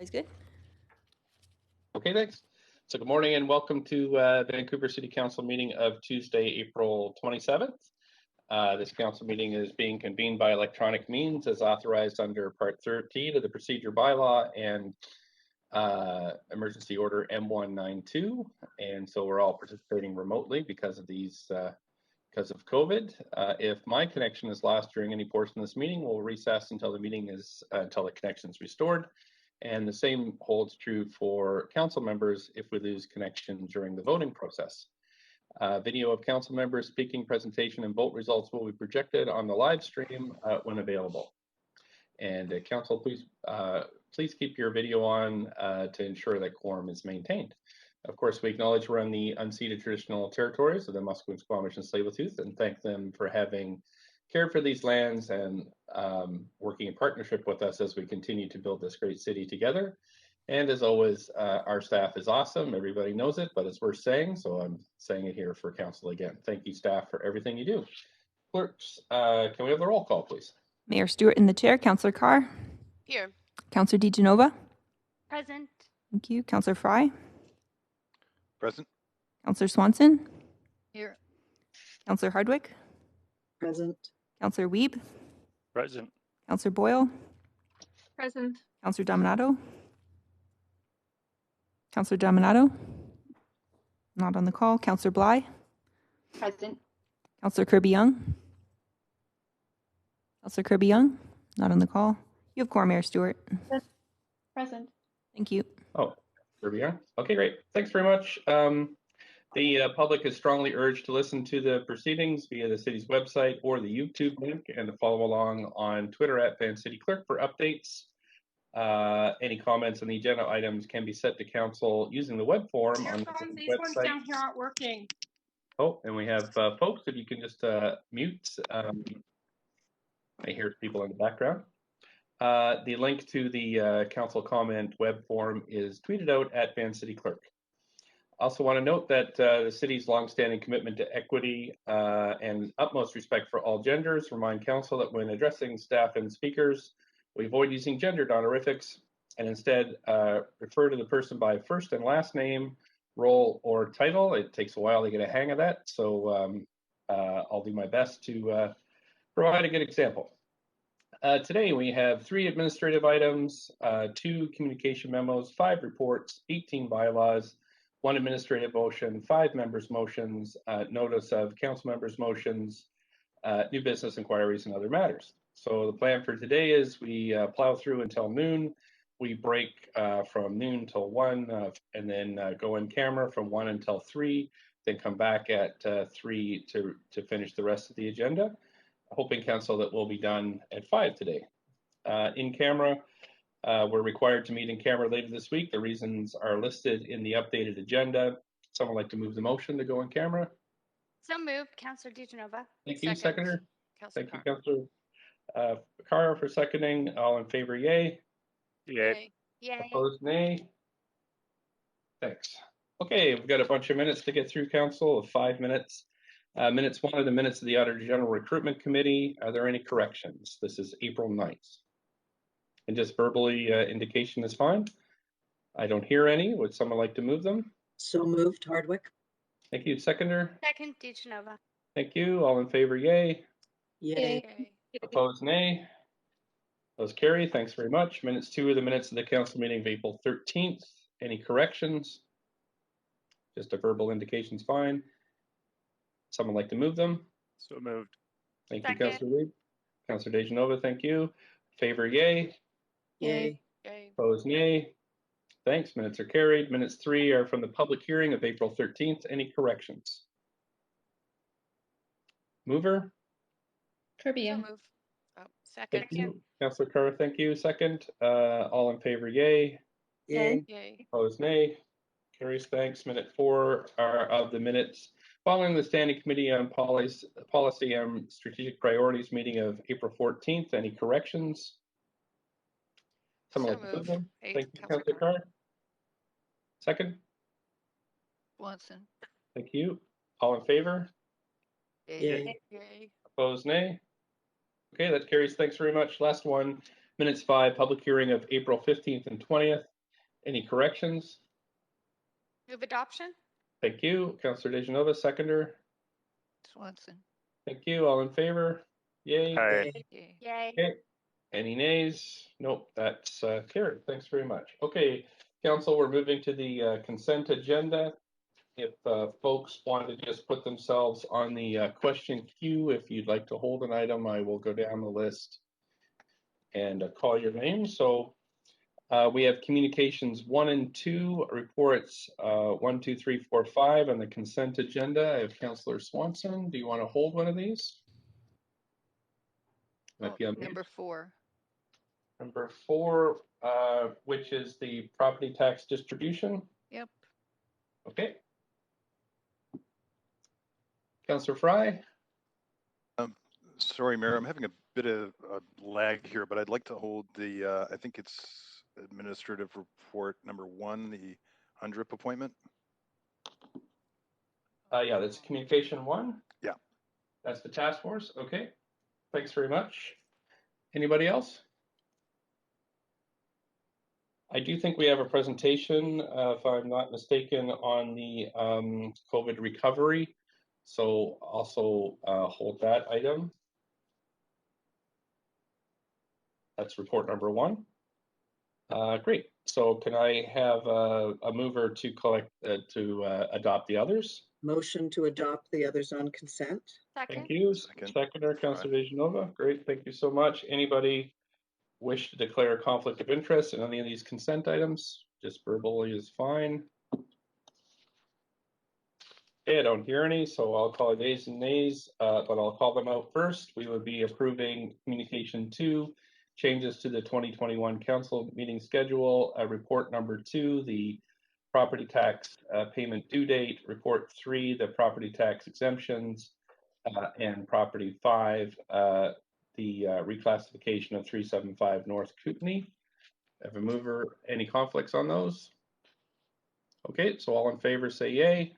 Always good. Okay, thanks. So good morning and welcome to Vancouver City Council meeting of Tuesday, April 27th. This council meeting is being convened by electronic means as authorized under Part 13 of the Procedure Bylaw and Emergency Order M192. And so we're all participating remotely because of these, because of COVID. If my connection is lost during any portion of this meeting, we'll recess until the meeting is, until the connection is restored. And the same holds true for council members if we lose connection during the voting process. Video of council members speaking, presentation, and vote results will be projected on the live stream when available. And council, please keep your video on to ensure that quorum is maintained. Of course, we acknowledge we're on the unceded traditional territories of the Musqueam, Squamish, and Tsleil-Waututh, and thank them for having cared for these lands and working in partnership with us as we continue to build this great city together. And as always, our staff is awesome. Everybody knows it, but it's worth saying, so I'm saying it here for council again. Thank you, staff, for everything you do. Clerks, can we have the roll call, please? Mayor Stewart in the chair. Councillor Carr. Here. Councillor DiGenova. Present. Thank you. Councillor Fry. Present. Councillor Swanson. Here. Councillor Hardwick. Present. Councillor Wiebe. Present. Councillor Boyle. Present. Councillor Dominato. Councillor Dominato. Not on the call. Councillor Bly. Present. Councillor Kirby-Young. Councillor Kirby-Young. Not on the call. You have quorum, Mayor Stewart. Present. Thank you. Oh, there we are. Okay, great. Thanks very much. The public is strongly urged to listen to the proceedings via the city's website or the YouTube link and to follow along on Twitter at VanCityClerk for updates. Any comments on the agenda items can be set to council using the web form on the These website. ones down here aren't working. Oh, and we have folks, if you can just mute. I hear people in the background. The link to the council comment web form is tweeted out at VanCityClerk. I also want to note that the city's longstanding commitment to equity and utmost respect for all genders remind council that when addressing staff and speakers, we avoid using gendered honorifics and instead refer to the person by first and last name, role, or title. It takes a while to get a hang of that, so I'll do my best to provide a good example. Today we have 3 administrative items, 2 communication memos, 5 reports, 18 bylaws, 1 administrative motion, 5 members' motions, notice of council members' motions, new business inquiries, and other matters. So the plan for today is we plow through until noon. We break from noon till 1 and then go in camera from 1 until 3, then come back at 3 to finish the rest of the agenda. Hoping council that we'll be done at 5 today. In camera, we're required to meet in camera later this week. The reasons are listed in the updated agenda. Someone like to move the motion to go in camera? So moved. Councillor DiGenova. Thank you, seconder. Councillor Thank you, Councillor Carr for seconding. All in favor, yay. Yay. Yay. Opposed, nay. Thanks. Okay, we've got a bunch of minutes to get through, council, of 5 minutes. Minutes 1 are the minutes of the Auditor General Recruitment Committee. Are there any corrections? This is April 9th. And just verbally indication is fine. I don't hear any. Would someone like to move them? So moved, Hardwick. Thank you, seconder. Second, DiGenova. Thank you. All in favor, yay. Yay. Opposed, nay. Those carry. Thanks very much. Minutes 2 are the minutes of the council meeting of April 13th. Any corrections? Just a verbal indication is fine. Someone like to move them? So moved. Thank Second. you, Councillor Reid. Councillor DeGenova, thank you. Favor, yay. Yay. Yay. Opposed, nay. Thanks. Minutes are carried. Minutes 3 are from the public hearing of April 13th. Any corrections? Mover? Kirby. So moved. Oh, second. Thank you. Councillor Carr, thank you. Second. All in favor, yay. Yay. Yay. Opposed, nay. Carries. Thanks. Minute 4 are of the minutes following the Standing Committee on Policy and Strategic Priorities meeting of April 14th. Any corrections? Someone So like to move moved. them? Thank you, Councillor Carr. Second. Watson. Thank you. All in favor? Yay. Yay. Opposed, nay. Okay, that carries. Thanks very much. Last one, minutes 5, public hearing of April 15th and 20th. Any corrections? Move adoption. Thank you. Councillor DeGenova, seconder. Swanson. Thank you. All in favor? Yay. Aye. Yay. Okay. Any nays? Nope, that's carried. Thanks very much. Okay, council, we're moving to the consent agenda. If folks want to just put themselves on the question queue, if you'd like to hold an item, I will go down the list and call your name. So we have communications 1 and 2, reports 1, 2, 3, 4, 5 on the consent agenda. I have Councillor Swanson. Do you want to hold one of these? Might be on mute. Number 4. Number 4, which is the property tax distribution. Yep. Okay. Councillor Fry. Sorry, Mayor, I'm having a bit of a lag here, but I'd like to hold the, I think it's administrative report number 1, the UNDRIP appointment. Yeah, that's communication 1. Yeah. That's the task force. Okay. Thanks very much. Anybody else? I do think we have a presentation, if I'm not mistaken, on the COVID recovery. So also hold that item. That's report number 1. Great. So can I have a mover to adopt the others? Motion to adopt the others on consent. Second. Thank you. Second. Seconder, Councillor DeGenova. Great. Thank you so much. Anybody wish to declare a conflict of interest in any of these consent items? Just verbally is fine. Okay, I don't hear any, so I'll call it ayes and nays, but I'll call them out first. We would be approving communication 2, changes to the 2021 council meeting schedule, report number 2, the property tax payment due date, report 3, the property tax exemptions, and property 5, the reclassification of 375 North Kootenay. Have a mover, any conflicts on those? Okay, so all in favor say yay.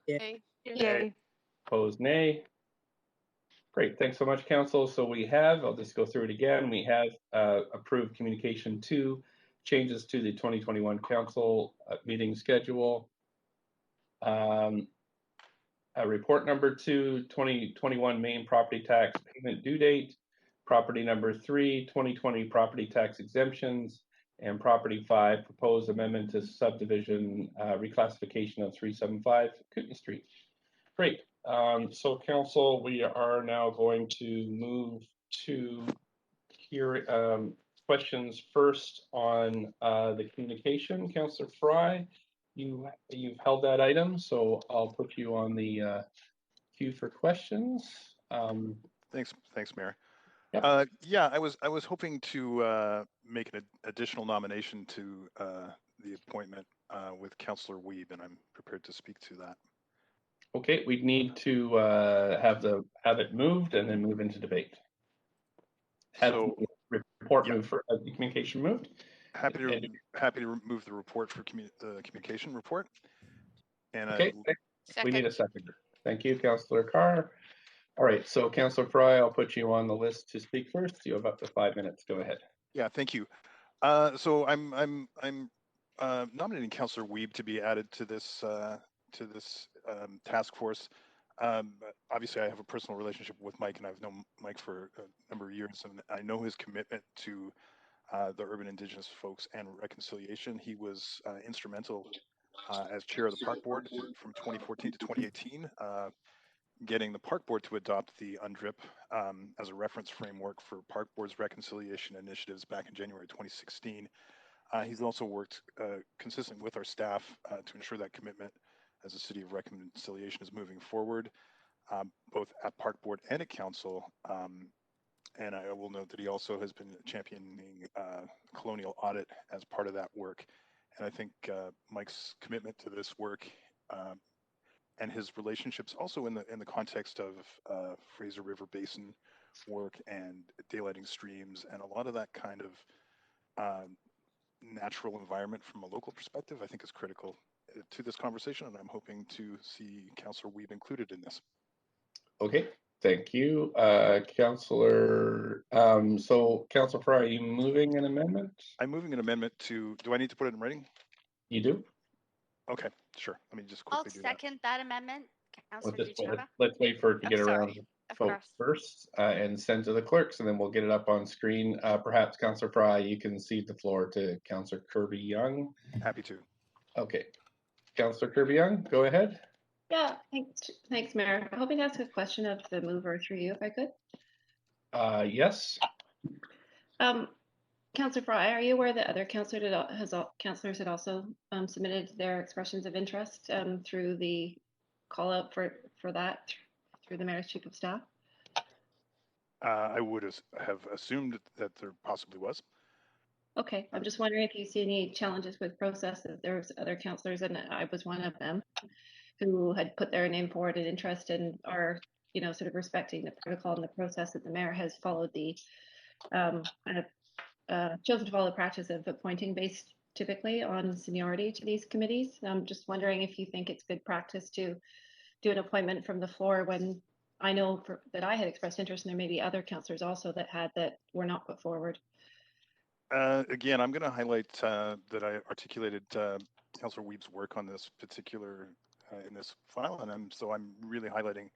Yay. Yay. Opposed, nay. Great, thanks so much, council. So we have, I'll just go through it again. We have approved communication 2, changes to the 2021 council meeting schedule. Report number 2, 2021 main property tax payment due date. Property number 3, 2020 property tax exemptions. And property 5, proposed amendment to subdivision reclassification of 375 Kootenay Street. Great. So council, we are now going to move to hear questions first on the communication. Councillor Fry, you've held that item, so I'll put you on the queue for questions. Thanks, Mayor. Yep. Yeah, I was hoping to make an additional nomination to the appointment with Councillor Wiebe, and I'm prepared to speak to that. Okay, we need to have it moved and then move into debate. Have So, the report yeah. moved for the communication moved. Happy to remove the report for the communication report. And Okay, we need Second. a seconder. Thank you, Councillor Carr. All right, so Councillor Fry, I'll put you on the list to speak first. You have up to 5 minutes. Go ahead. Yeah, thank you. So I'm nominating Councillor Wiebe to be added to this task force. Obviously, I have a personal relationship with Mike, and I've known Mike for a number of years, and I know his commitment to the urban Indigenous folks and reconciliation. He was instrumental as chair of the park board from 2014 to 2018, getting the park board to adopt the UNDRIP as a reference framework for park board's reconciliation initiatives back in January 2016. He's also worked consistent with our staff to ensure that commitment as a city of reconciliation is moving forward, both at park board and at council. And I will note that he also has been championing colonial audit as part of that work. And I think Mike's commitment to this work and his relationships also in the context of Fraser River Basin work and daylighting streams and a lot of that kind of natural environment from a local perspective, I think is critical to this conversation, and I'm hoping to see Councillor Wiebe included in this. Okay, Thank you, Councillor. So, Councillor Fry, are you moving an amendment? I'm moving an amendment to, do I need to put it in writing? You do? Okay, sure. Let me just I'll quickly do that. second that amendment. Let's Councillor Fucheva. let's wait for it to Oh, get sorry. around to Of folks course. first and send to the clerks, and then we'll get it up on screen. Perhaps, Councillor Fry, you can cede the floor to Councillor Kirby-Yung. Happy to. Okay. Councillor Kirby-Yung, go ahead. Yeah, thanks, Mayor. I'm hoping to ask a question of the mover through you, if I could. Yes. Councillor Fry, are you aware that other councillors had also submitted their expressions of interest through the call out for that through the Mayor's Chief of Staff? I would have assumed that there possibly was. Okay, I'm just wondering if you see any challenges with process. That there was other councillors, and I was one of them, who had put their name forward in interest and are, sort of respecting the protocol and the process that the mayor has followed the chosen to follow the practice of appointing based typically on seniority to these committees. I'm just wondering if you think it's good practice to do an appointment from the floor when I know that I had expressed interest, and there may be other councillors also that were not put forward. Again, I'm going to highlight that I articulated Councillor Weeb's work on this particular in this file, and I'm really highlighting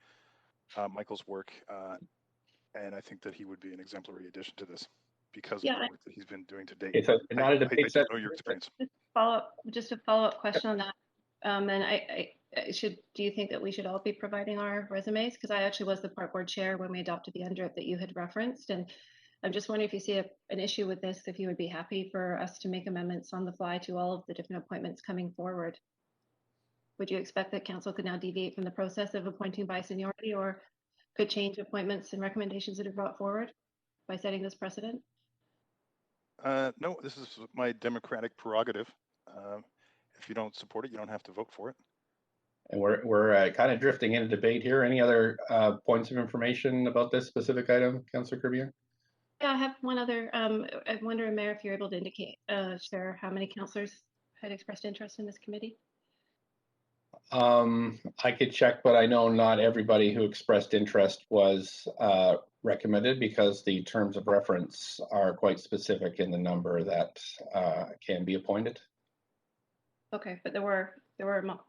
Michael's work, and I think that he would be an exemplary addition to this because of the work that he's been doing to date. It's not a debate. I don't know your experience. Just a follow-up question on that. And do you think that we should all be providing our resumes? Because I actually was the park board chair when we adopted the UNDRIP that you had referenced, and I'm just wondering if you see an issue with this, if you would be happy for us to make amendments on the fly to all of the different appointments coming forward. Would you expect that council could now deviate from the process of appointing by seniority, or could change appointments and recommendations that are brought forward by setting this precedent? No, this is my democratic prerogative. If you don't support it, you don't have to vote for it. And we're kind of drifting into debate here. Any other points of information about this specific item, Councillor Kirby-Yung? Yeah, I have one other. I'm wondering, Mayor, if you're able to indicate, share how many councillors had expressed interest in this committee? I could check, but I know not everybody who expressed interest was recommended because the terms of reference are quite specific in the number that can be appointed. Okay, but there were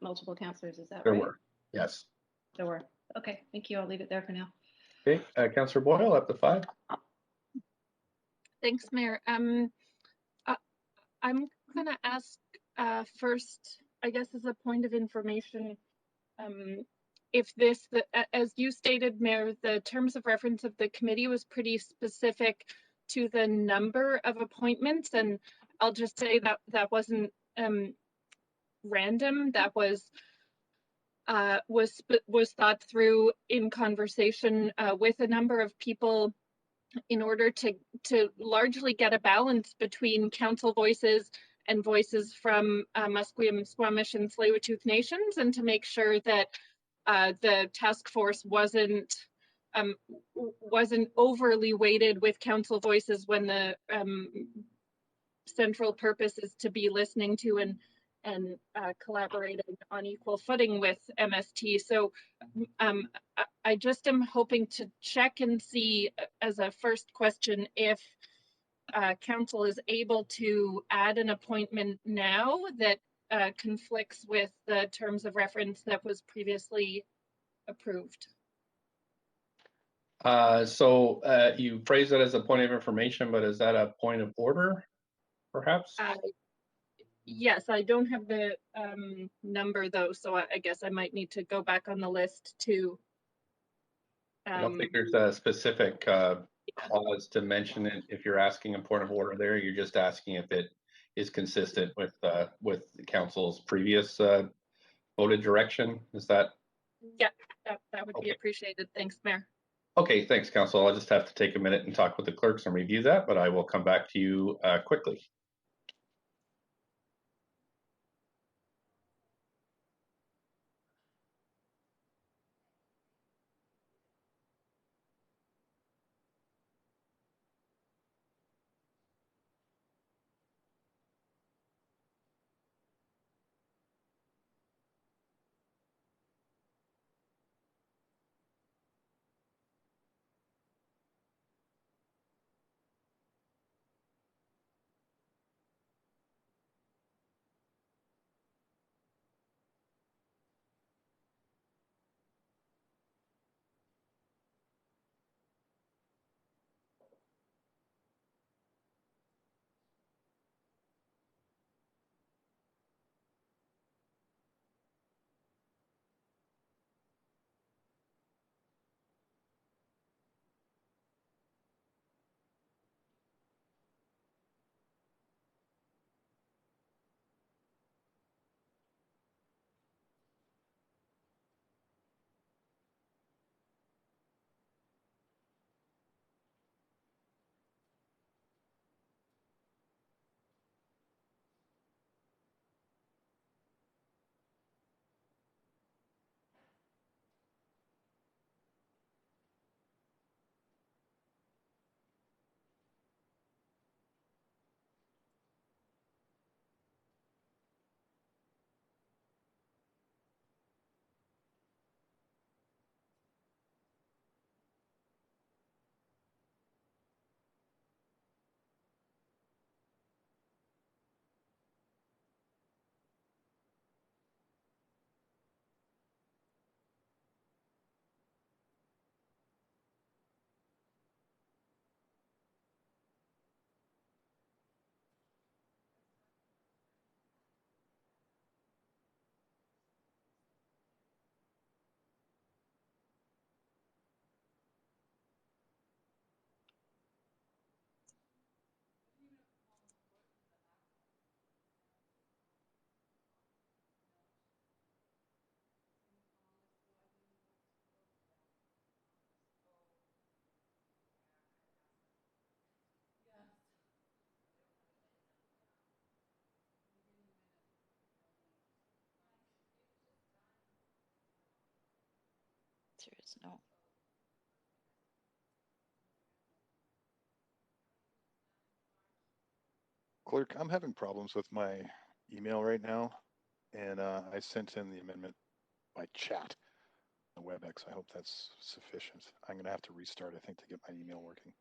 multiple councillors, is that There right? were, yes. There were. Okay, thank you. I'll leave it there for now. Okay, Councillor Boyle, up to 5. Thanks, Mayor. I'm going to ask first, I guess, as a point of information, if this, as you stated, Mayor, the terms of reference of the committee was pretty specific to the number of appointments, and I'll just say that that wasn't random. That was thought through in conversation with a number of people in order to largely get a balance between council voices and voices from Musqueam, Squamish, and Tsleil-Waututh nations, and to make sure that the task force wasn't overly weighted with council voices when the central purpose is to be listening to and collaborating on equal footing with MST. So I just am hoping to check and see, as a first question, if council is able to add an appointment now that conflicts with the terms of reference that was previously approved. So you phrase it as a point of information, but is that a point of order, perhaps? Yes, I don't have the number though, so I guess I might need to go back on the list to. I don't think there's a specific clause to mention it. If you're asking a point of order there, you're just asking if it is consistent with the council's previous voted direction. Is that? Yeah, that would be appreciated. Thanks, Mayor. Okay, thanks, Council. I'll just have to take a minute and talk with the clerks and review that, but I will come back to you quickly. answer is no. Clerk, I'm having problems with my email right now, and I sent in the amendment by chat on WebEx. I hope that's sufficient. I'm going to have to restart, I think, to get my email working.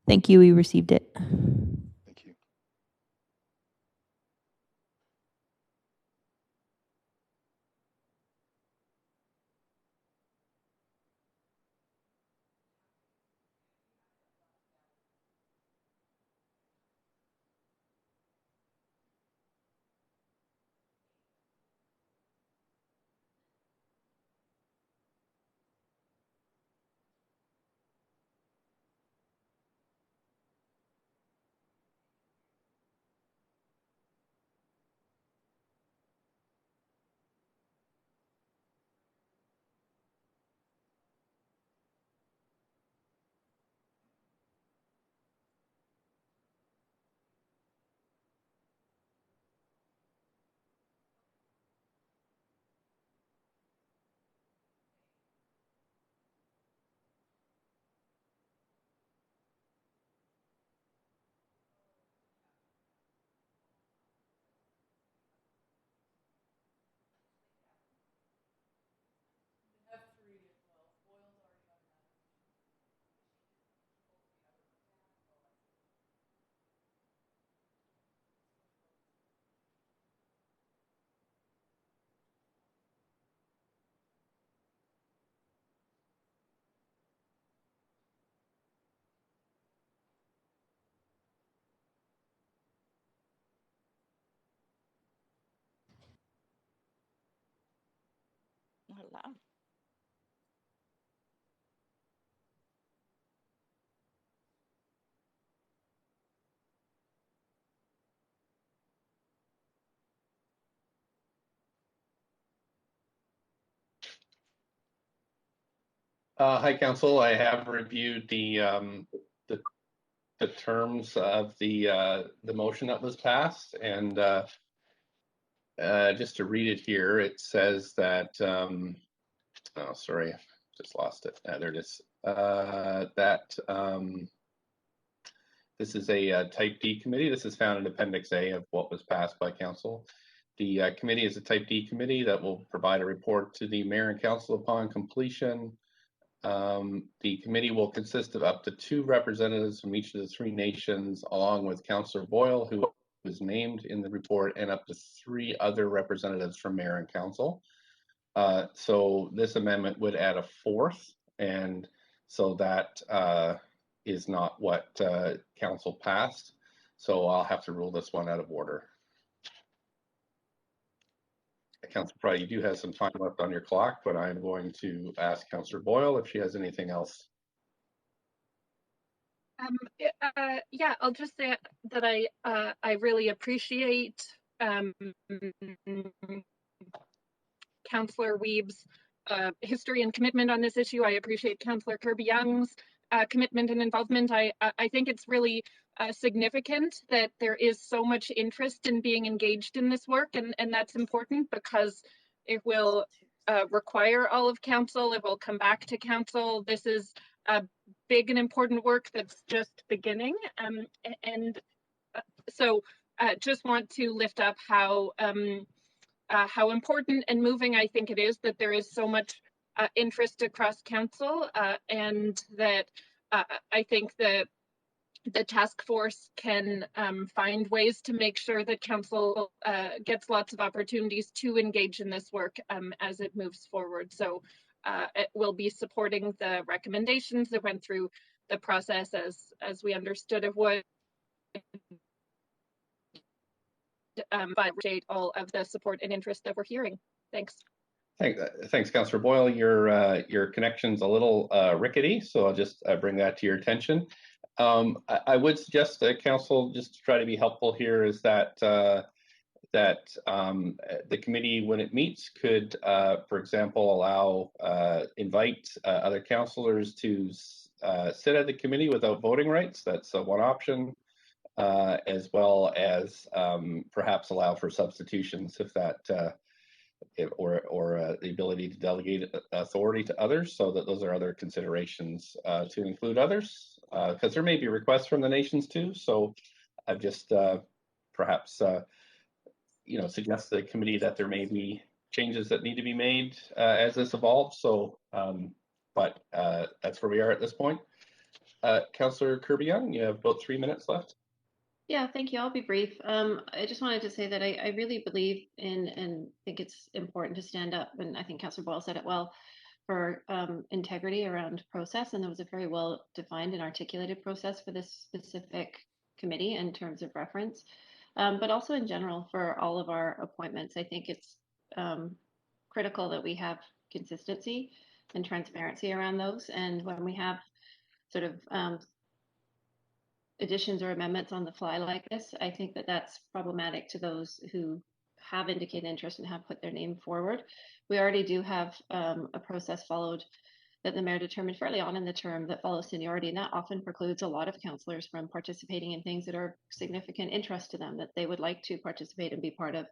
Thank you. We received it. Thank you. Voila. Hi, Council. I have reviewed the terms of the motion that was passed, and just to read it here, it says that oh, sorry, just lost it. There it is. That this is a Type D committee. This is found in Appendix A of what was passed by Council. The committee is a Type D committee that will provide a report to the Mayor and Council upon completion. The committee will consist of up to 2 representatives from each of the 3 nations, along with Councillor Boyle, who was named in the report, and up to 3 other representatives from Mayor and Council. So this amendment would add a 4th, and so that is not what Council passed. So I'll have to rule this one out of order. Councillor Pride, you do have some time left on your clock, but I'm going to ask Councillor Boyle if she has anything else. Yeah, I'll just say that I really appreciate Councillor Weeb's history and commitment on this issue. I appreciate Councillor Kirby-Young's commitment and involvement. I think it's really significant that there is so much interest in being engaged in this work, and that's important because it will require all of Council. It will come back to Council. This is a big and important work that's just beginning, so just want to lift up how important and moving I think it is that there is so much interest across Council, and that I think the task force can find ways to make sure that Council gets lots of opportunities to engage in this work as it moves forward. So it will be supporting the recommendations that went through the process as we understood it would. Appreciate all of the support and interest that we're hearing. Thanks. Thanks, Councillor Boyle. Your connection's a little rickety, so I'll just bring that to your attention. I would suggest that Council, just to try to be helpful here, is that the committee, when it meets, could, for example, invite other councillors to sit at the committee without voting rights. That's one option. As well as perhaps allow for substitutions if that or the ability to delegate authority to others. So that those are other considerations to include others, because there may be requests from the nations too. So I've just perhaps suggest to the committee that there may be changes that need to be made as this evolves. So, but that's where we are at this point. Councillor Kirby-Yung, you have about 3 minutes left. Yeah, thank you. I'll be brief. I just wanted to say that I really believe in and think it's important to stand up, and I think Councillor Boyle said it well, for integrity around process, and there was a very well defined and articulated process for this specific committee in terms of reference, but also in general for all of our appointments. I think it's critical that we have consistency and transparency around those, and when we have sort of additions or amendments on the fly like this, I think that that's problematic to those who have indicated interest and have put their name forward. We already do have a process followed that the mayor determined fairly on in the term that follows seniority, and that often precludes a lot of councillors from participating in things that are significant interest to them that they would like to participate and be part of.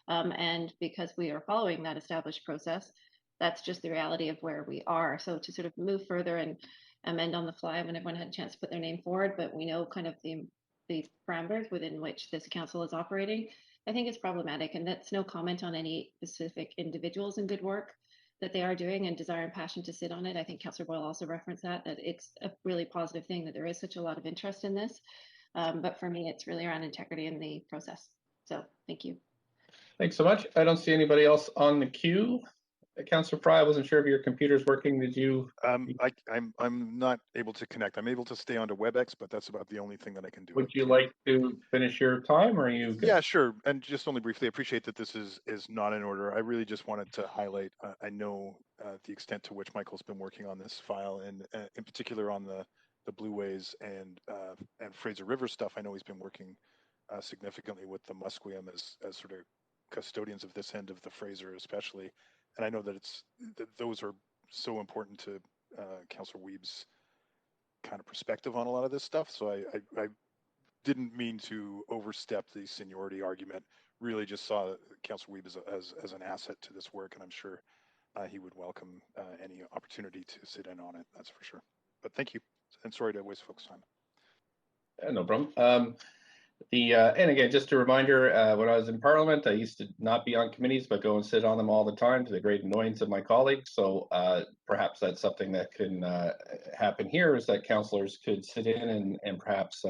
And because we are following that established process, that's just the reality of where we are. So to sort of move further and amend on the fly when everyone had a chance to put their name forward, but we know kind of the parameters within which this council is operating, I think it's problematic. And that's no comment on any specific individuals and good work that they are doing and desire and passion to sit on it. I think Councillor Boyle also referenced that it's a really positive thing that there is such a lot of interest in this. But for me, it's really around integrity in the process. So thank you. Thanks so much. I don't see anybody else on the queue. Councillor Fry, I wasn't sure if your computer's working. Did you? I'm not able to connect. I'm able to stay onto WebEx, but that's about the only thing that I can do. Would you like to finish your time, or are you good? Yeah, sure. And just only briefly, I appreciate that this is not in order. I really just wanted to highlight, I know the extent to which Michael's been working on this file, and in particular on the Blue Ways and Fraser River stuff. I know he's been working significantly with the Musqueam as sort of custodians of this end of the Fraser, especially. And I know that those are so important to Councillor Weeb's kind of perspective on a lot of this stuff. So I didn't mean to overstep the seniority argument. Really just saw Councillor Weeb as an asset to this work, and I'm sure he would welcome any opportunity to sit in on it. That's for sure. But thank you, and sorry to waste folks' time. No problem. And again, just a reminder, when I was in Parliament, I used to not be on committees, but go and sit on them all the time to the great annoyance of my colleagues. So perhaps that's something that can happen here, is that councillors could sit in and perhaps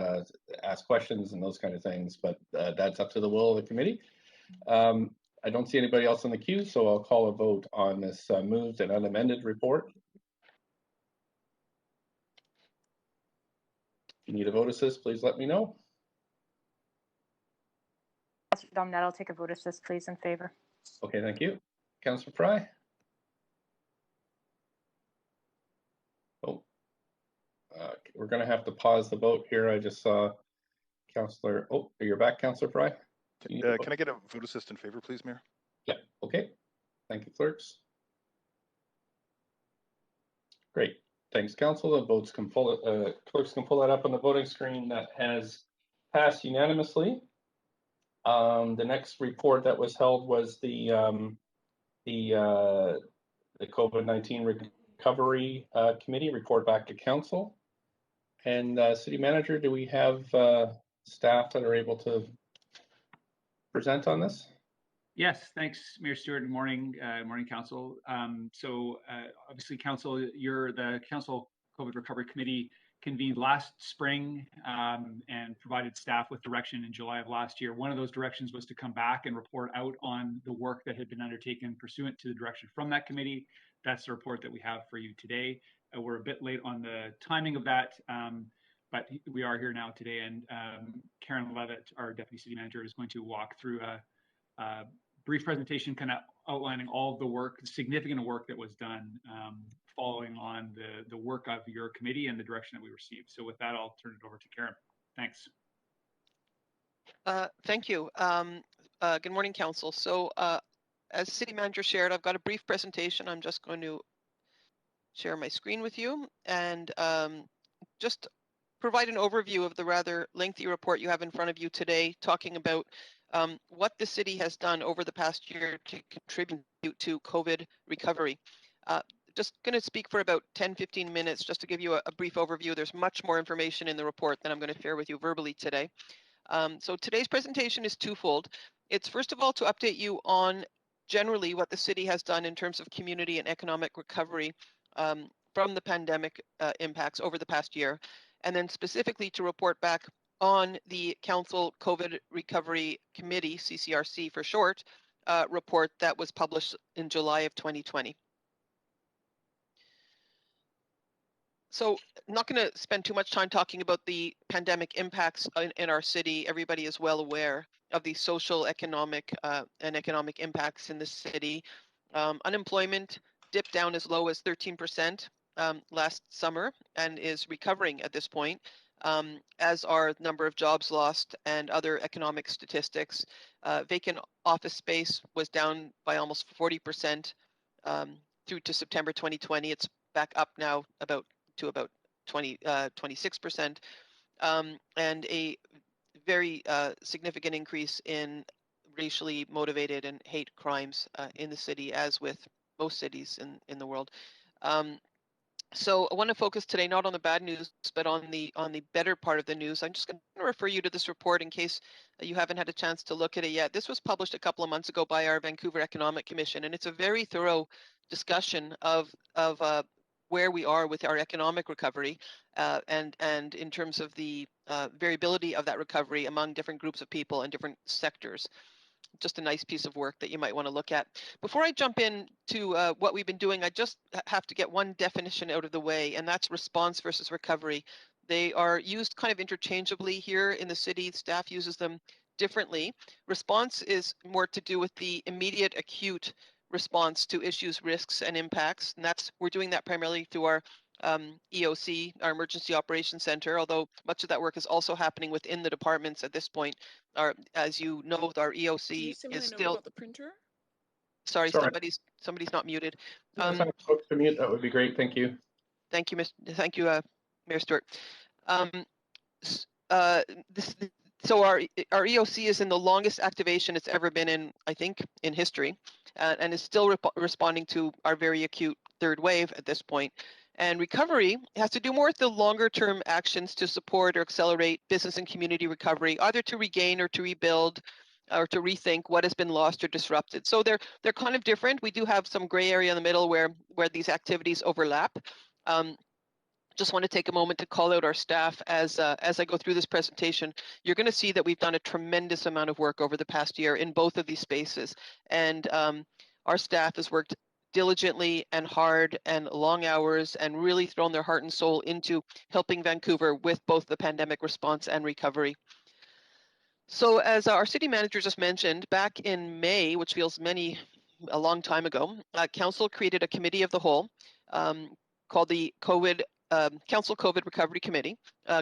ask questions and those kind of things, but that's up to the will of the committee. I don't see anybody else in the queue, so I'll call a vote on this moved and unamended report. If you need a vote assist, please let me know. Councillor Domnett, I'll take a vote assist, please, in favor. Okay, thank you. Councillor Fry? Oh, we're going to have to pause the vote here. I just saw Councillor. Oh, you're back, Councillor Fry. Can I get a vote assist in favor, please, Mayor? Yeah, okay. Thank you, clerks. Great. Thanks, Council. The votes can pull clerks can pull that up on the voting screen. That has passed unanimously. The next report that was held was the COVID-19 Recovery Committee report back to Council. And City Manager, do we have staff that are able to present on this? Yes, thanks, Mayor Stewart. Good morning, morning, Council. Obviously, Council, the Council COVID Recovery Committee convened last spring and provided staff with direction in July of last year. One of those directions was to come back and report out on the work that had been undertaken pursuant to the direction from that committee. That's the report that we have for you today. We're a bit late on the timing of that, but we are here now today, and Karen Levitt, our Deputy City Manager, is going to walk through a brief presentation kind of outlining all of the work, significant work that was done following on the work of your committee and the direction that we received. So with that, I'll turn it over to Karen. Thanks. Thank you. Good morning, Council. So as City Manager shared, I've got a brief presentation. I'm just going to share my screen with you and just provide an overview of the rather lengthy report you have in front of you today, talking about what the city has done over the past year to contribute to COVID recovery. Just going to speak for about 10-15 minutes just to give you a brief overview. There's much more information in the report than I'm going to share with you verbally today. So today's presentation is twofold. It's first of all to update you on generally what the city has done in terms of community and economic recovery from the pandemic impacts over the past year, and then specifically to report back on the Council COVID Recovery Committee, CCRC for short, report that was published in July of 2020. So I'm not going to spend too much time talking about the pandemic impacts in our city. Everybody is well aware of the social, economic, and economic impacts in the city. Unemployment dipped down as low as 13% last summer and is recovering at this point, as are the number of jobs lost and other economic statistics. Vacant office space was down by almost 40% through to September 2020. It's back up now to about 26%, and a very significant increase in racially motivated and hate crimes in the city, as with most cities in the world. So I want to focus today not on the bad news, but on the better part of the news. I'm just going to refer you to this report in case you haven't had a chance to look at it yet. This was published a couple of months ago by our Vancouver Economic Commission, and it's a very thorough discussion of where we are with our economic recovery, and in terms of the variability of that recovery among different groups of people and different sectors. Just a nice piece of work that you might want to look at. Before I jump into what we've been doing, I just have to get one definition out of the way, and that's response versus recovery. They are used kind of interchangeably here in the city. Staff uses them differently. Response is more to do with the immediate acute response to issues, risks, and impacts, and we're doing that primarily through our EOC, our Emergency Operations Center, although much of that work is also happening within the departments at this point. As you know, our EOC is still. About the printer? Sorry, somebody's not muted. If I folks to mute, that would be great. Thank you. Thank you, Mayor Stewart. So our EOC is in the longest activation it's ever been in, I think, in history, and is still responding to our very acute third wave at this point. And recovery has to do more with the longer term actions to support or accelerate business and community recovery, either to regain or to rebuild or to rethink what has been lost or disrupted. So they're kind of different. We do have some gray area in the middle where these activities overlap. Just want to take a moment to call out our staff as I go through this presentation. You're going to see that we've done a tremendous amount of work over the past year in both of these spaces. And our staff has worked diligently and hard and long hours and really thrown their heart and soul into helping Vancouver with both the pandemic response and recovery. So as our city manager just mentioned, back in May, which feels a long time ago, Council created a committee of the whole called the Council COVID Recovery Committee,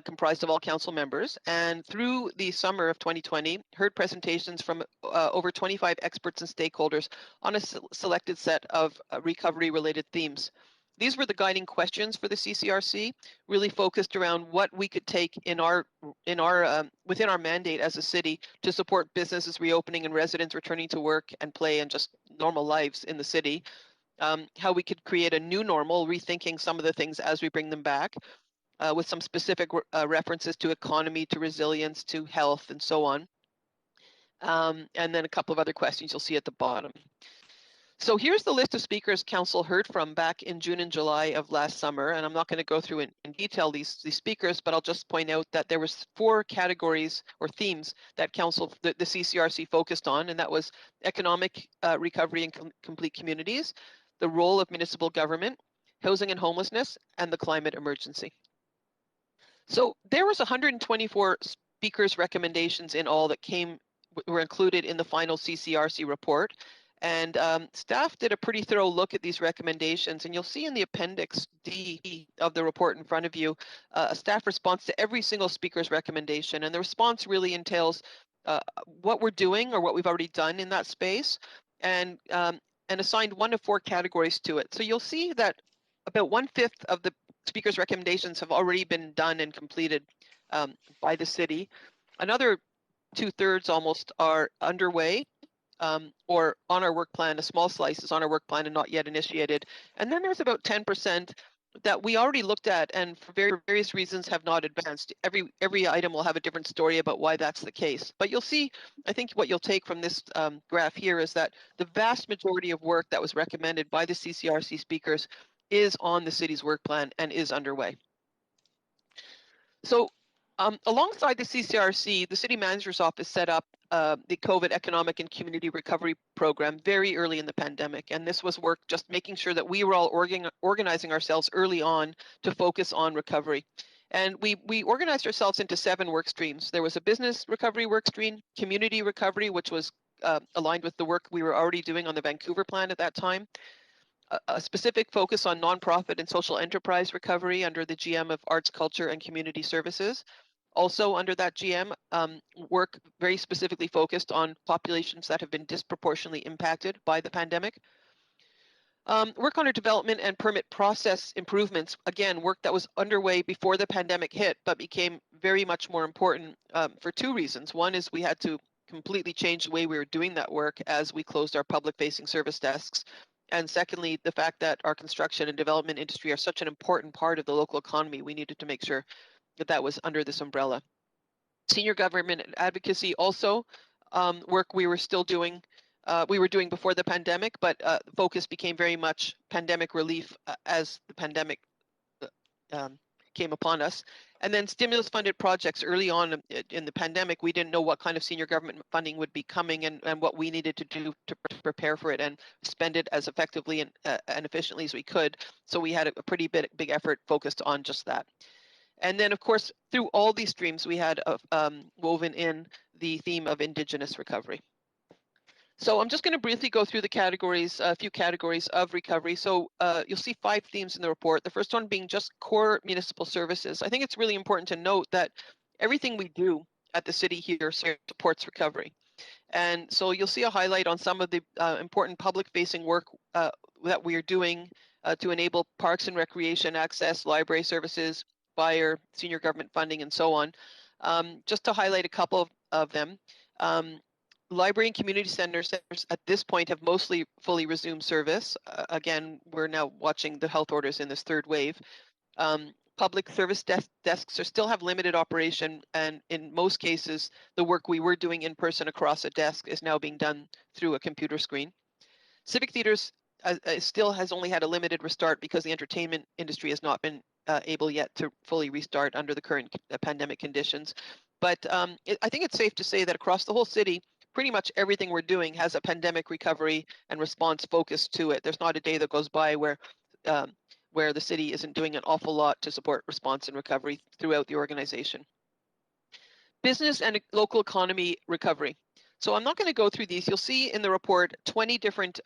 comprised of all council members, and through the summer of 2020, heard presentations from over 25 experts and stakeholders on a selected set of recovery-related themes. These were the guiding questions for the CCRC, really focused around what we could take within our mandate as a city to support businesses reopening and residents returning to work and play and just normal lives in the city. How we could create a new normal, rethinking some of the things as we bring them back, with some specific references to economy, to resilience, to health, and so on. And then a couple of other questions you'll see at the bottom. So here's the list of speakers Council heard from back in June and July of last summer, and I'm not going to go through in detail these speakers, but I'll just point out that there was 4 categories or themes that the CCRC focused on, and that was economic recovery and complete communities, the role of municipal government, housing and homelessness, and the climate emergency. So there was 124 speakers' recommendations in all that were included in the final CCRC report. And staff did a pretty thorough look at these recommendations, and you'll see in the Appendix D of the report in front of you a staff response to every single speaker's recommendation. And the response really entails what we're doing or what we've already done in that space, and assigned 1 of 4 categories to it. So you'll see that about 1/5 of the speaker's recommendations have already been done and completed by the city. Another 2/3 almost are underway or on our work plan. A small slice is on our work plan and not yet initiated. And then there's about 10% that we already looked at and for various reasons have not advanced. Every item will have a different story about why that's the case. But you'll see, I think what you'll take from this graph here is that the vast majority of work that was recommended by the CCRC speakers is on the city's work plan and is underway. So alongside the CCRC, the City Manager's Office set up the COVID Economic and Community Recovery Program very early in the pandemic. And this was work just making sure that we were all organizing ourselves early on to focus on recovery. And we organized ourselves into 7 work streams. There was a business recovery work stream, community recovery, which was aligned with the work we were already doing on the Vancouver plan at that time. A specific focus on nonprofit and social enterprise recovery under the GM of Arts, Culture, and Community Services. Also under that GM, work very specifically focused on populations that have been disproportionately impacted by the pandemic. Work on our development and permit process improvements, again, work that was underway before the pandemic hit, but became very much more important for 2 reasons. One is we had to completely change the way we were doing that work as we closed our public-facing service desks. And secondly, the fact that our construction and development industry are such an important part of the local economy, we needed to make sure that that was under this umbrella. Senior government advocacy also work we were still doing, we were doing before the pandemic, but the focus became very much pandemic relief as the pandemic came upon us. And then stimulus funded projects early on in the pandemic, we didn't know what kind of senior government funding would be coming and what we needed to do to prepare for it and spend it as effectively and efficiently as we could. So we had a pretty big effort focused on just that. And then, of course, through all these streams, we had woven in the theme of Indigenous recovery. So I'm just going to briefly go through the categories, a few categories of recovery. So you'll see 5 themes in the report. The first one being just core municipal services. I think it's really important to note that everything we do at the city here supports recovery. And so you'll see a highlight on some of the important public-facing work that we are doing to enable parks and recreation access, library services, fire, senior government funding, and so on. Just to highlight a couple of them. Library and community centers at this point have mostly fully resumed service. Again, we're now watching the health orders in this 3rd wave. Public service desks still have limited operation, and in most cases, the work we were doing in person across a desk is now being done through a computer screen. Civic theaters still has only had a limited restart because the entertainment industry has not been able yet to fully restart under the current pandemic conditions. But I think it's safe to say that across the whole city, pretty much everything we're doing has a pandemic recovery and response focus to it. There's not a day that goes by where the city isn't doing an awful lot to support response and recovery throughout the organization. Business and local economy recovery. So I'm not going to go through these. You'll see in the report 20 different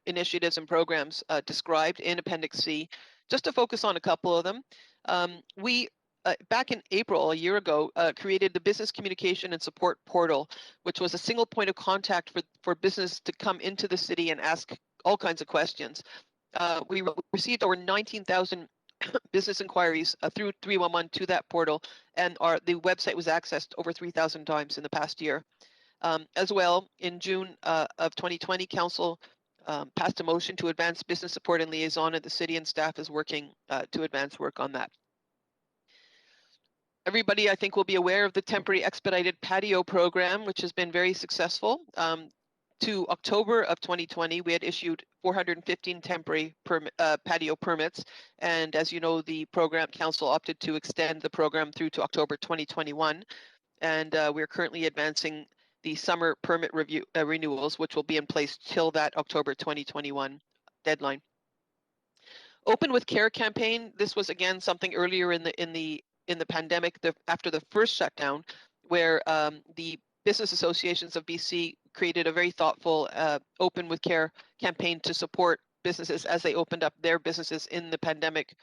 initiatives and programs described in Appendix C. Just to focus on a couple of them, we back in April, a year ago, created the Business Communication and Support Portal, which was a single point of contact for business to come into the city and ask all kinds of questions. We received over 19,000 business inquiries through 311 to that portal, and the website was accessed over 3,000 times in the past year. As well, in June of 2020, Council passed a motion to advance business support and liaison, and the city and staff is working to advance work on that. Everybody, I think, will be aware of the temporary expedited patio program, which has been very successful. To October of 2020, we had issued 415 temporary patio permits. And as you know, the program council opted to extend the program through to October 2021. And we're currently advancing the summer permit renewals, which will be in place till that October 2021 deadline. Open with Care campaign. This was again something earlier in the pandemic, after the first shutdown, where the business associations of BC created a very thoughtful Open with Care campaign to support businesses as they opened up their businesses in the pandemic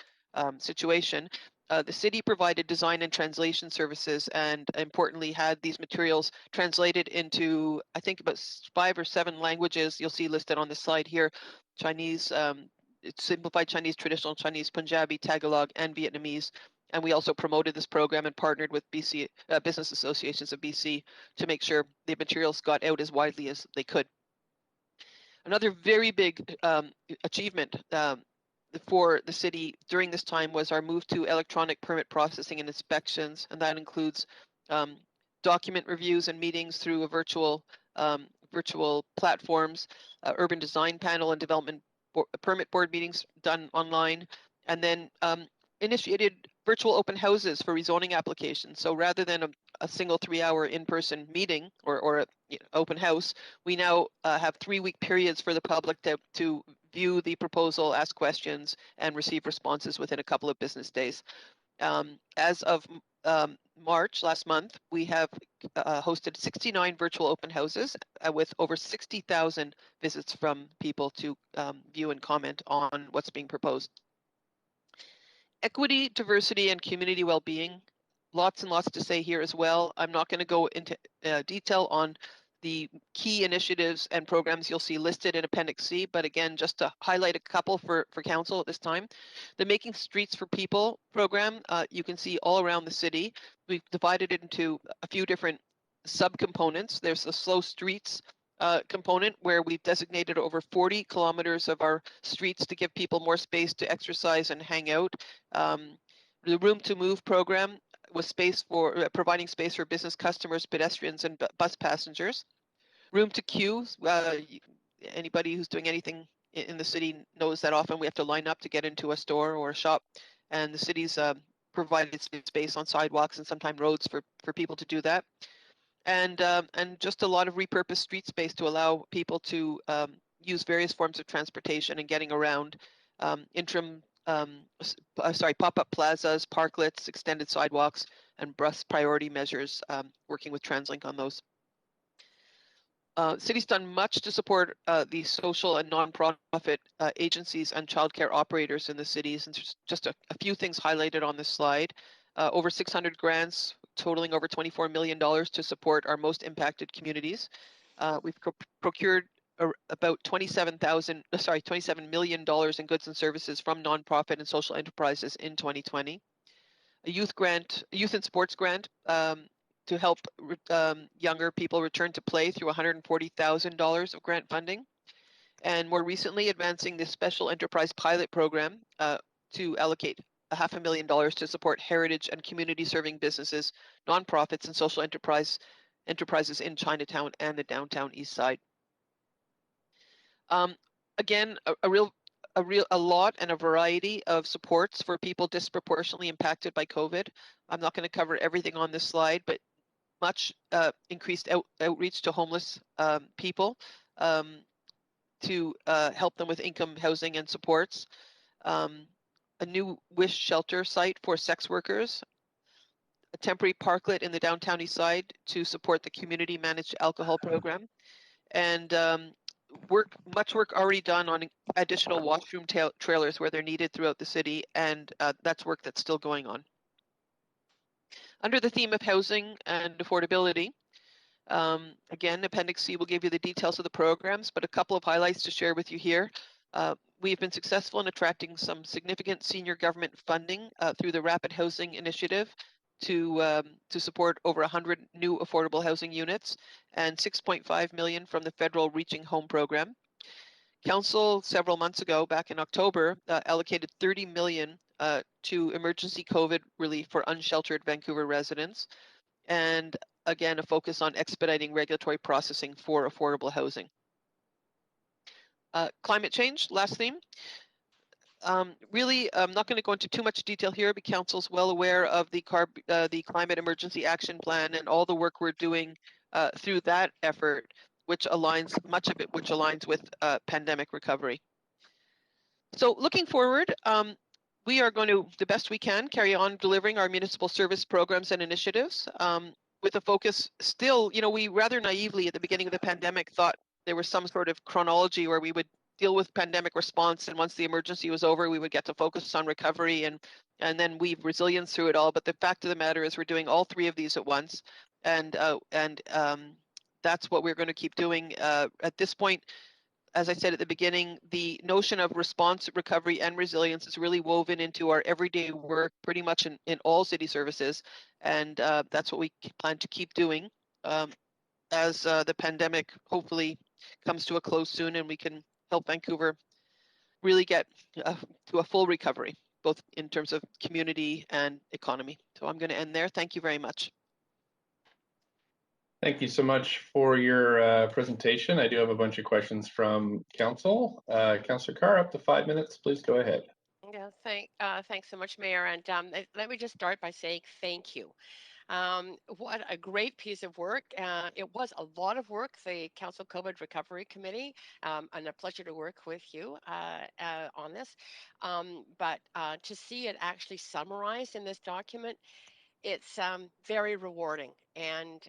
situation. The city provided design and translation services, and importantly had these materials translated into, I think, about 5 or 7 languages. You'll see listed on the slide here: Chinese, simplified Chinese, traditional Chinese, Punjabi, Tagalog, and Vietnamese. And we also promoted this program and partnered with BC Business Associations of BC to make sure the materials got out as widely as they could. Another very big achievement for the city during this time was our move to electronic permit processing and inspections, and that includes document reviews and meetings through a virtual platforms, urban design panel and development permit board meetings done online, and then initiated virtual open houses for rezoning applications. So rather than a single 3-hour in-person meeting or a open house, we now have 3-week periods for the public to view the proposal, ask questions, and receive responses within a couple of business days. As of March last month, we have hosted 69 virtual open houses with over 60,000 visits from people to view and comment on what's being proposed. Equity, diversity, and community well-being. Lots and lots to say here as well. I'm not going to go into detail on the key initiatives and programs you'll see listed in Appendix C, but again, just to highlight a couple for council at this time. The Making Streets for People program, you can see all around the city. We've divided it into a few different subcomponents. There's the Slow Streets component where we've designated over 40 kilometers of our streets to give people more space to exercise and hang out. The Room to Move program was space for providing space for business customers, pedestrians, and bus passengers. Room to Queue, anybody who's doing anything in the city knows that often we have to line up to get into a store or a shop, and the city's provided space on sidewalks and sometimes roads for people to do that. And just a lot of repurposed street space to allow people to use various forms of transportation and getting around. Pop-up plazas, parklets, extended sidewalks, and bus priority measures, working with TransLink on those. City's done much to support the social and nonprofit agencies and childcare operators in the cities, and just a few things highlighted on this slide. Over 600 grants totaling over $24 million to support our most impacted communities. We've procured about $27 million in goods and services from nonprofit and social enterprises in 2020. A youth and sports grant to help younger people return to play through $140,000 of grant funding. And more recently, advancing the Special Enterprise Pilot Program to allocate $500,000 to support heritage and community serving businesses, nonprofits, and social enterprises in Chinatown and the downtown east side. Again, a lot and a variety of supports for people disproportionately impacted by COVID. I'm not going to cover everything on this slide, but much increased outreach to homeless people to help them with income, housing, and supports. A new WISH shelter site for sex workers, a temporary parklet in the downtown east side to support the community managed alcohol program, and much work already done on additional washroom trailers where they're needed throughout the city, and that's work that's still going on. Under the theme of housing and affordability, again, Appendix C will give you the details of the programs, but a couple of highlights to share with you here. We've been successful in attracting some significant senior government funding through the Rapid Housing Initiative to support over 100 new affordable housing units, and $6.5 million from the federal Reaching Home program. Council several months ago, back in October, allocated $30 million to emergency COVID relief for unsheltered Vancouver residents, and again, a focus on expediting regulatory processing for affordable housing. Climate change, last theme. Really, I'm not going to go into too much detail here, but Council's well aware of the Climate Emergency Action Plan and all the work we're doing through that effort, which aligns with pandemic recovery. So looking forward, we are going to, the best we can, carry on delivering our municipal service programs and initiatives with a focus still, we rather naively at the beginning of the pandemic thought there was some sort of chronology where we would deal with pandemic response, and once the emergency was over, we would get to focus on recovery and then weave resilience through it all. But the fact of the matter is we're doing all three of these at once, and that's what we're going to keep doing. At this point, as I said at the beginning, the notion of response, recovery, and resilience is really woven into our everyday work pretty much in all city services. And that's what we plan to keep doing as the pandemic hopefully comes to a close soon and we can help Vancouver really get to a full recovery, both in terms of community and economy. So I'm going to end there. Thank you very much. Thank you so much for your presentation. I do have a bunch of questions from Council. Councillor Carr, up to 5 minutes. Please go ahead. Yeah, thanks so much, Mayor. And let me just start by saying thank you. What a great piece of work. It was a lot of work, the Council COVID Recovery Committee, and a pleasure to work with you on this. But to see it actually summarized in this document, it's very rewarding, and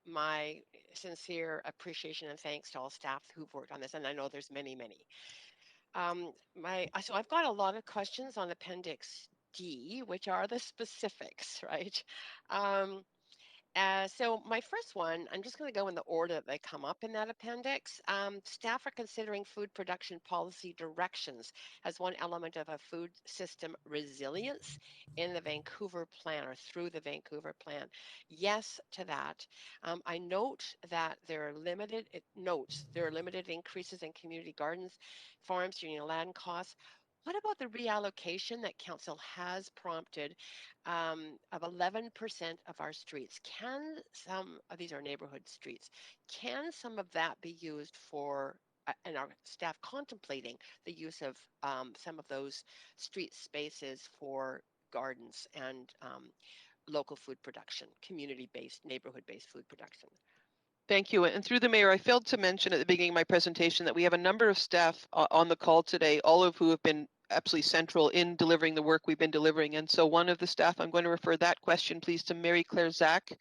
my sincere appreciation and thanks to all staff who've worked on this, and I know there's many. So I've got a lot of questions on Appendix D, which are the specifics, right? So my first one, I'm just going to go in the order that they come up in that appendix. Staff are considering food production policy directions as one element of a food system resilience in the Vancouver plan or through the Vancouver plan. Yes to that. I note that there are limited, it notes there are limited increases in community gardens, farms, union land costs. What about the reallocation that Council has prompted of 11% of our streets? Can some of these are neighborhood streets? Can some of that be used for, and our staff contemplating the use of some of those street spaces for gardens and local food production, community-based, neighborhood-based food production? Thank you. And through the mayor, I failed to mention at the beginning of my presentation that we have a number of staff on the call today, all of who have been absolutely central in delivering the work we've been delivering. And so one of the staff, I'm going to refer that question, please, to Mary Claire Zach,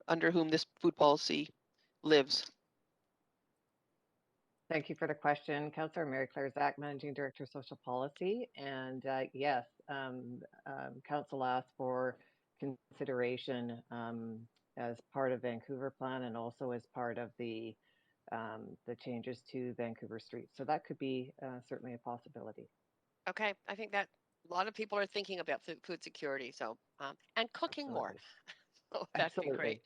under whom this food policy lives. Thank you for the question, Councillor. Mary Claire Zach, Managing Director, Social Policy. And yes, Council asked for consideration as part of Vancouver Plan and also as part of the changes to Vancouver Streets. So that could be certainly a possibility. Okay, I think that a lot of people are thinking about food security, so and cooking more. So that'd be great.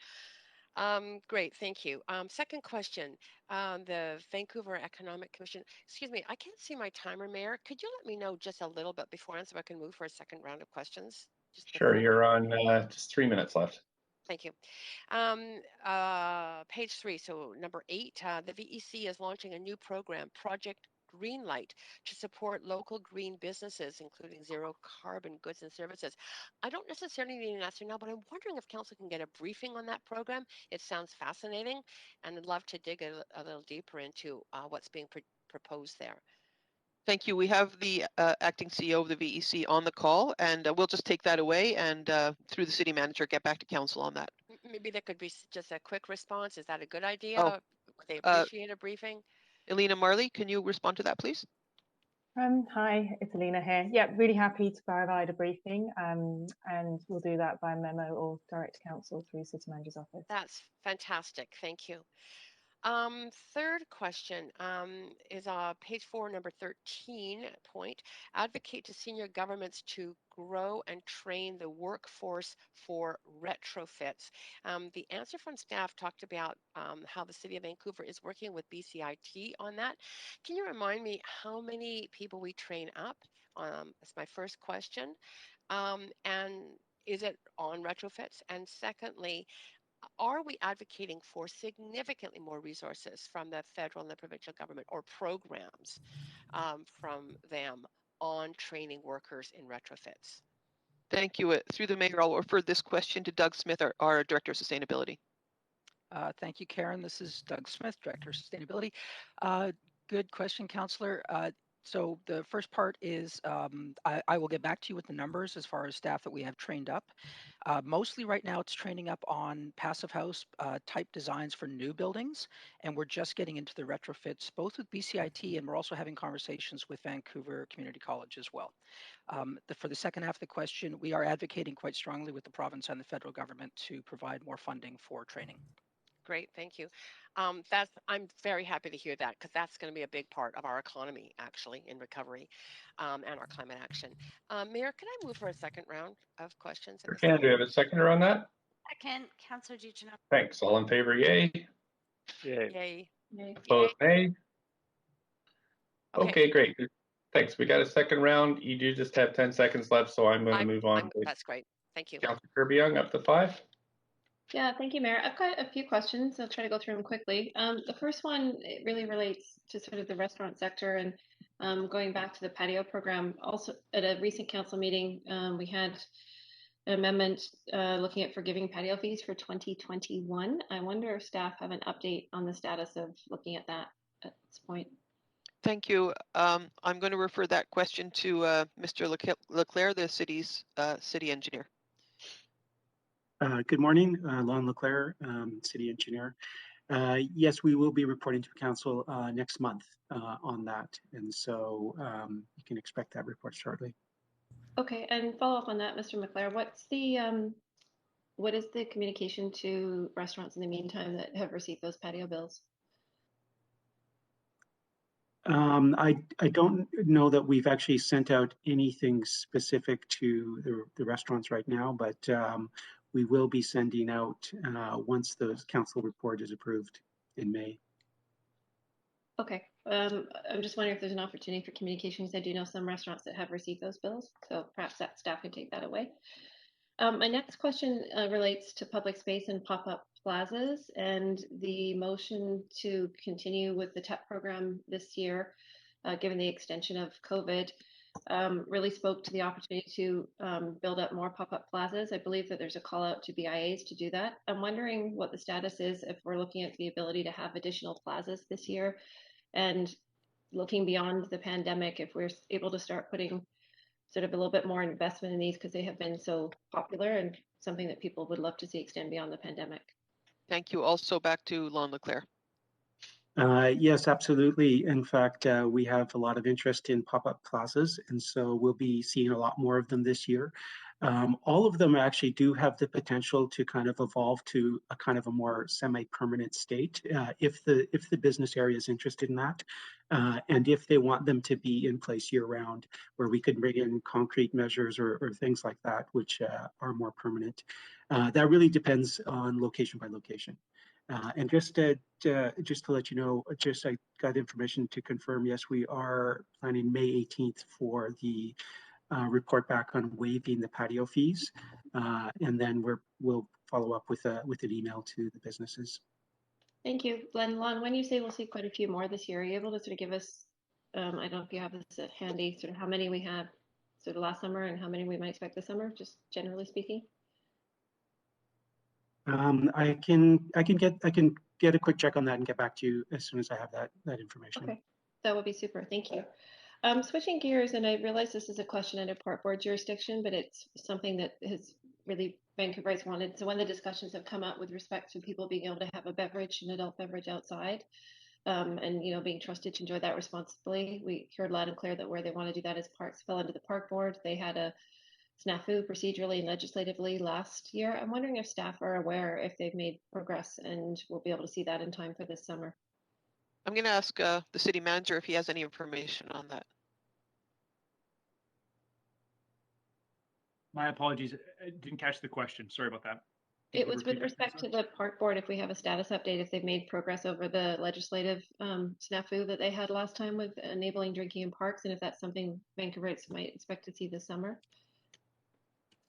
Great, thank you. Second question, the Vancouver Economic Commission. Excuse me, I can't see my timer, Mayor. Could you let me know just a little bit beforehand so I can move for a second round of questions? Sure, you're on just 3 minutes left. Thank you. Page 3, so number 8, the VEC is launching a new program, Project Greenlight, to support local green businesses, including zero carbon goods and services. I don't necessarily need an answer now, but I'm wondering if Council can get a briefing on that program. It sounds fascinating, and I'd love to dig a little deeper into what's being proposed there. Thank you. We have the acting CEO of the VEC on the call, and we'll just take that away and through the city manager, get back to Council on that. Maybe there could be just a quick response. Is that a good idea? Would they appreciate a briefing? Elena Marley, can you respond to that, please? Hi, it's Alina here. Yeah, really happy to provide a briefing, and we'll do that by memo or direct to Council through City Manager's office. That's fantastic. Thank you. Third question is page 4, number 13 point. Advocate to senior governments to grow and train the workforce for retrofits. The answer from staff talked about how the City of Vancouver is working with BCIT on that. Can you remind me how many people we train up? That's my first question. And is it on retrofits? And secondly, are we advocating for significantly more resources from the federal and the provincial government or programs from them on training workers in retrofits? Thank you. Through the mayor, I'll refer this question to Doug Smith, our Director of Sustainability. Thank you, Karen. This is Doug Smith, Director of Sustainability. Good question, Councillor. So the first part is I will get back to you with the numbers as far as staff that we have trained up. Mostly right now it's training up on passive house type designs for new buildings, and we're just getting into the retrofits, both with BCIT and we're also having conversations with Vancouver Community College as well. For the second half of the question, we are advocating quite strongly with the province and the federal government to provide more funding for training. Great, thank you. I'm very happy to hear that because that's going to be a big part of our economy, actually, in recovery and our climate action. Mayor, can I move for a second round of questions? At this Can time? do you have a seconder on that? Second, Councillor DiGianno. Thanks. All in favor, yay. Yay. Opposed, nay. Okay. Okay, great. Thanks. We got a second round. You do just have 10 seconds left, so I'm going to move on. That's great. Thank you. Councillor Kirby-Young, up to 5. Yeah, thank you, Mayor. I've got a few questions. I'll try to go through them quickly. The first one, it really relates to sort of the restaurant sector and going back to the patio program. Also, at a recent council meeting, we had an amendment looking at forgiving patio fees for 2021. I wonder if staff have an update on the status of looking at that at this point. Thank you. I'm going to refer that question to Mr. Leclerc, the city's city engineer. Good morning, Lon Leclerc, city engineer. Yes, we will be reporting to council next month on that, and so you can expect that report shortly. Okay, and follow up on that, Mr. McClare. What is the communication to restaurants in the meantime that have received those patio bills? I don't know that we've actually sent out anything specific to the restaurants right now, but we will be sending out once the council report is approved in May. Okay, I'm just wondering if there's an opportunity for communications. I do know some restaurants that have received those bills, so perhaps that staff can take that away. My next question relates to public space and pop-up plazas and the motion to continue with the TEP program this year, given the extension of COVID. Really spoke to the opportunity to build up more pop-up plazas. I believe that there's a call out to BIAs to do that. I'm wondering what the status is if we're looking at the ability to have additional plazas this year, and looking beyond the pandemic, if we're able to start putting sort of a little bit more investment in these because they have been so popular and something that people would love to see extend beyond the pandemic. Thank you. Also back to Lon Leclerc. Yes, absolutely. In fact, we have a lot of interest in pop-up plazas, and so we'll be seeing a lot more of them this year. All of them actually do have the potential to kind of evolve to a kind of a more semi-permanent state if the business area is interested in that, and if they want them to be in place year-round, where we could bring in concrete measures or things like that, which are more permanent. That really depends on location by location. And just to let you know, I got information to confirm. Yes, we are planning May 18th for the report back on waiving the patio fees, and then we'll follow up with an email to the businesses. Thank you, Lon. When you say we'll see quite a few more this year, are you able to sort of give us? I don't know if you have this at handy. Sort of how many we had sort of last summer and how many we might expect this summer, just generally speaking. I can get a quick check on that and get back to you as soon as I have that information. Okay, that would be super. Thank you. Switching gears, and I realize this is a question under Park Board jurisdiction, but it's something that has really Vancouverite wanted. So when the discussions have come up with respect to people being able to have a beverage, an adult beverage outside, and being trusted to enjoy that responsibly, we heard loud and clear that where they want to do that is parks fell under the Park Board. They had a snafu procedurally and legislatively last year. I'm wondering if staff are aware if they've made progress and we'll be able to see that in time for this summer. I'm going to ask the city manager if he has any information on that. My apologies. I didn't catch the question. Sorry about that. It was with respect to the Park Board, if we have a status update, if they've made progress over the legislative snafu that they had last time with enabling drinking in parks, and if that's something Vancouverites might expect to see this summer.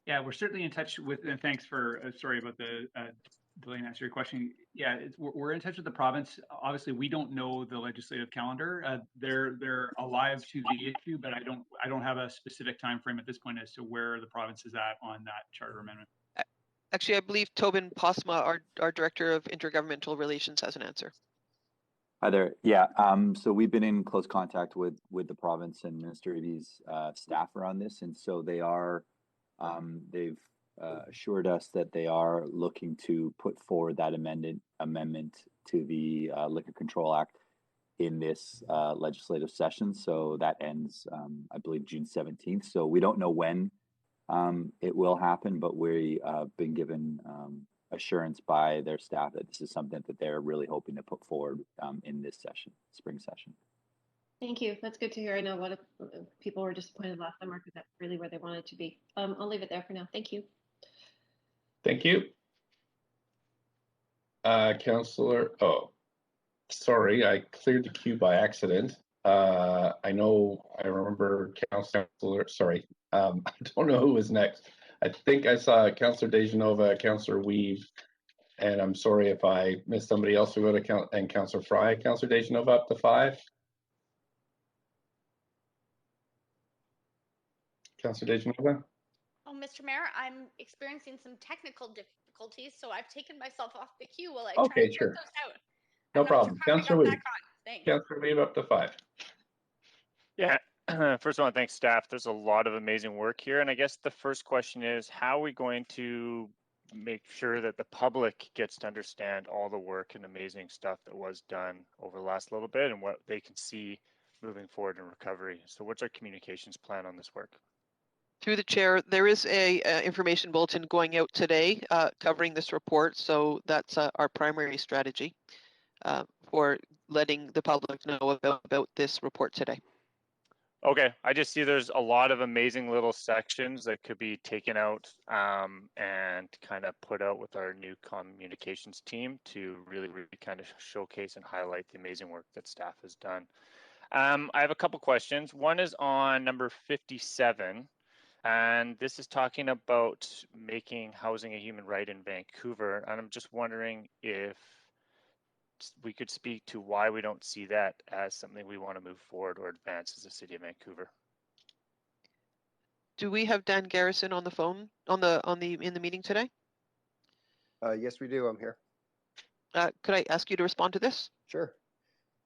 Yeah, we're certainly in touch with, and thanks for, sorry about the delay in answering your question. Yeah, we're in touch with the province. Obviously, we don't know the legislative calendar. They're alive to the issue, but I don't have a specific time frame at this point as to where the province is at on that charter amendment. Actually, I believe Tobin Posma, our Director of Intergovernmental Relations, has an answer. Hi there. Yeah, so we've been in close contact with the province and Minister Ivey's staff around this, and so they are. They've assured us that they are looking to put forward that amendment to the Liquor Control Act in this legislative session. So that ends, I believe, June 17th. So we don't know when it will happen, but we've been given assurance by their staff that this is something that they're really hoping to put forward in this session, spring session. Thank you. That's good to hear. I know a lot of people were disappointed last summer because that's really where they wanted to be. I'll leave it there for now. Thank you. Thank you. Councillor, oh, sorry, I cleared the queue by accident. I remember Councillor, sorry, I don't know who was next. I think I saw Councillor Dejanova, Councillor Weave, and I'm sorry if I missed somebody else who wrote and Councillor Fry. Councillor Dejanova up to 5. Councillor Dejanova? Oh, Mr. Mayor, I'm experiencing some technical difficulties, so I've taken myself off the queue while I try Okay, to sure. sort those out. No I'm not problem. sure how I Councillor got Weave. back on. Thanks. Councillor Weave up to 5. Yeah, first of all, thanks staff. There's a lot of amazing work here. And I guess the first question is, how are we going to make sure that the public gets to understand all the work and amazing stuff that was done over the last little bit and what they can see moving forward in recovery? So what's our communications plan on this work? Through the chair, there is a information bulletin going out today covering this report. So that's our primary strategy for letting the public know about this report today. Okay, I just see there's a lot of amazing little sections that could be taken out and kind of put out with our new communications team to really kind of showcase and highlight the amazing work that staff has done. I have a couple questions. One is on number 57, and this is talking about making housing a human right in Vancouver. And I'm just wondering if we could speak to why we don't see that as something we want to move forward or advance as a city of Vancouver. Do we have Dan Garrison on the phone in the meeting today? Yes, we do. I'm here. Could I ask you to respond to this? Sure.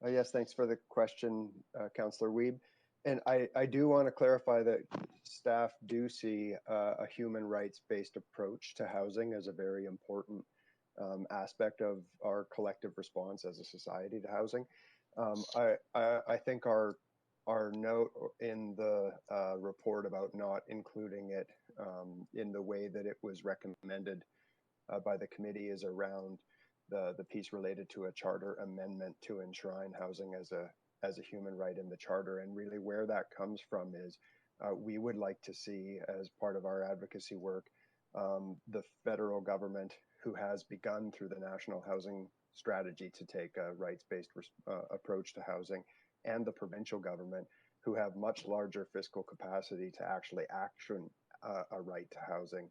Yes, thanks for the question, Councillor Weeb. And I do want to clarify that staff do see a human rights-based approach to housing as a very important aspect of our collective response as a society to housing. I think our note in the report about not including it in the way that it was recommended by the committee is around the piece related to a charter amendment to enshrine housing as a human right in the charter. And really where that comes from is we would like to see, as part of our advocacy work, the federal government, who has begun through the National Housing Strategy to take a rights-based approach to housing, and the provincial government, who have much larger fiscal capacity to actually action a right to housing,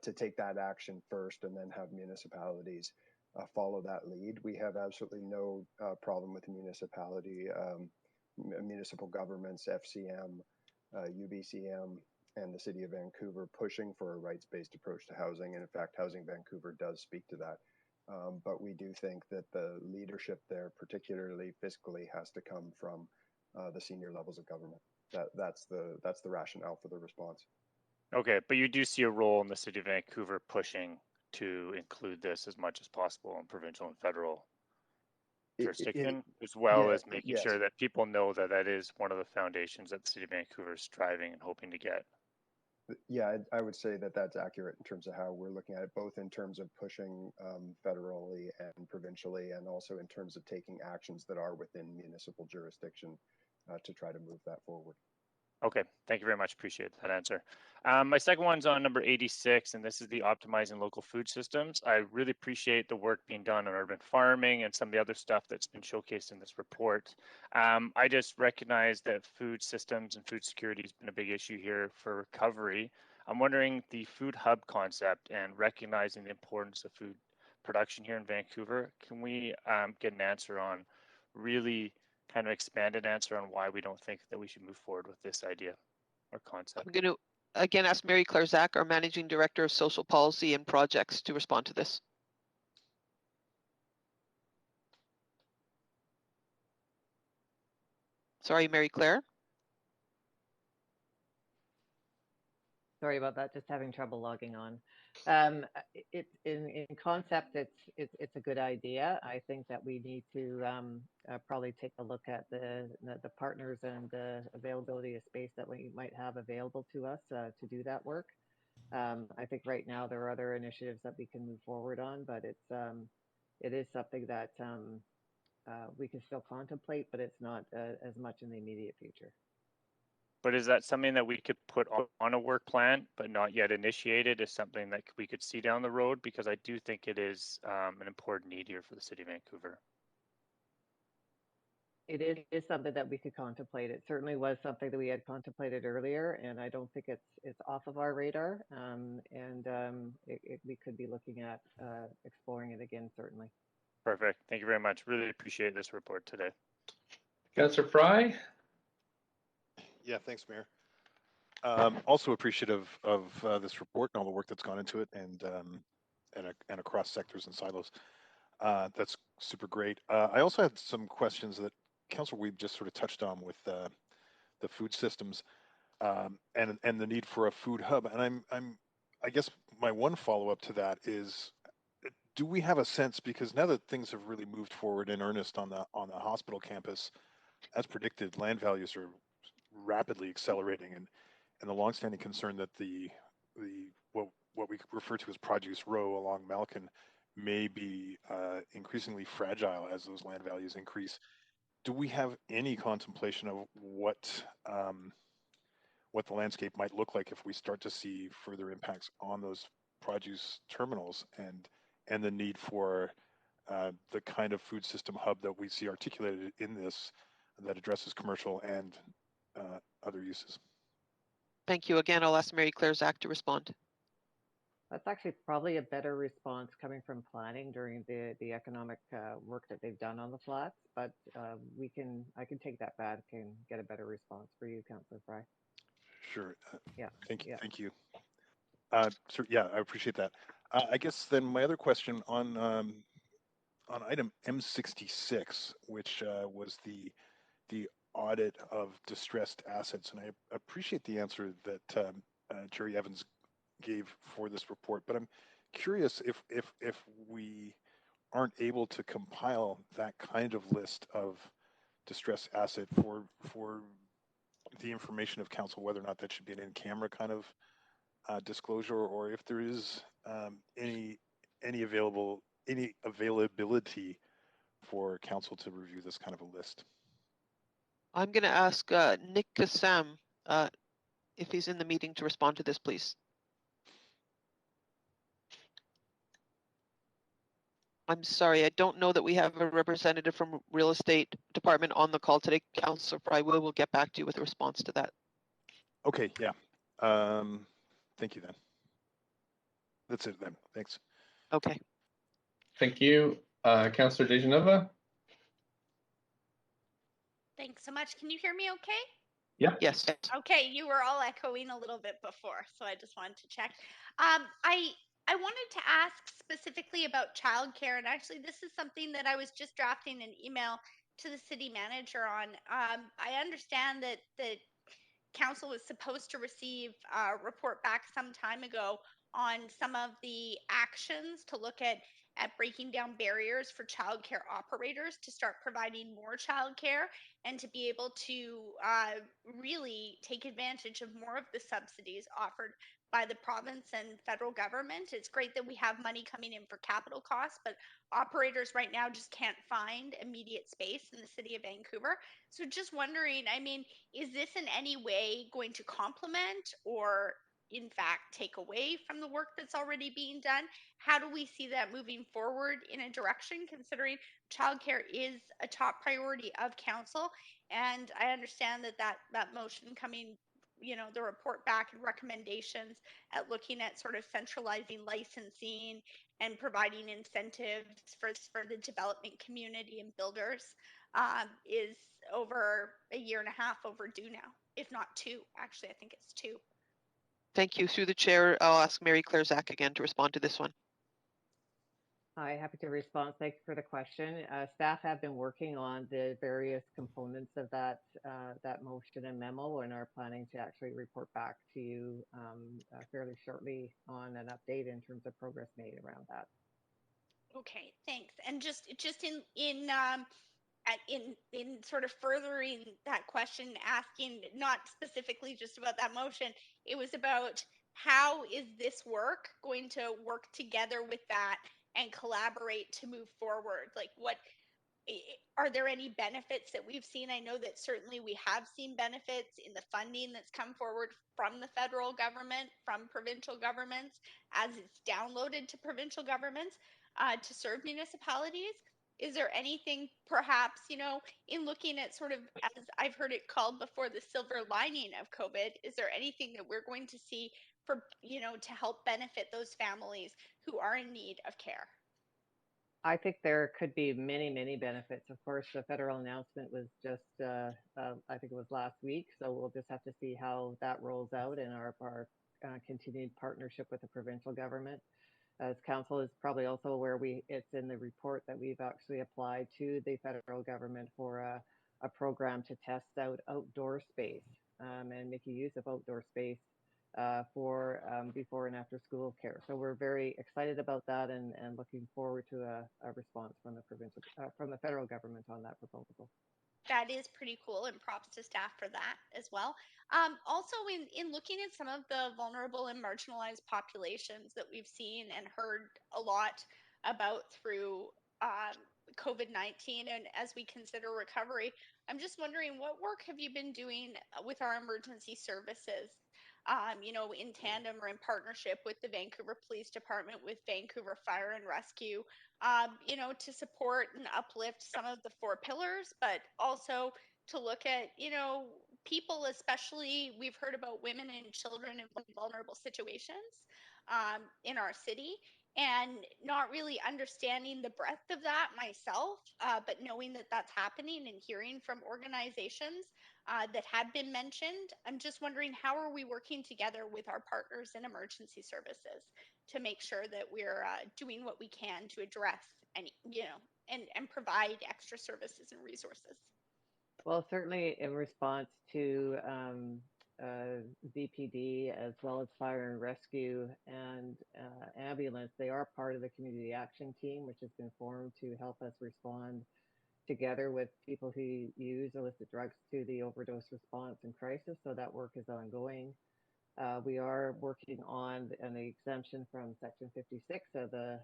to take that action first and then have municipalities follow that lead. We have absolutely no problem with municipal governments, FCM, UBCM, and the City of Vancouver pushing for a rights-based approach to housing. And in fact, Housing Vancouver does speak to that. But we do think that the leadership there, particularly fiscally, has to come from the senior levels of government. That's the rationale for the response. Okay, but you do see a role in the City of Vancouver pushing to include this as much as possible in provincial and federal jurisdiction, as well as making sure that people know that that is one of the foundations that the City of Vancouver is striving and hoping to get. Yeah, I would say that that's accurate in terms of how we're looking at it, both in terms of pushing federally and provincially, and also in terms of taking actions that are within municipal jurisdiction to try to move that forward. Okay, thank you very much. Appreciate that answer. My second one's on number 86, and this is the optimizing local food systems. I really appreciate the work being done on urban farming and some of the other stuff that's been showcased in this report. I just recognize that food systems and food security has been a big issue here for recovery. I'm wondering the food hub concept and recognizing the importance of food production here in Vancouver. Can we get an answer on really kind of expanded answer on why we don't think that we should move forward with this idea or concept? I'm going to again ask Mary Claire Zach, our Managing Director of Social Policy and Projects, to respond to this. Sorry, Mary Claire. Sorry about that. Just having trouble logging on. In concept, it's a good idea. I think that we need to probably take a look at the partners and the availability of space that we might have available to us to do that work. I think right now there are other initiatives that we can move forward on, but it is something that we can still contemplate, but it's not as much in the immediate future. But is that something that we could put on a work plan, but not yet initiated, is something that we could see down the road? Because I do think it is an important need here for the city of Vancouver. It is something that we could contemplate. It certainly was something that we had contemplated earlier, and I don't think it's off of our radar. We could be looking at exploring it again, certainly. Perfect. Thank you very much. Really appreciate this report today. Councillor Fry? Yeah, thanks, Mayor. Also appreciative of this report and all the work that's gone into it, and across sectors and silos. That's super great. I also had some questions that Councillor Wiebe just sort of touched on with the food systems and the need for a food hub. And I guess my one follow-up to that is, do we have a sense, because now that things have really moved forward in earnest on the hospital campus, as predicted, land values are rapidly accelerating, and the longstanding concern that what we refer to as Produce Row along Malkin may be increasingly fragile as those land values increase. Do we have any contemplation of what the landscape might look like if we start to see further impacts on those produce terminals and the need for the kind of food system hub that we see articulated in this that addresses commercial and other uses? Thank you. Again, I'll ask Mary Claire Zack to respond. That's actually probably a better response coming from planning during the economic work that they've done on the flats, but I can take that back and get a better response for you, Councillor Fry. Sure. Yeah. Thank you. Yeah. Thank you. So yeah, I appreciate that. I guess then my other question on item M66, which was the audit of distressed assets, and I appreciate the answer that Jerry Evans gave for this report, but I'm curious if we aren't able to compile that kind of list of distressed asset for the information of council, whether or not that should be an in-camera kind of disclosure, or if there is any availability for council to review this kind of a list. I'm going to ask Nick Kassam if he's in the meeting to respond to this, please. I'm sorry, I don't know that we have a representative from real estate department on the call today, Councillor Fry. We'll get back to you with a response to that. Okay, yeah. Thank you then. That's it then. Thanks. Okay. Thank you. Councillor Dejanova? Thanks so much. Can you hear me okay? Yeah. Yes. Okay, you were all echoing a little bit before, so I just wanted to check. I wanted to ask specifically about childcare, and actually this is something that I was just drafting an email to the city manager on. I understand that the council was supposed to receive a report back some time ago on some of the actions to look at breaking down barriers for childcare operators to start providing more childcare and to be able to really take advantage of more of the subsidies offered by the province and federal government. It's great that we have money coming in for capital costs, but operators right now just can't find immediate space in the city of Vancouver. So just wondering, I mean, is this in any way going to complement or in fact take away from the work that's already being done? How do we see that moving forward in a direction, considering childcare is a top priority of council? And I understand that motion coming, the report back and recommendations at looking at sort of centralizing licensing and providing incentives for the development community and builders is over a year and a half overdue now, if not two. Actually, I think it's two. Thank you. Through the chair, I'll ask Mary Claire Zack again to respond to this one. Hi, happy to respond. Thank you for the question. Staff have been working on the various components of that motion and memo, and are planning to actually report back to you fairly shortly on an update in terms of progress made around that. Okay, thanks. And just in sort of furthering that question, asking not specifically just about that motion, it was about how is this work going to work together with that and collaborate to move forward? Like, what are there any benefits that we've seen? I know that certainly we have seen benefits in the funding that's come forward from the federal government, from provincial governments, as it's downloaded to provincial governments to serve municipalities. Is there anything perhaps, in looking at sort of, as I've heard it called before, the silver lining of COVID, is there anything that we're going to see for, to help benefit those families who are in need of care? I think there could be many, many benefits. Of course, the federal announcement was just, I think it was last week. So we'll just have to see how that rolls out in our continued partnership with the provincial government. As council is probably also aware, it's in the report that we've actually applied to the federal government for a program to test out outdoor space and making use of outdoor space for before and after school care. So we're very excited about that and looking forward to a response from the provincial, from the federal government on that proposal. That is pretty cool, and props to staff for that as well. Also, in looking at some of the vulnerable and marginalized populations that we've seen and heard a lot about through COVID-19, and as we consider recovery, I'm just wondering, what work have you been doing with our emergency services? In tandem or in partnership with the Vancouver Police Department, with Vancouver Fire and Rescue, to support and uplift some of the 4 pillars, but also to look at, people, especially we've heard about women and children in vulnerable situations in our city, and not really understanding the breadth of that myself, but knowing that that's happening and hearing from organizations that have been mentioned. I'm just wondering, how are we working together with our partners in emergency services to make sure that we're doing what we can to address any, and provide extra services and resources? Well, certainly in response to VPD as well as fire and rescue and ambulance, they are part of the community action team, which has been formed to help us respond together with people who use illicit drugs to the overdose response and crisis. So that work is ongoing. We are working on the exemption from Section 56 of the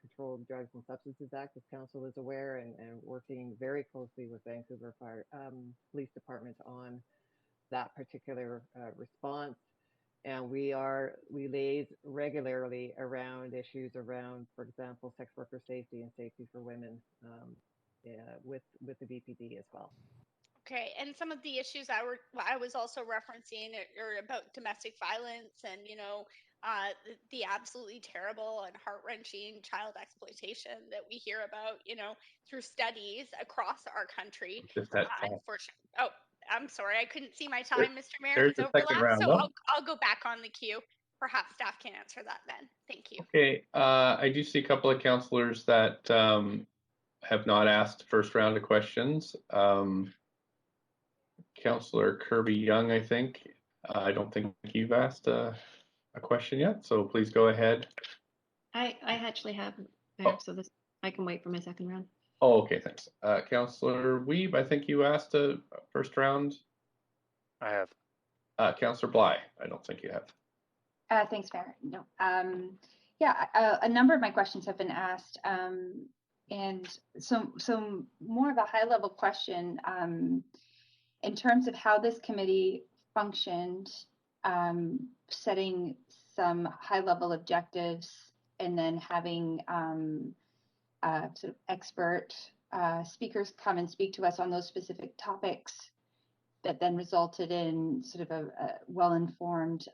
Controlled Drugs and Substances Act, as council is aware, and working very closely with Vancouver Fire Police Department on that particular response. And we liaise regularly around issues around, for example, sex worker safety and safety for women with the VPD as well. Okay, and some of the issues I was also referencing are about domestic violence and the absolutely terrible and heart-wrenching child exploitation that we hear about through studies across our country. Unfortunately, oh, I'm sorry, I couldn't see my time, Mr. Mayor. It's overlapped, so I'll go back on the queue. Perhaps staff can answer that then. Thank you. Okay, I do see a couple of councillors that have not asked first round of questions. Councillor Kirby Young, I think. I don't think you've asked a question yet, so please go ahead. I actually have, so I can wait for my second round. Oh, okay, thanks. Councillor Weeb, I think you asked a first round. I have. Councillor Bly, I don't think you have. Thanks, Mayor. No. Yeah, a number of my questions have been asked, and so more of a high-level question in terms of how this committee functioned, setting some high-level objectives, and then having sort of expert speakers come and speak to us on those specific topics that then resulted in sort of a well-informed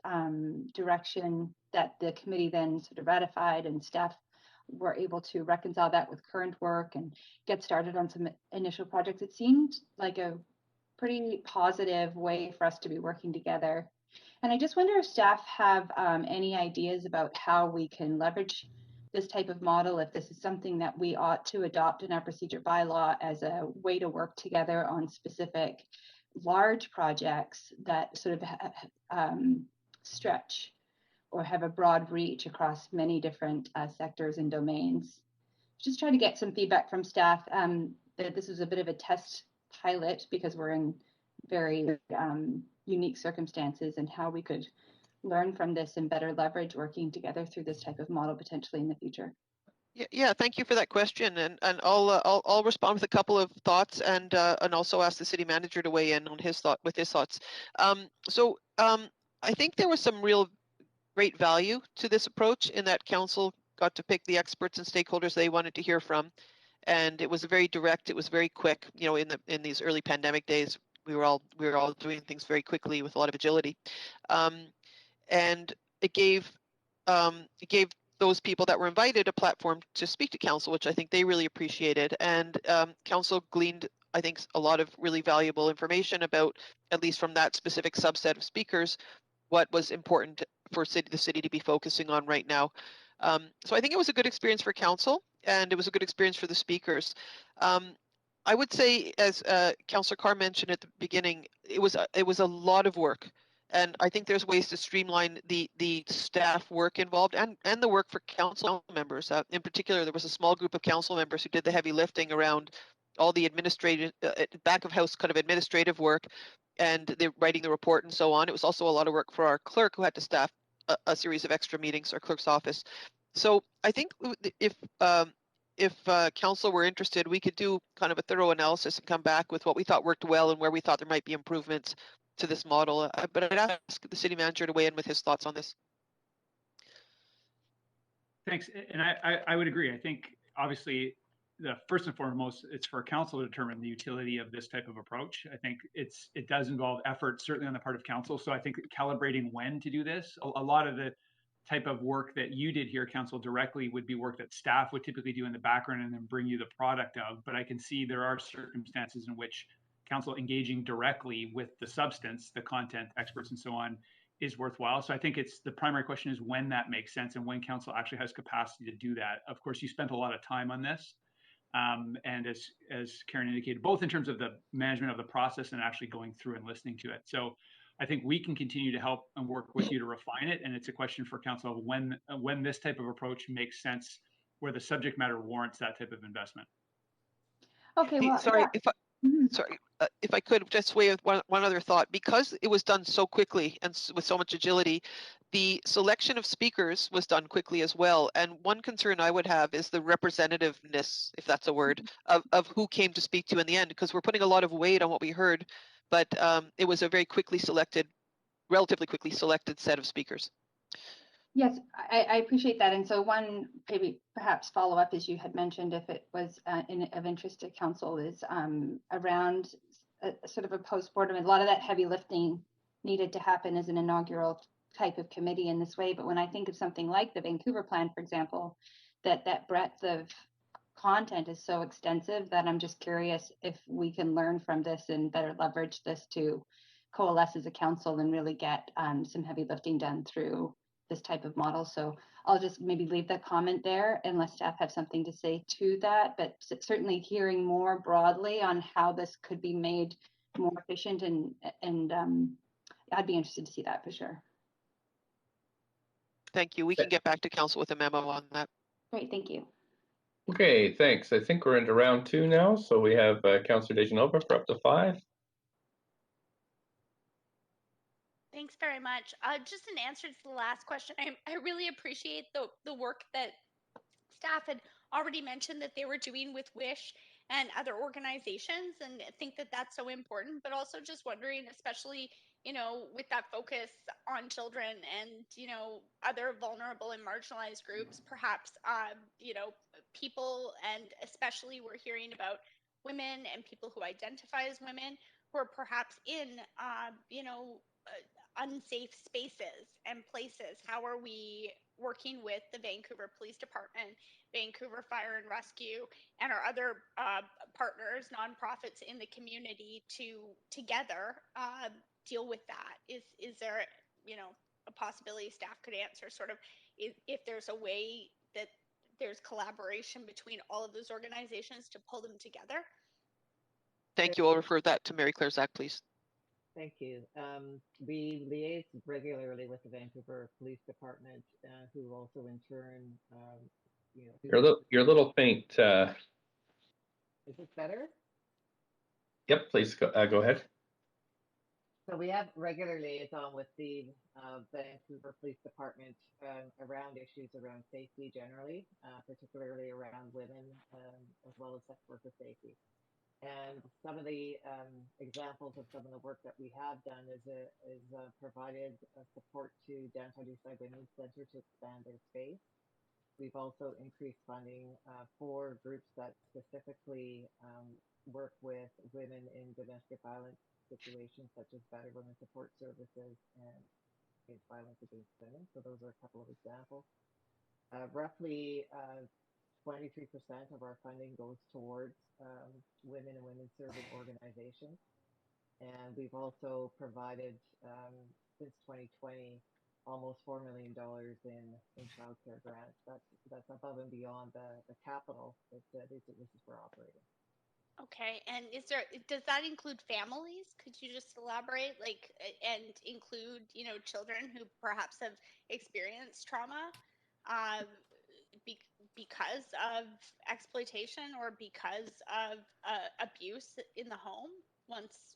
direction that the committee then sort of ratified, and staff were able to reconcile that with current work and get started on some initial projects. It seemed like a pretty positive way for us to be working together. And I just wonder if staff have any ideas about how we can leverage this type of model, if this is something that we ought to adopt in our procedure bylaw as a way to work together on specific large projects that sort of stretch or have a broad reach across many different sectors and domains. Just trying to get some feedback from staff that this is a bit of a test pilot because we're in very unique circumstances, and how we could learn from this and better leverage working together through this type of model potentially in the future? Yeah, thank you for that question, and I'll respond with a couple of thoughts, and also ask the city manager to weigh in on his thoughts. I think there was some real great value to this approach in that council got to pick the experts and stakeholders they wanted to hear from, and it was very direct. It was very quick. You know, in these early pandemic days, we were all doing things very quickly with a lot of agility, and it gave those people that were invited a platform to speak to council, which I think they really appreciated. And council gleaned, I think, a lot of really valuable information about, at least from that specific subset of speakers, what was important for the city to be focusing on right now. So I think it was a good experience for council, and it was a good experience for the speakers. I would say, as Councillor Carr mentioned at the beginning, it was a lot of work. And I think there's ways to streamline the staff work involved and the work for council members. In particular, there was a small group of council members who did the heavy lifting around all the administrative, back of house kind of administrative work, and the writing the report and so on. It was also a lot of work for our clerk, who had to staff a series of extra meetings, our clerk's office. So I think if council were interested, we could do kind of a thorough analysis and come back with what we thought worked well and where we thought there might be improvements to this model. But I'd ask the city manager to weigh in with his thoughts on this. Thanks, and I would agree. I think obviously the first and foremost, it's for council to determine the utility of this type of approach. I think it does involve effort, certainly on the part of council. So I think calibrating when to do this, a lot of the type of work that you did here, council, directly would be work that staff would typically do in the background and then bring you the product of. But I can see there are circumstances in which council engaging directly with the substance, the content experts and so on, is worthwhile. So I think the primary question is when that makes sense and when council actually has capacity to do that. Of course, you spent a lot of time on this. And as Karen indicated, both in terms of the management of the process and actually going through and listening to it. So I think we can continue to help and work with you to refine it. And it's a question for council of when this type of approach makes sense, where the subject matter warrants that type of investment. Okay, well, sorry, yeah. if I could just weigh with one other thought, because it was done so quickly and with so much agility, the selection of speakers was done quickly as well. And one concern I would have is the representativeness, if that's a word, of who came to speak to in the end, because we're putting a lot of weight on what we heard, but it was a very relatively quickly selected set of speakers. Yes, I appreciate that. And so one maybe perhaps follow up, as you had mentioned, if it was of interest to council, is around sort of a post-mortem. A lot of that heavy lifting needed to happen as an inaugural type of committee in this way. But when I think of something like the Vancouver plan, for example, that breadth of content is so extensive that I'm just curious if we can learn from this and better leverage this to coalesce as a council and really get some heavy lifting done through this type of model. So I'll just maybe leave that comment there unless staff have something to say to that, but certainly hearing more broadly on how this could be made more efficient and I'd be interested to see that for sure. Thank you. We can get back to council with a memo on that. Great, thank you. Okay, thanks. I think we're into round 2 now. So we have Councillor Dejanova for up to 5. Thanks very much. Just in answer to the last question, I really appreciate the work that staff had already mentioned that they were doing with WISH and other organizations, and I think that that's so important. But also just wondering, especially, you know, with that focus on children and, you know, other vulnerable and marginalized groups, perhaps, you know, people, and especially we're hearing about women and people who identify as women who are perhaps in, you know, unsafe spaces and places. How are we working with the Vancouver Police Department, Vancouver Fire and Rescue, and our other partners, nonprofits in the community to together deal with that? Is there, you know, a possibility staff could answer sort of if there's a way that there's collaboration between all of those organizations to pull them together? Thank you. I'll refer that to Mary Claire Zack, please. Thank you. We liaise regularly with the Vancouver Police Department, who also in turn, you know. You're a little faint. Is this better? Yep, please go ahead. So we have regular liaison with the Vancouver Police Department around issues around safety generally, particularly around women, as well as sex worker safety. And some of the examples of some of the work that we have done is provided support to Downtown Eastside Women's Center to expand their space. We've also increased funding for groups that specifically work with women in domestic violence situations, such as Battered Women Support Services and Violence Against Women. So those are a couple of examples. Roughly 23% of our funding goes towards women and women serving organizations. And we've also provided, since 2020, almost $4 million in childcare grants. That's above and beyond the capital that these businesses were operating. Okay, and does that include families? Could you just elaborate, and include, children who perhaps have experienced trauma because of exploitation or because of abuse in the home? Once,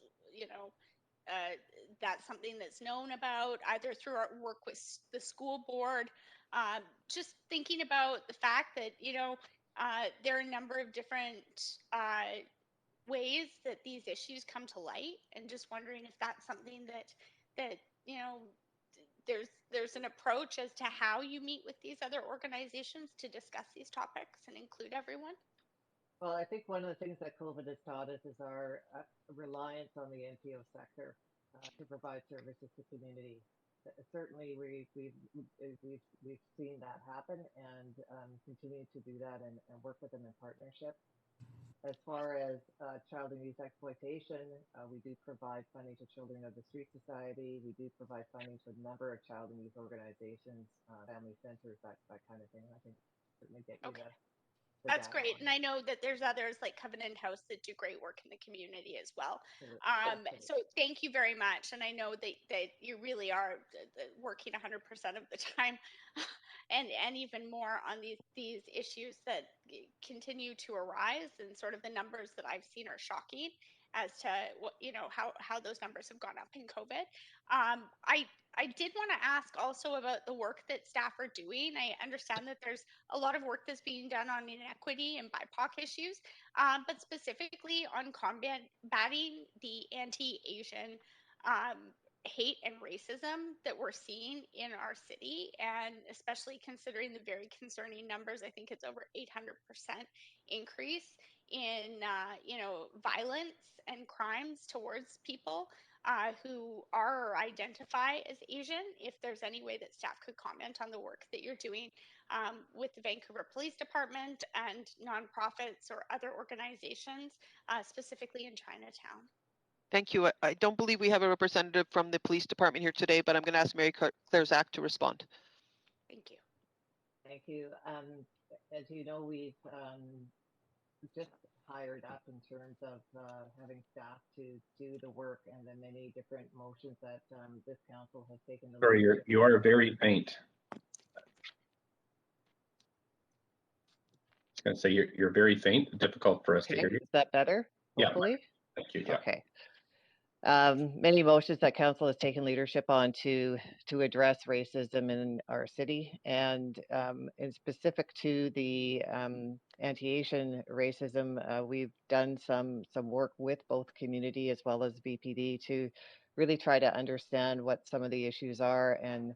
that's something that's known about, either through our work with the school board. Just thinking about the fact that, there are a number of different ways that these issues come to light, and just wondering if that's something that there's an approach as to how you meet with these other organizations to discuss these topics and include everyone. Well, I think one of the things that COVID has taught us is our reliance on the NPO sector to provide services to community. Certainly, we've seen that happen and continue to do that and work with them in partnership. As far as child and youth exploitation, we do provide funding to Children of the Street Society. We do provide funding to a number of child and youth organizations, family centers, that kind of thing. I think certainly get you That's great. And I know that there's others like Covenant House that do great work in the community as well. So thank you very much. And I know that you really are working 100% of the time and even more on these issues that continue to arise. And sort of the numbers that I've seen are shocking as to what, how those numbers have gone up in COVID. I did want to ask also about the work that staff are doing. I understand that there's a lot of work that's being done on inequity and BIPOC issues, but specifically on combating the anti-Asian hate and racism that we're seeing in our city, and especially considering the very concerning numbers. I think it's over 800% increase in violence and crimes towards people who are or identify as Asian. If there's any way that staff could comment on the work that you're doing with the Vancouver Police Department and nonprofits or other organizations, specifically in Chinatown. Thank you. I don't believe we have a representative from the police department here today, but I'm going to ask Mary Claire Zak to respond. Thank you. Thank you. As you know, we've just hired up in terms of having staff to do the work and the many different motions that this council has taken. Sorry, you are very faint. I was going to say you're very faint. Difficult for us to hear you. Is that better? Hopefully? Yeah. Thank you. Yeah. Okay. Many motions that council has taken leadership on to address racism in our city, and specific to the anti-Asian racism, we've done some work with both community as well as BPD to really try to understand what some of the issues are, and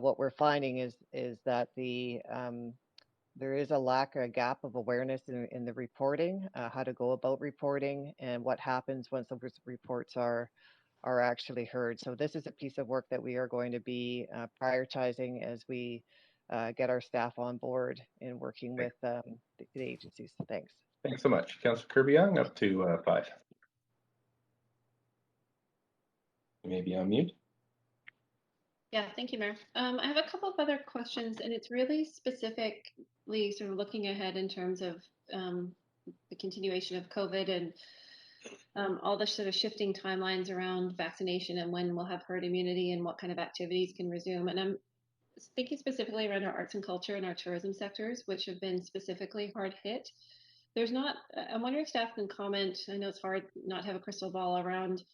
what we're finding is that there is a gap of awareness in the reporting, how to go about reporting, and what happens once those reports are actually heard. So this is a piece of work that we are going to be prioritizing as we get our staff on board in working with the agencies. Thanks. Thanks so much. Councillor Kirby-Yung, up to 5. You may be on mute. Yeah, thank you, Mayor. I have a couple of other questions, and it's really specifically sort of looking ahead in terms of the continuation of COVID and all the sort of shifting timelines around vaccination and when we'll have herd immunity and what kind of activities can resume. And I'm thinking specifically around our arts and culture and our tourism sectors, which have been specifically hard hit. I'm wondering if staff can comment, I know it's hard not to have a crystal ball around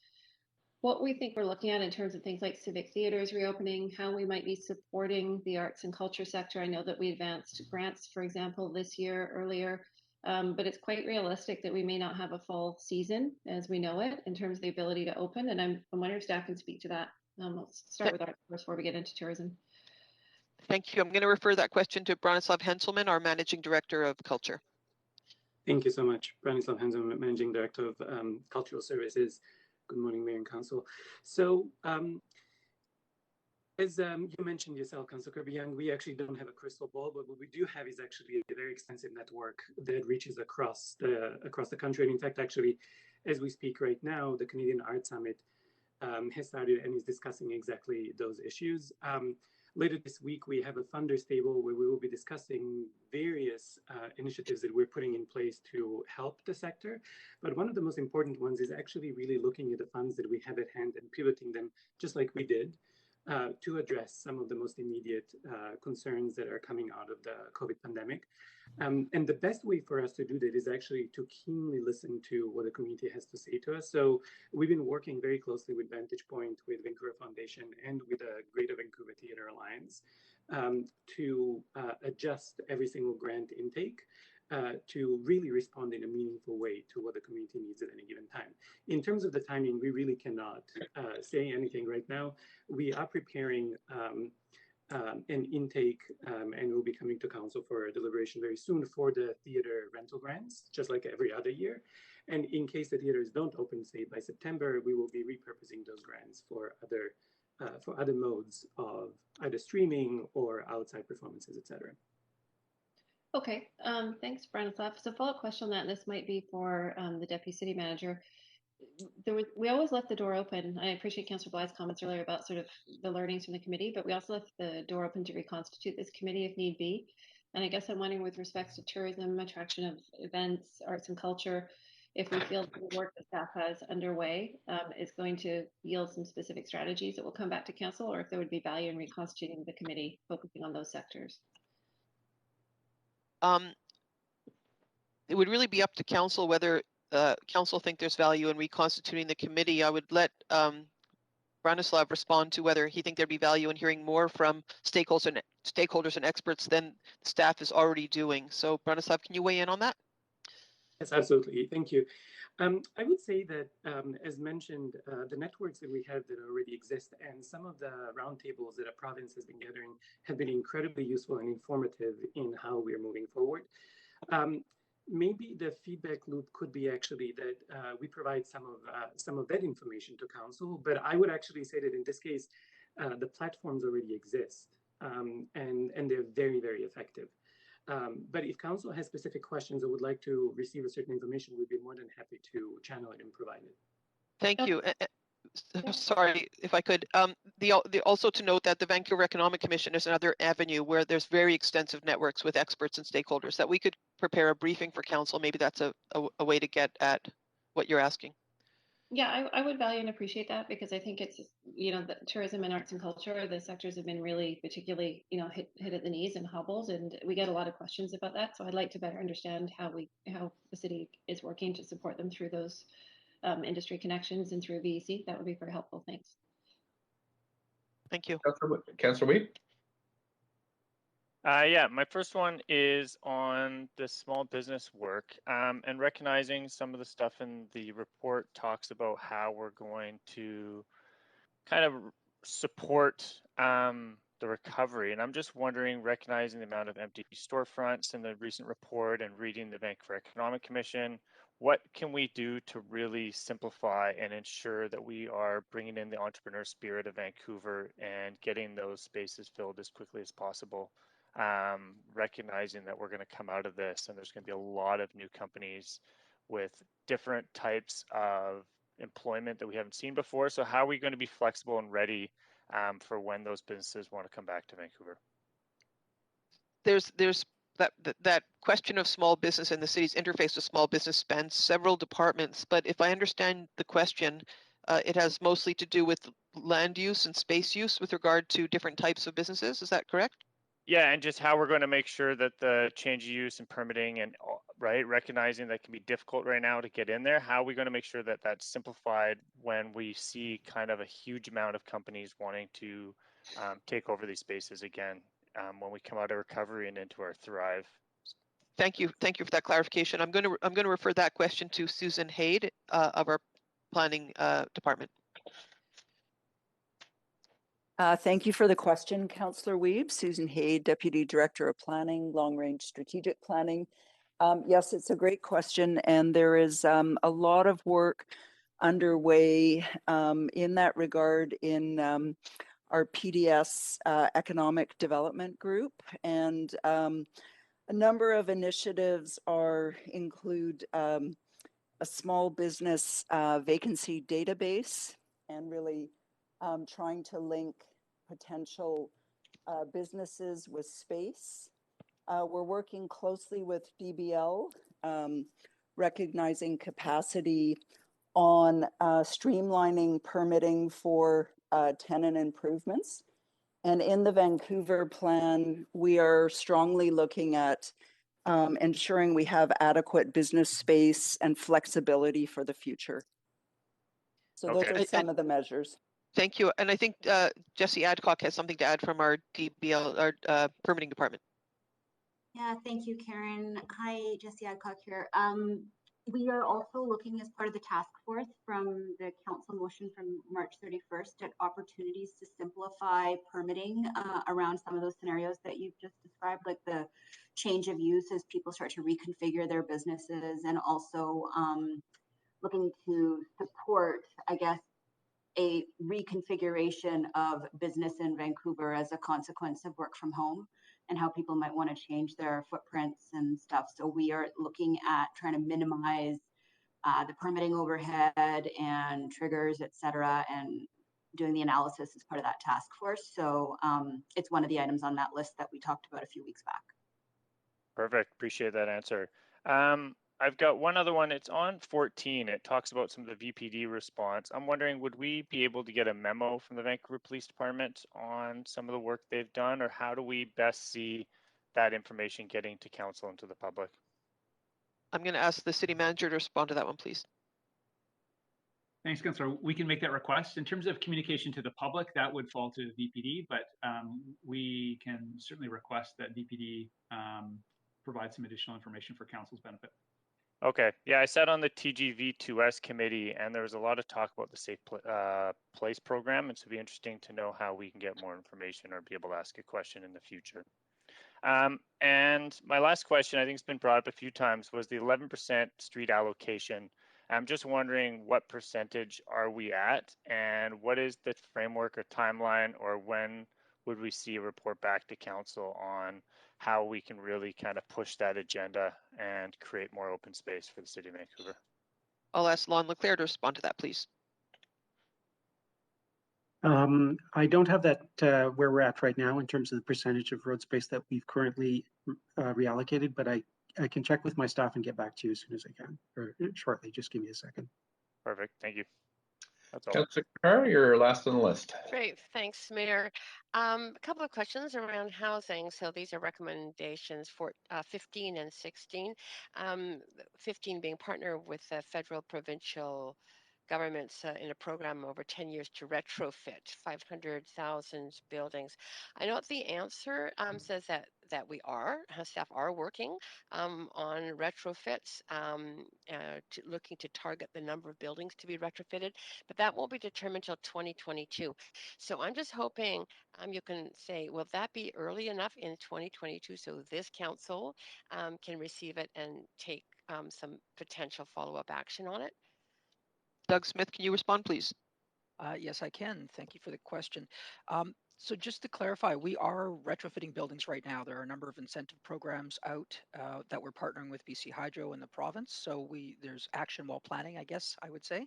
what we think we're looking at in terms of things like civic theaters reopening, how we might be supporting the arts and culture sector. I know that we advanced grants, for example, this year earlier, but it's quite realistic that we may not have a full season as we know it in terms of the ability to open. And I'm wondering if staff can speak to that. Let's start with arts first before we get into tourism. Thank you. I'm going to refer that question to Bronislav Henselman, our Managing Director of Culture. Thank you so much. Bronislav Henselman, Managing Director of Cultural Services. Good morning, Mayor and Council. So, as you mentioned yourself, Councillor Kirby-Young, we actually don't have a crystal ball, but what we do have is actually a very extensive network that reaches across the country. And in fact, actually, as we speak right now, the Canadian Arts Summit has started and is discussing exactly those issues. Later this week, we have a funders table where we will be discussing various initiatives that we're putting in place to help the sector. But one of the most important ones is actually really looking at the funds that we have at hand and pivoting them, just like we did, to address some of the most immediate concerns that are coming out of the COVID pandemic. And the best way for us to do that is actually to keenly listen to what the community has to say to us. So we've been working very closely with Vantage Point, with Vancouver Foundation, and with the Greater Vancouver Theatre Alliance to adjust every single grant intake to really respond in a meaningful way to what the community needs at any given time. In terms of the timing, we really cannot say anything right now. We are preparing an intake and we'll be coming to council for a deliberation very soon for the theater rental grants, just like every other year. And in case the theaters don't open, say by September, we will be repurposing those grants for other modes of either streaming or outside performances, etc. Okay, thanks, Bronislav. So follow-up question on that, and this might be for the Deputy City Manager. We always left the door open. I appreciate Councillor Blythe's comments earlier about sort of the learnings from the committee, but we also left the door open to reconstitute this committee if need be. And I guess I'm wondering with respect to tourism, attraction of events, arts and culture, if we feel that the work that staff has underway is going to yield some specific strategies that will come back to council, or if there would be value in reconstituting the committee focusing on those sectors. It would really be up to council whether council think there's value in reconstituting the committee. I would let Bronislav respond to whether he think there'd be value in hearing more from stakeholders and experts than staff is already doing. So Bronislav, can you weigh in on that? Yes, absolutely. Thank you. I would say that, as mentioned, the networks that we have that already exist and some of the roundtables that a province has been gathering have been incredibly useful and informative in how we're moving forward. Maybe the feedback loop could be actually that we provide some of that information to council, but I would actually say that in this case, the platforms already exist and they're very, very effective. But if council has specific questions or would like to receive a certain information, we'd be more than happy to channel it and provide it. Thank you. Sorry, if I could, also to note that the Vancouver Economic Commission is another avenue where there's very extensive networks with experts and stakeholders that we could prepare a briefing for council. Maybe that's a way to get at what you're asking. Yeah, I would value and appreciate that because I think it's, the tourism and arts and culture, the sectors have been really particularly, hit at the knees and hobbles, and we get a lot of questions about that. So I'd like to better understand how the city is working to support them through those industry connections and through VEC. That would be very helpful. Thanks. Thank you. Councillor Weed? Yeah, my first one is on the small business work and recognizing some of the stuff in the report talks about how we're going to kind of support the recovery. And I'm just wondering, recognizing the amount of empty storefronts in the recent report and reading the Vancouver Economic Commission, what can we do to really simplify and ensure that we are bringing in the entrepreneur spirit of Vancouver and getting those spaces filled as quickly as possible? Recognizing that we're going to come out of this and there's going to be a lot of new companies with different types of employment that we haven't seen before. So how are we going to be flexible and ready for when those businesses want to come back to Vancouver? There's that question of small business and the city's interface with small business spans several departments. But if I understand the question, it has mostly to do with land use and space use with regard to different types of businesses. Is that correct? Yeah, and just how we're going to make sure that the change of use and permitting and right, recognizing that can be difficult right now to get in there. How are we going to make sure that that's simplified when we see kind of a huge amount of companies wanting to take over these spaces again when we come out of recovery and into our thrive? Thank you for that clarification. I'm going to refer that question to Susan Haid of our planning department. Thank you for the question, Councillor Wiebe. Susan Haid, Deputy Director of Planning, Long Range Strategic Planning. Yes, it's a great question, and there is a lot of work underway in that regard in our PDS Economic Development Group, and a number of initiatives include a small business vacancy database, and really trying to link potential businesses with space. We're working closely with DBL, recognizing capacity on streamlining permitting for tenant improvements. And in the Vancouver plan, we are strongly looking at ensuring we have adequate business space and flexibility for the future. So those are some of the measures. Thank you. And I think Jesse Adcock has something to add from our DBL, our permitting department. Yeah, thank you, Karen. Hi, Jesse Adcock here. We are also looking as part of the task force from the council motion from March 31st at opportunities to simplify permitting around some of those scenarios that you've just described, like the change of use as people start to reconfigure their businesses, and also looking to support, I guess, a reconfiguration of business in Vancouver as a consequence of work from home, and how people might want to change their footprints and stuff. So we are looking at trying to minimize the permitting overhead and triggers, et cetera, and doing the analysis as part of that task force. So it's one of the items on that list that we talked about a few weeks back. Perfect. Appreciate that answer. I've got one other one. It's on 14. It talks about some of the VPD response. I'm wondering, would we be able to get a memo from the Vancouver Police Department on some of the work they've done, or how do we best see that information getting to council and to the public? I'm going to ask the city manager to respond to that one, please. Thanks, Councillor. We can make that request. In terms of communication to the public, that would fall to VPD, but we can certainly request that VPD provide some additional information for council's benefit. Okay. Yeah, I sat on the TGV2S committee, and there was a lot of talk about the Safe Place program, and so it'd be interesting to know how we can get more information or be able to ask a question in the future. And my last question, I think it's been brought up a few times, was the 11% street allocation. I'm just wondering, what percentage are we at, and what is the framework or timeline, or when would we see a report back to council on how we can really kind of push that agenda and create more open space for the city of Vancouver? I'll ask Lon Leclerc to respond to that, please. I don't have that where we're at right now in terms of the percentage of road space that we've currently reallocated, but I can check with my staff and get back to you as soon as I can, or shortly. Just give me a second. Perfect. Thank you. That's all. Councillor Carr, you're last on the list. Great, thanks, Mayor. A couple of questions around housing. So these are recommendations for 15 and 16. 15 being partner with the federal, provincial governments in a program over 10 years to retrofit 500,000 buildings. I know the answer says that staff are working on retrofits, looking to target the number of buildings to be retrofitted, but that won't be determined until 2022. So I'm just hoping you can say, will that be early enough in 2022 so this council can receive it and take some potential follow-up action on it? Doug Smith, can you respond, please? Yes, I can. Thank you for the question. So just to clarify, we are retrofitting buildings right now. There are a number of incentive programs out that we're partnering with BC Hydro in the province. So there's action while planning, I guess I would say.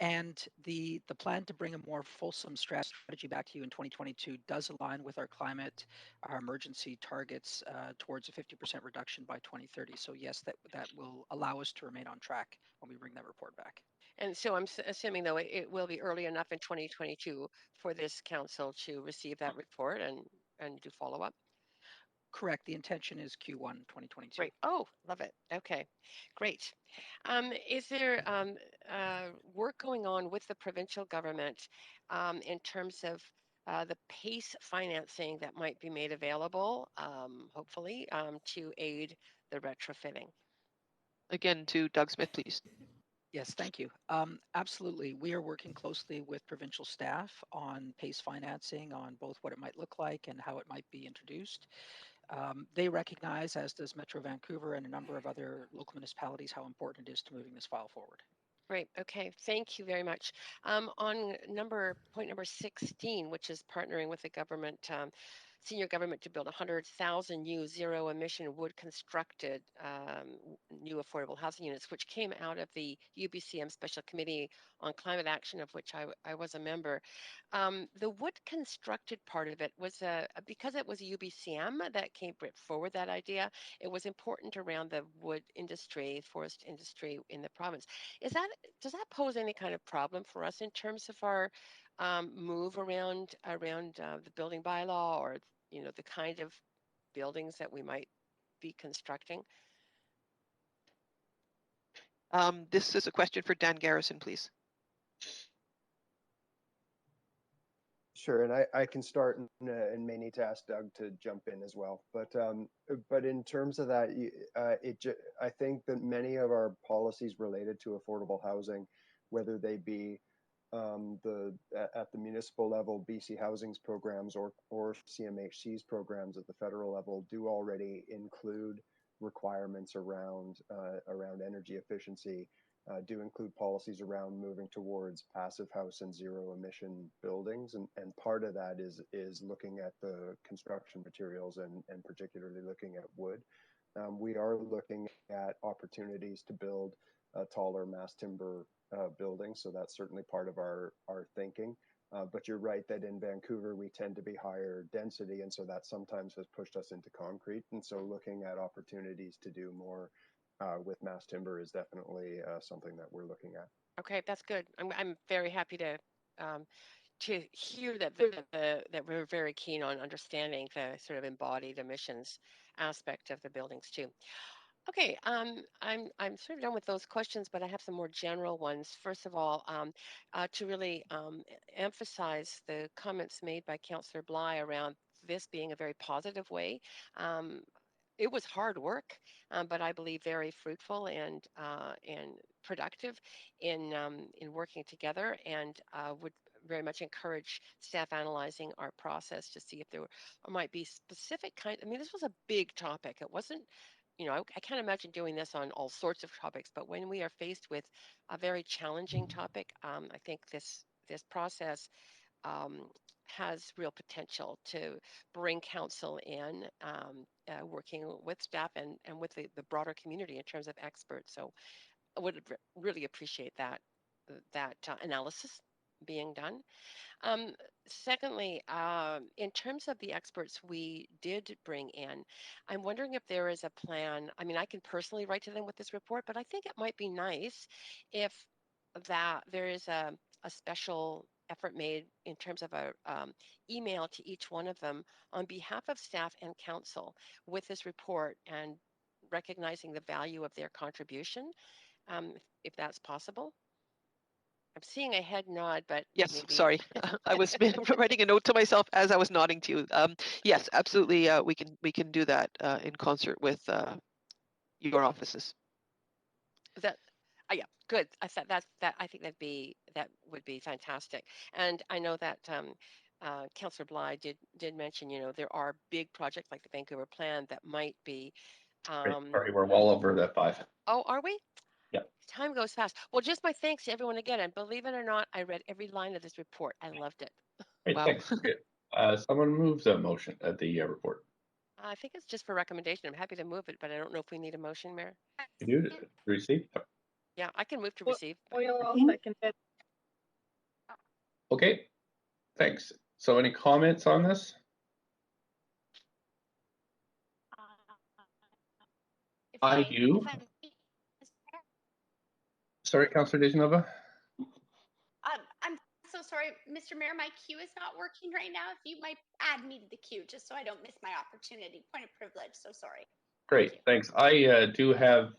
And the plan to bring a more fulsome strategy back to you in 2022 does align with our climate, our emergency targets towards a 50% reduction by 2030. So yes, that will allow us to remain on track when we bring that report back. And so I'm assuming, though, it will be early enough in 2022 for this council to receive that report and do follow-up? correct. The intention is Q1 2022. Great. Oh, love it. Okay, great. Is there work going on with the provincial government in terms of the PACE financing that might be made available, hopefully, to aid the retrofitting? Again, to Doug Smith, please. Yes, thank you. Absolutely. We are working closely with provincial staff on PACE financing, on both what it might look like and how it might be introduced. They recognize, as does Metro Vancouver and a number of other local municipalities, how important it is to moving this file forward. Great. Okay. Thank you very much. On point number 16, which is partnering with the government, senior government to build 100,000 new zero emission wood constructed new affordable housing units, which came out of the UBCM Special Committee on Climate Action, of which I was a member. The wood constructed part of it was because it was UBCM that came forward that idea. It was important around the wood industry, forest industry in the province. Does that pose any kind of problem for us in terms of our move around the building bylaw, or the kind of buildings that we might be constructing? This is a question for Dan Garrison, please. Sure, and I can start and may need to ask Doug to jump in as well. But in terms of that, I think that many of our policies related to affordable housing, whether they be at the municipal level, BC Housing's programs or CMHC's programs at the federal level, do already include requirements around energy efficiency. Do include policies around moving towards passive house and zero emission buildings, and part of that is looking at the construction materials and particularly looking at wood. We are looking at opportunities to build taller mass timber buildings, so that's certainly part of our thinking. But you're right that in Vancouver we tend to be higher density, and so that sometimes has pushed us into concrete. And so looking at opportunities to do more with mass timber is definitely something that we're looking at. Okay, that's good. I'm very happy to hear that that we're very keen on understanding the sort of embodied emissions aspect of the buildings too. Okay, I'm sort of done with those questions, but I have some more general ones. First of all, to really emphasize the comments made by Councillor Bligh around this being a very positive way. It was hard work, but I believe very fruitful and productive in working together, and would very much encourage staff analyzing our process to see if there might be specific I mean, this was a big topic. It wasn't, I can't imagine doing this on all sorts of topics, but when we are faced with a very challenging topic, I think this process has real potential to bring council in, working with staff and with the broader community in terms of experts. So I would really appreciate that analysis being done. Secondly, in terms of the experts we did bring in, I'm wondering if there is a plan. I mean, I can personally write to them with this report, but I think it might be nice if there is a special effort made in terms of a email to each one of them on behalf of staff and council with this report, and recognizing the value of their contribution, if that's possible. I'm seeing a head nod, but yes, maybe... sorry, I was writing a note to myself as I was nodding to you. Yes, absolutely, we can do that in concert with your offices. Yeah, good. I thought I think that would be fantastic. And I know that Councillor Bligh did mention, there are big projects like the Vancouver Plan that might be. Sorry, we're well over that 5. Oh, are we? Yeah. Time goes fast. Well, just my thanks to everyone again. And believe it or not, I read every line of this report. I loved it. Great, Wow. thanks. Someone moves a motion at the report. I think it's just for recommendation. I'm happy to move it, but I don't know if we need a motion, Mayor. You do to receive. Yeah, I can move to receive. I'll second it. Okay, thanks. So any comments on this? I do. Sorry, Councillor Dejanova. I'm so sorry, Mr. Mayor. My queue is not working right now. If you might add me to the queue, just so I don't miss my opportunity. Point of privilege. So sorry. Great, thanks. I do have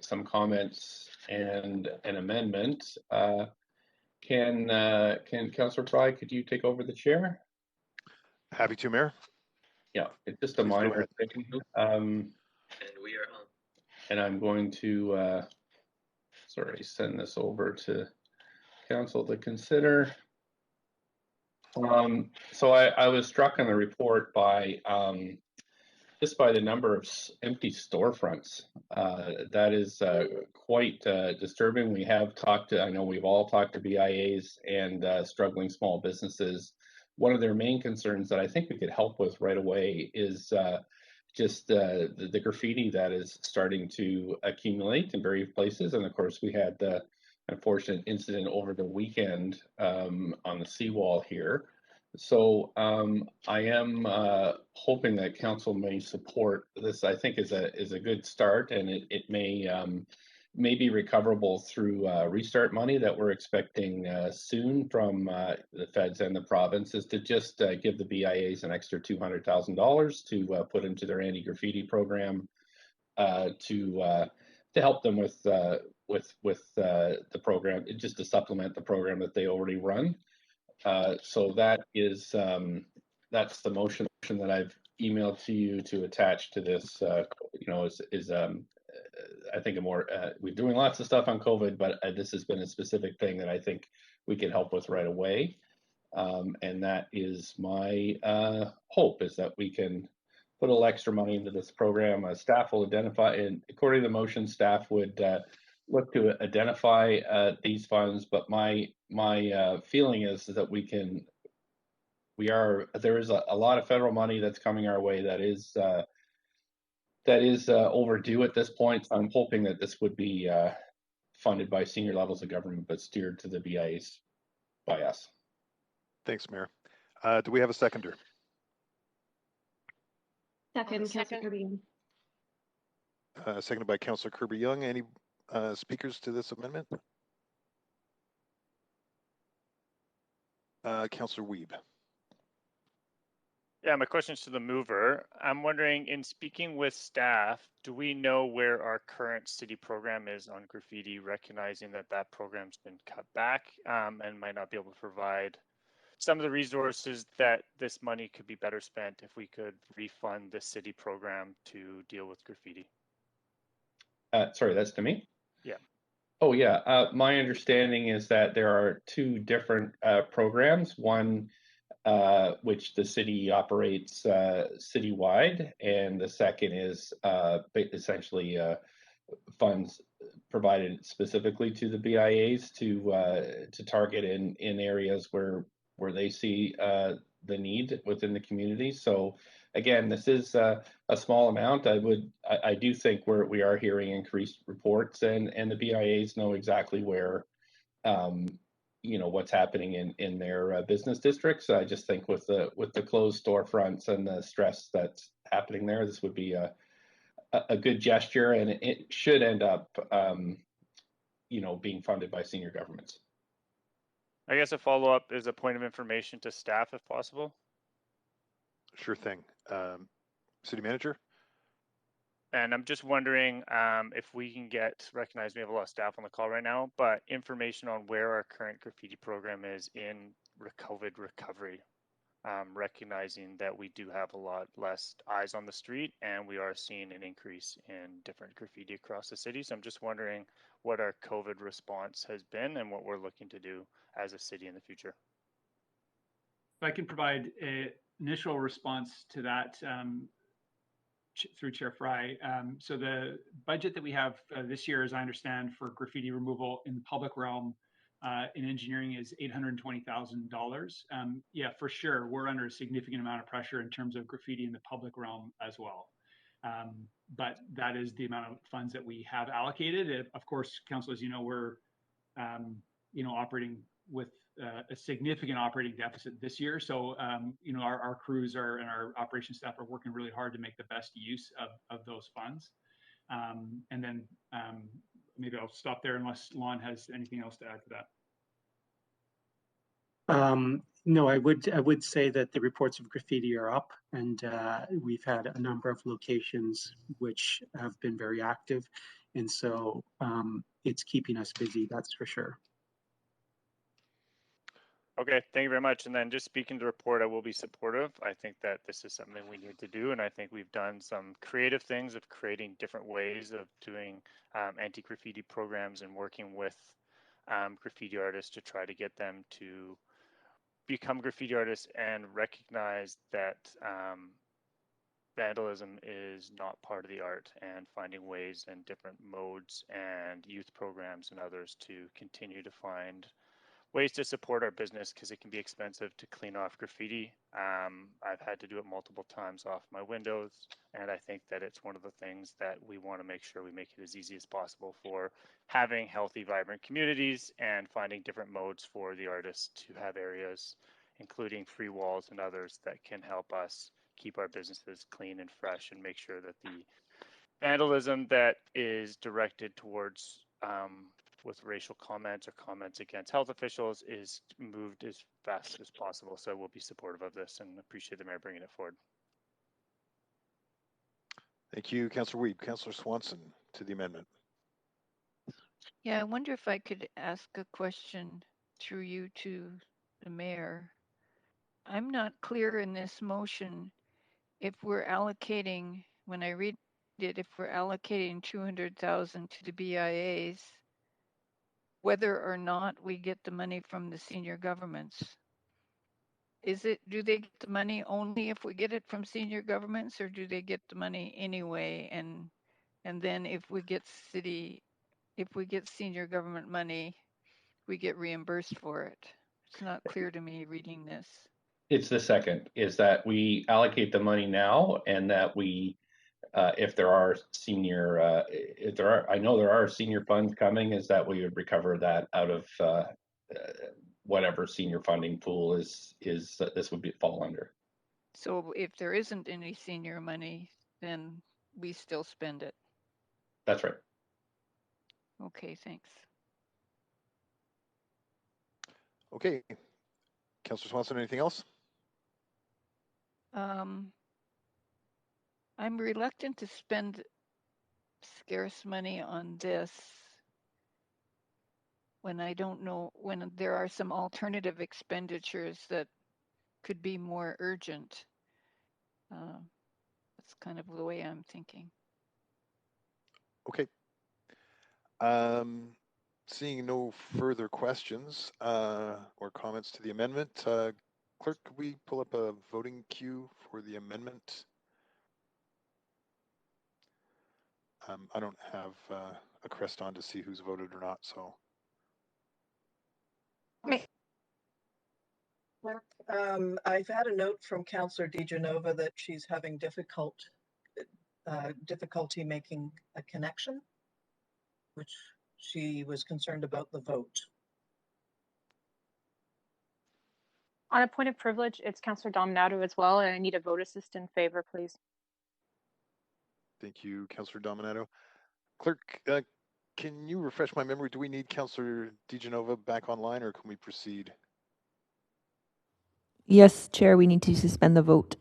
some comments and an amendment. Can Councillor Fry, could you take over the chair? Happy to, Mayor. Yeah, it's just a Please go minor ahead. thing. And I'm going to, sorry, send this over to council to consider. So I was struck on the report by just by the number of empty storefronts. That is quite disturbing. We have talked to, I know we've all talked to BIAs and struggling small businesses. One of their main concerns that I think we could help with right away is just the graffiti that is starting to accumulate in various places. And of course, we had the unfortunate incident over the weekend on the seawall here. So I am hoping that council may support this. I think is a good start, and it may be recoverable through restart money that we're expecting soon from the feds and the provinces to just give the BIAs an extra $200,000 to put into their anti-graffiti program to help them with the program, just to supplement the program that they already run. So that is that's the motion that I've emailed to you to attach to this. Is I think a more we're doing lots of stuff on COVID, but this has been a specific thing that I think we can help with right away. And that is my hope, is that we can put a little extra money into this program. Staff will identify, and according to the motion, staff would look to identify these funds. But my feeling is that there is a lot of federal money that's coming our way that is overdue at this point. So I'm hoping that this would be funded by senior levels of government, but steered to the BIAs by us. Thanks, Mayor. Do we have a seconder? Second, Councillor Kirby-Yung. Seconded by Councillor Kirby-Yung. Any speakers to this amendment? Councillor Wiebe. Yeah, my question is to the mover. I'm wondering, in speaking with staff, do we know where our current city program is on graffiti, recognizing that that program's been cut back and might not be able to provide some of the resources that this money could be better spent if we could refund the city program to deal with graffiti? Sorry, that's to me? Yeah. Oh, yeah. My understanding is that there are two different programs. One which the city operates citywide, and the second is essentially funds provided specifically to the BIAs to target in areas where they see the need within the community. So again, this is a small amount. I do think we are hearing increased reports, and the BIAs know exactly where what's happening in their business districts. I just think with the closed storefronts and the stress that's happening there, this would be a good gesture, and it should end up being funded by senior governments. I guess a follow-up is a point of information to staff, if possible. Sure thing. City Manager? And I'm just wondering if we can recognize we have a lot of staff on the call right now, but information on where our current graffiti program is in COVID recovery, recognizing that we do have a lot less eyes on the street and we are seeing an increase in different graffiti across the city. So I'm just wondering what our COVID response has been and what we're looking to do as a city in the future. If I can provide an initial response to that, through Chair Fry. So the budget that we have this year, as I understand, for graffiti removal in the public realm in engineering is $820,000. Yeah, for sure, we're under a significant amount of pressure in terms of graffiti in the public realm as well. But that is the amount of funds that we have allocated. Of course, Council, as you know, we're operating with a significant operating deficit this year. So, our crews and our operations staff are working really hard to make the best use of those funds. And then maybe I'll stop there unless Lon has anything else to add to that. No, I would say that the reports of graffiti are up, and we've had a number of locations which have been very active, and so it's keeping us busy, that's for sure. Okay, thank you very much. And then just speaking to the report, I will be supportive. I think that this is something we need to do, and I think we've done some creative things of creating different ways of doing anti-graffiti programs and working with graffiti artists to try to get them to become graffiti artists and recognize that vandalism is not part of the art, and finding ways and different modes and youth programs and others to continue to find ways to support our business, because it can be expensive to clean off graffiti. I've had to do it multiple times off my windows, and I think that it's one of the things that we want to make sure we make it as easy as possible for having healthy, vibrant communities and finding different modes for the artists to have areas, including free walls and others, that can help us keep our businesses clean and fresh and make sure that the vandalism that is directed towards with racial comments or comments against health officials is moved as fast as possible. So I will be supportive of this and appreciate the mayor bringing it forward. Thank you, Councillor Weed. Councillor Swanson to the amendment. Yeah, I wonder if I could ask a question through you to the mayor. I'm not clear in this motion if we're allocating, when I read it, if we're allocating 200,000 to the BIAs, whether or not we get the money from the senior governments. Do they get the money only if we get it from senior governments, or do they get the money anyway? And then if we get senior government money, we get reimbursed for it. It's not clear to me reading this. It's the second, is that we allocate the money now, and that we, if there are senior, I know there are senior funds coming, is that we would recover that out of whatever senior funding pool is this would fall under. So if there isn't any senior money, then we still spend it. That's right. Okay, thanks. Okay. Councillor Swanson, anything else? I'm reluctant to spend scarce money on this when I don't know, when there are some alternative expenditures that could be more urgent. That's kind of the way I'm thinking. Okay. Seeing no further questions or comments to the amendment, Clerk, could we pull up a voting queue for the amendment? I don't have a crest on to see who's voted or not, so. Clerk, I've had a note from Councillor DiGenova that she's having difficulty making a connection, which she was concerned about the vote. On a point of privilege, it's Councillor Dominato as well, and I need a vote assist in favor, please. Thank you, Councillor Dominato. Clerk, can you refresh my memory? Do we need Councillor DiGenova back online, or can we proceed? Yes, Chair, we need to suspend the vote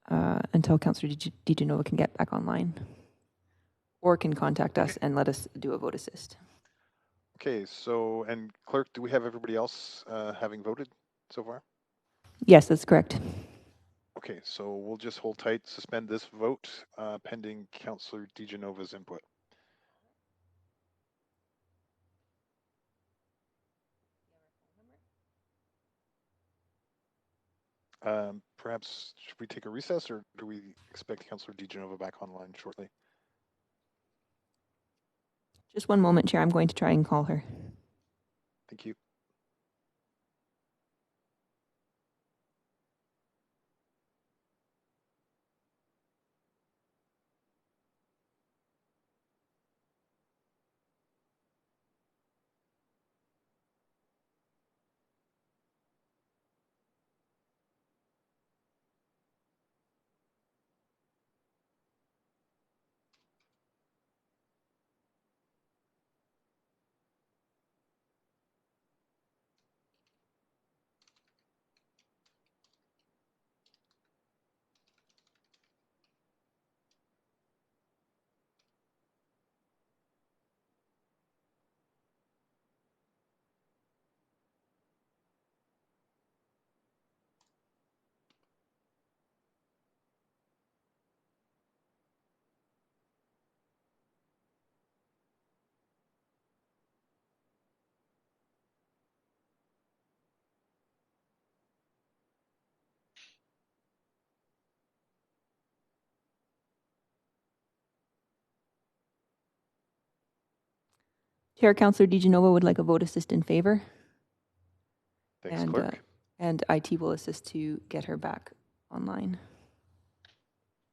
until Councillor DiGenova can get back online, or can contact us and let us do a vote assist. Okay, so, and Clerk, do we have everybody else having voted so far? Yes, that's correct. Okay, so we'll just hold tight, suspend this vote pending Councillor DiGenova's input. Perhaps should we take a recess, or do we expect Councillor DiGenova back online shortly? Just one moment, Chair. I'm going to try and call her. Thank you. Chair, Councillor DiGenova would like a vote assist in favor. Thanks, And, Clerk. and IT will assist to get her back online.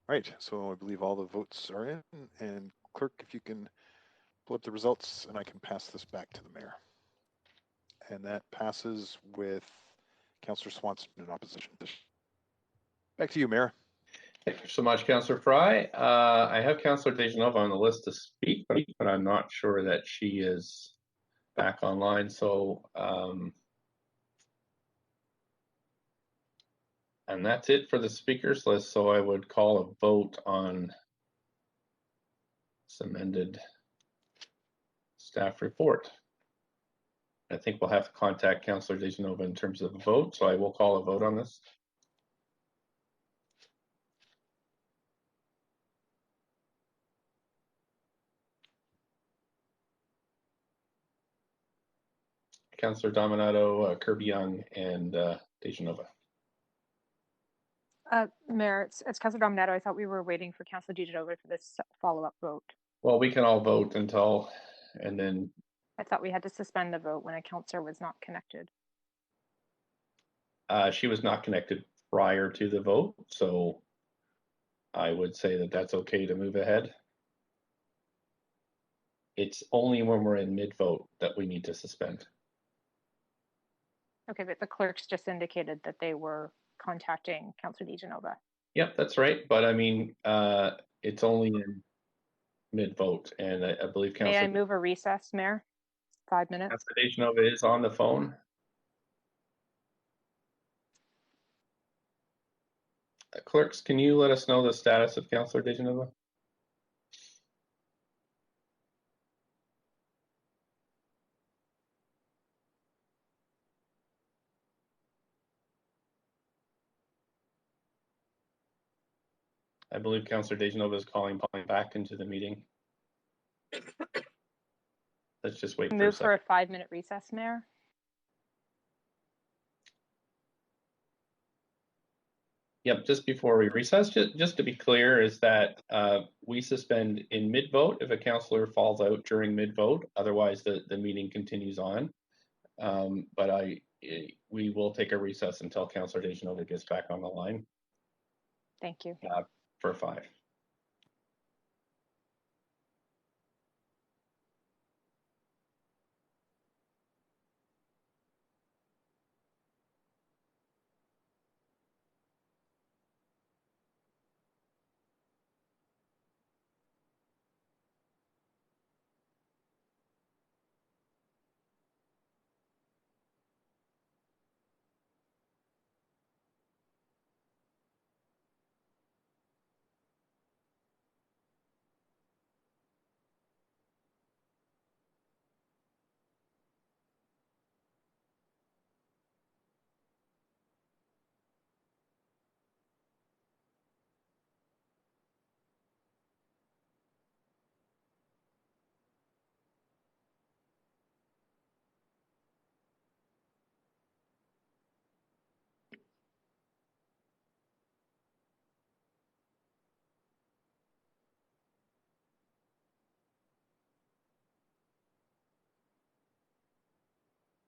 Right, so I believe all the votes are in, and Clerk, if you can pull up the results, and I can pass this back to the Mayor. And that passes with Councillor Swanson in opposition. Back to you, Mayor. Thank you so much, Councillor Fry. I have Councillor DeGenova on the list to speak, but I'm not sure that she is back online. So, and that's it for the speakers list. So I would call a vote on this amended staff report. I think we'll have to contact Councillor DeGenova in terms of the vote. So I will call a vote on this. Councillor Dominato, Kirby-Yung, and DeGenova. Mayor, it's Councillor Dominato. I thought we were waiting for Councillor DiGenova for this follow-up vote. Well, we can all vote until, and then. I thought we had to suspend the vote when a councillor was not connected. She was not connected prior to the vote, so I would say that that's okay to move ahead. It's only when we're in mid-vote that we need to suspend. Okay, but the clerks just indicated that they were contacting Councillor DiGenova. Yep, that's right. But I mean, it's only in mid-vote, and I believe May I Councillor. move a recess, Mayor? 5 minutes. Councillor DeGenova is on the phone. Clerks, can you let us know the status of Councillor DeGenova? I believe Councillor DeGenova is calling back into the meeting. Let's just wait Move for a 5-minute recess, Mayor. Yep, just before we recess, just to be clear, is that we suspend in mid-vote if a councillor falls out during mid-vote. Otherwise, the meeting continues on. But we will take a recess until Councillor DeGenova gets back on the line. Thank you. For 5.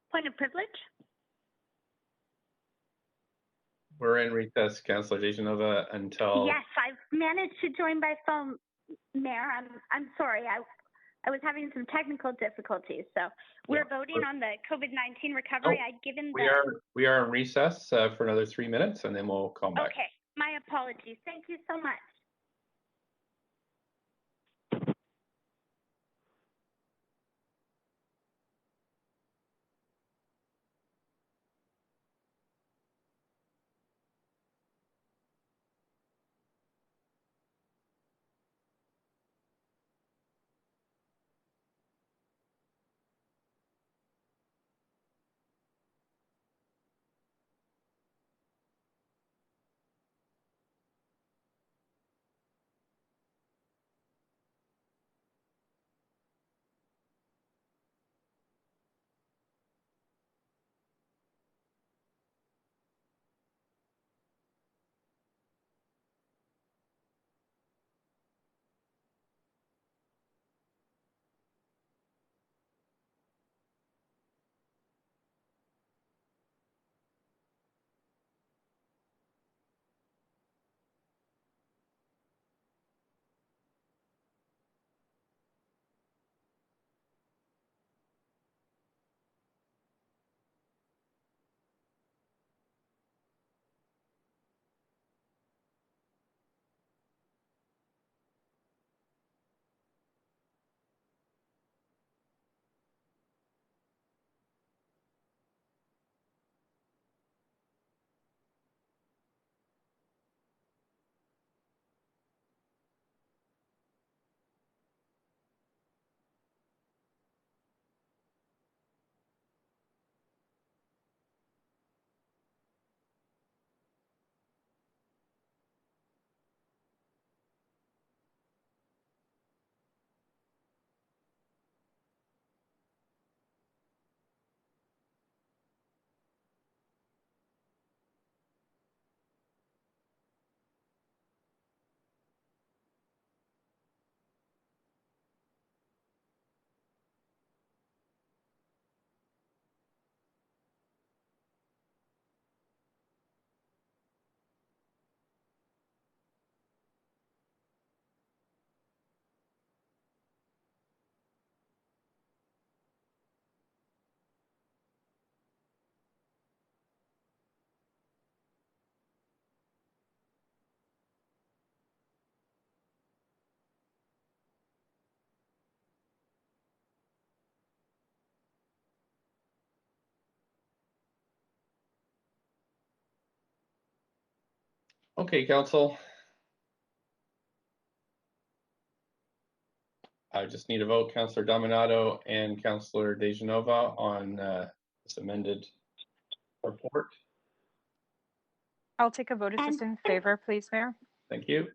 Point of privilege? We're in recess, Councillor DeGenova, until. Yes, I've managed to join by phone, Mayor. I'm sorry. I was having some technical difficulties. So we're voting on the COVID-19 recovery. I'd given We are in recess for another 3 minutes, and then we'll come back. Okay, my apologies. Thank you so much. Okay, council. I just need a vote, Councillor Dominato and Councillor DeGenova on this amended report. I'll take a vote as just in favor, please, Mayor. Thank you.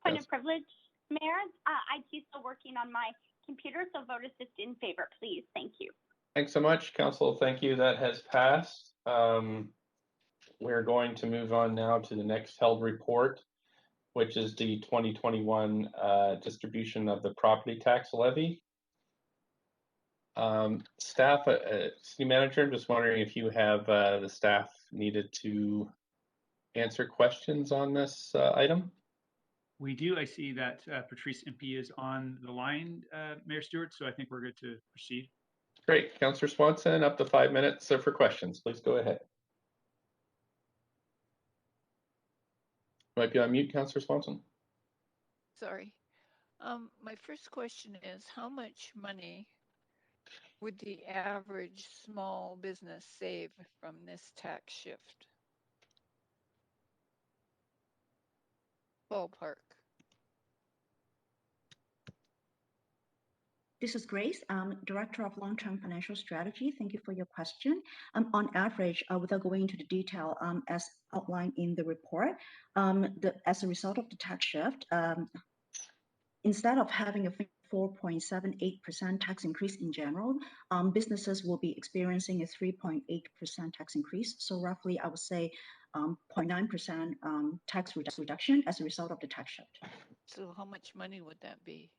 Point of privilege, Mayor. I'm still working on my computer, so vote assist in favor, please. Thank you. Thanks so much, Council. Thank you. That has passed. We're going to move on now to the next held report, which is the 2021 distribution of the property tax levy. Staff, City Manager, I'm just wondering if you have the staff needed to answer questions on this item. We do. I see that Patrice Impey is on the line, Mayor Stewart, so I think we're good to proceed. Great. Councillor Swanson, up to 5 minutes for questions. Please go ahead. Might be on mute, Councillor Swanson. Sorry. My first question is, how much money would the average small business save from this tax shift? Ballpark. This is Grace, Director of Long-Term Financial Strategy. Thank you for your question. On average, without going into the detail, as outlined in the report, as a result of the tax shift, instead of having a 4.78% tax increase in general, businesses will be experiencing a 3.8% tax increase. So roughly, I would say 0.9% tax reduction as a result of the tax shift. So how much money would that be?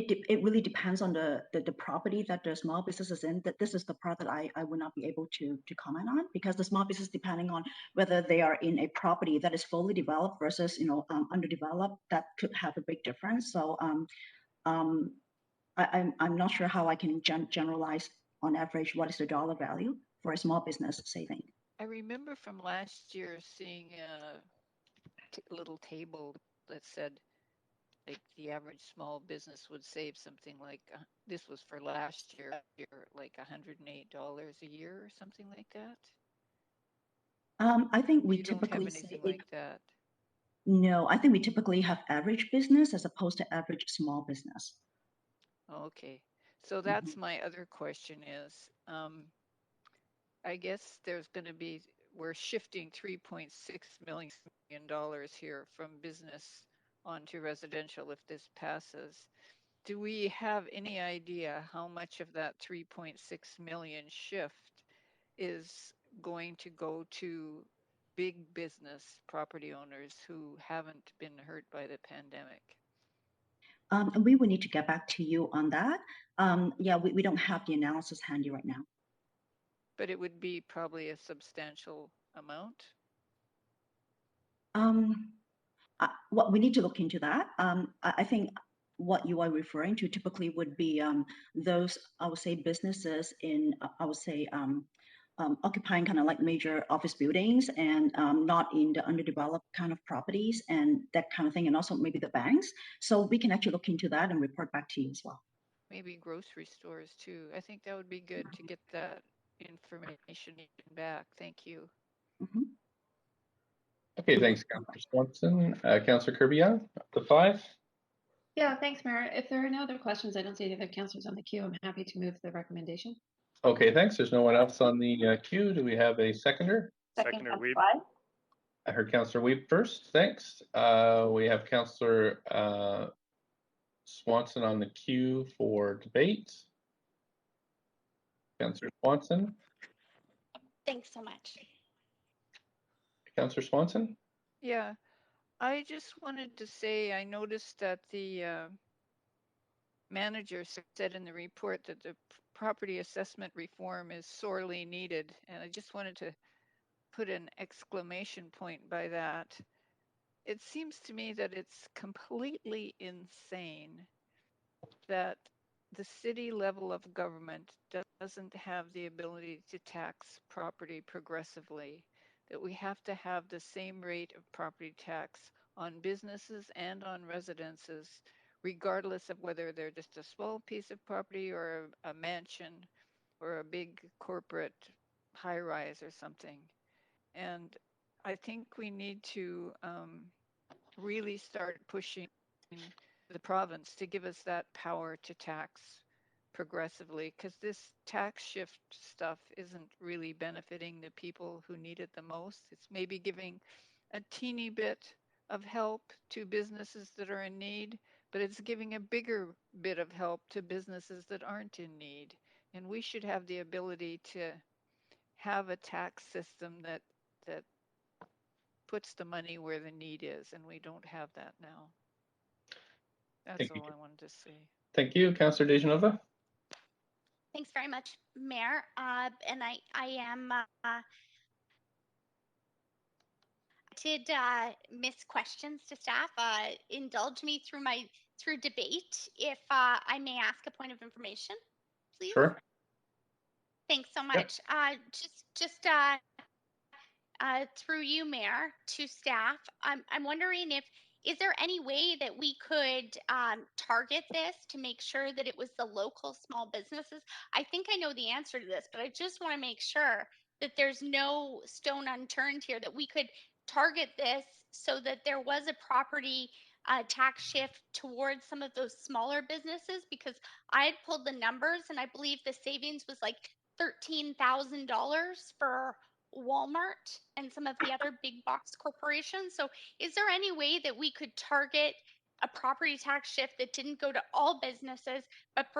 It really depends on the property that the small business is in. That this is the part that I would not be able to comment on, because the small business, depending on whether they are in a property that is fully developed versus underdeveloped, that could have a big difference. So I'm not sure how I can generalize on average what is the dollar value for a small business saving. I remember from last year seeing a little table that said, like, the average small business would save something like, this was for last year, like $108 a year or something like that. I think we you don't have typically anything say like that. no. I think we typically have average business as opposed to average small business. Okay, so that's my other question is, I guess there's going to be, we're shifting $3.6 million here from business onto residential if this passes. Do we have any idea how much of that 3.6 million shift is going to go to big business property owners who haven't been hurt by the pandemic? And we will need to get back to you on that. Yeah, we don't have the analysis handy right now. But it would be probably a substantial amount. What we need to look into that. I think what you are referring to typically would be those, I would say, businesses in, I would say, occupying kind of like major office buildings and not in the underdeveloped kind of properties and that kind of thing, and also maybe the banks. So we can actually look into that and report back to you as well. Maybe grocery stores too. I think that would be good to get that information back. Thank you. Okay, thanks, Councillor Swanson. Councillor Kirby-Yung, up to 5. Yeah, thanks, Mayor. If there are no other questions, I don't see any other councillors on the queue. I'm happy to move the recommendation. Okay, thanks. There's no one else on the queue. Do we have a seconder? Seconder Weeb. I heard Councillor Weeb first. Thanks. We have Councillor Swanson on the queue for debate. Councillor Swanson. Thanks so much. Councillor Swanson. Yeah, I just wanted to say I noticed that the manager said in the report that the property assessment reform is sorely needed, and I just wanted to put an exclamation point by that. It seems to me that it's completely insane that the city level of government doesn't have the ability to tax property progressively, that we have to have the same rate of property tax on businesses and on residences, regardless of whether they're just a small piece of property or a mansion or a big corporate high rise or something. And I think we need to really start pushing the province to give us that power to tax progressively, because this tax shift stuff isn't really benefiting the people who need it the most. It's maybe giving a teeny bit of help to businesses that are in need, but it's giving a bigger bit of help to businesses that aren't in need. And we should have the ability to have a tax system that puts the money where the need is, and we don't have that now. That's Thank you. all I wanted to say. Thank you, Councillor DeGenova. Thanks very much, Mayor. And I am did miss questions to staff. Indulge me through debate if I may ask a point of information, please. Sure. Thanks so Yep. much. Just through you, Mayor, to staff, I'm wondering if is there any way that we could target this to make sure that it was the local small businesses? I think I know the answer to this, but I just want to make sure that there's no stone unturned here, that we could target this so that there was a property tax shift towards some of those smaller businesses, because I had pulled the numbers and I believe the savings was like $13,000 for Walmart and some of the other big box corporations. So is there any way that we could target a property tax shift that didn't go to all businesses, but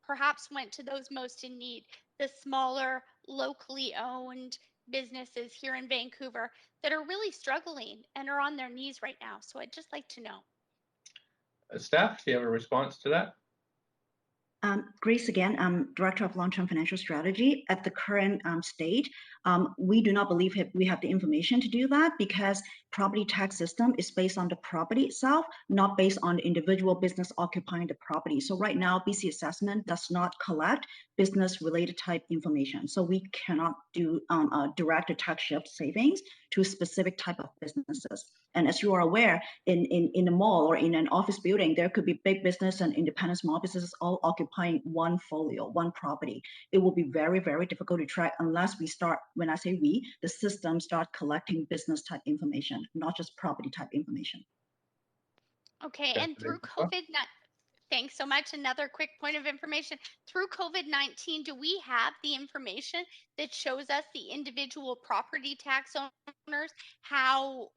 perhaps went to those most in need, the smaller, locally owned businesses here in Vancouver that are really struggling and are on their knees right now? So I'd just like to know. Staff, do you have a response to that? Grace again, Director of Long-Term Financial Strategy. At the current state, we do not believe we have the information to do that, because property tax system is based on the property itself, not based on the individual business occupying the property. So right now, BC Assessment does not collect business-related type information. So we cannot do direct or tax shift savings to a specific type of businesses. And as you are aware, in a mall or in an office building, there could be big business and independent small businesses all occupying one folio, one property. It will be very, very difficult to track unless we start, when I say we, the system start collecting business type information, not just property type information. Okay, and through COVID, thanks so much. Another quick point of information. Through COVID-19, do we have the information that shows us the individual property tax owners, how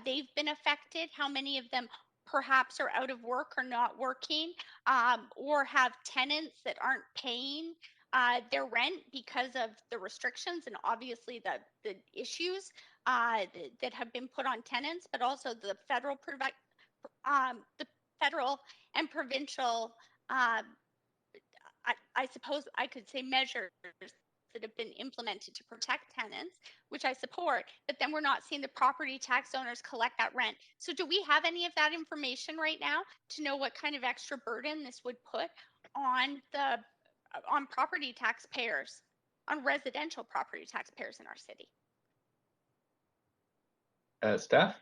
they've been affected, how many of them perhaps are out of work or not working, or have tenants that aren't paying their rent because of the restrictions and obviously the issues that have been put on tenants, but also the federal and provincial, I suppose I could say, measures that have been implemented to protect tenants, which I support, but then we're not seeing the property tax owners collect that rent. So do we have any of that information right now to know what kind of extra burden this would put on property taxpayers, on residential property taxpayers in our city? Staff?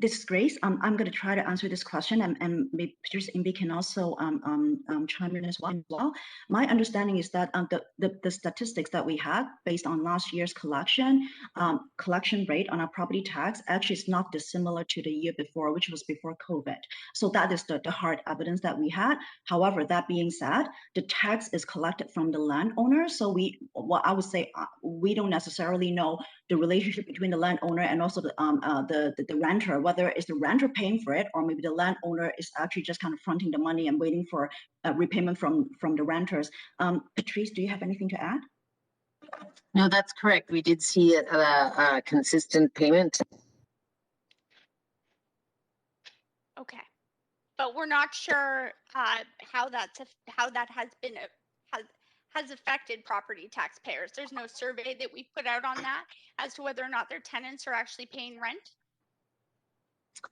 This is Grace. I'm going to try to answer this question, and maybe Patrice Imby can also chime in as well. My understanding is that the statistics that we have based on last year's collection rate on our property tax actually is not dissimilar to the year before, which was before COVID. So that is the hard evidence that we had. However, that being said, the tax is collected from the landowner. So I would say we don't necessarily know the relationship between the landowner and also the renter, whether it's the renter paying for it or maybe the landowner is actually just kind of fronting the money and waiting for repayment from the renters. Patrice, do you have anything to add? No, that's correct. We did see a consistent payment. Okay, but we're not sure how that has affected property taxpayers. There's no survey that we put out on that as to whether or not their tenants are actually paying rent.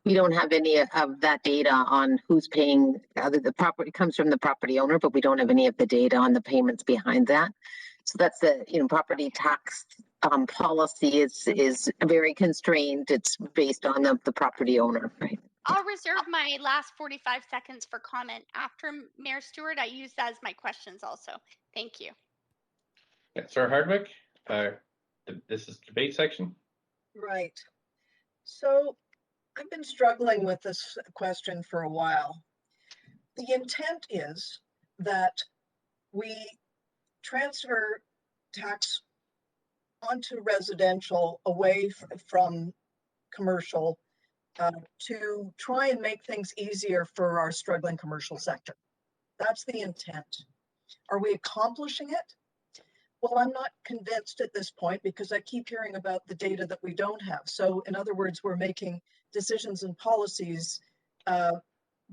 We don't have any of that data on who's paying. The property comes from the property owner, but we don't have any of the data on the payments behind that. So that's the property tax policy is very constrained. It's based on the property owner, right? I'll reserve my last 45 seconds for comment after Mayor Stewart. I use that as my questions also. Thank you. Sir Hardwick, this is debate section. Right. So I've been struggling with this question for a while. The intent is that we transfer tax onto residential away from commercial to try and make things easier for our struggling commercial sector. That's the intent. Are we accomplishing it? Well, I'm not convinced at this point because I keep hearing about the data that we don't have. So in other words, we're making decisions and policies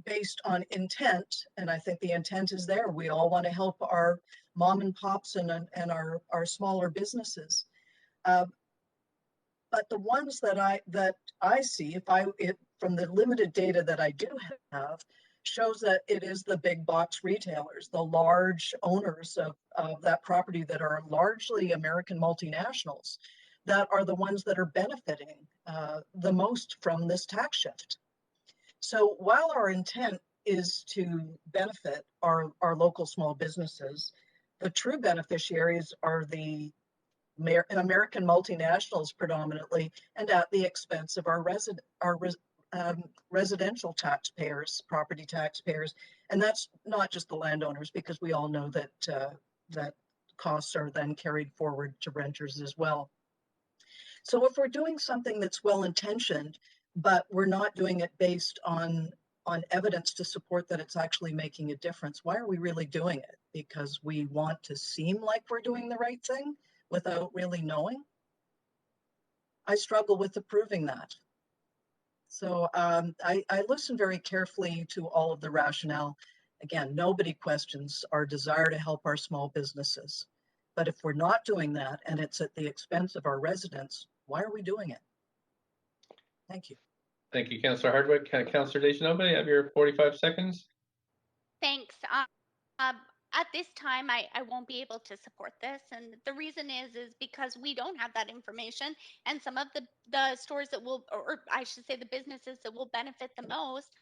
based on intent. And I think the intent is there. We all want to help our mom and pops and our smaller businesses. But the ones that I see, from the limited data that I do have, shows that it is the big box retailers, the large owners of that property that are largely American multinationals, that are the ones that are benefiting the most from this tax shift. So while our intent is to benefit our local small businesses, the true beneficiaries are the American multinationals predominantly, and at the expense of our residential taxpayers, property taxpayers. And that's not just the landowners, because we all know that that costs are then carried forward to renters as well. So if we're doing something that's well-intentioned, but we're not doing it based on evidence to support that it's actually making a difference, why are we really doing it? Because we want to seem like we're doing the right thing without really knowing? I struggle with approving that. So I listen very carefully to all of the rationale. Again, nobody questions our desire to help our small businesses. But if we're not doing that and it's at the expense of our residents, why are we doing it? Thank you. Thank you, Councillor Hardwick. Councillor Dejanova, you have your 45 seconds. Thanks. At this time, I won't be able to support this. And the reason is because we don't have that information. And some of the stores that will, or I should say the businesses that will benefit the most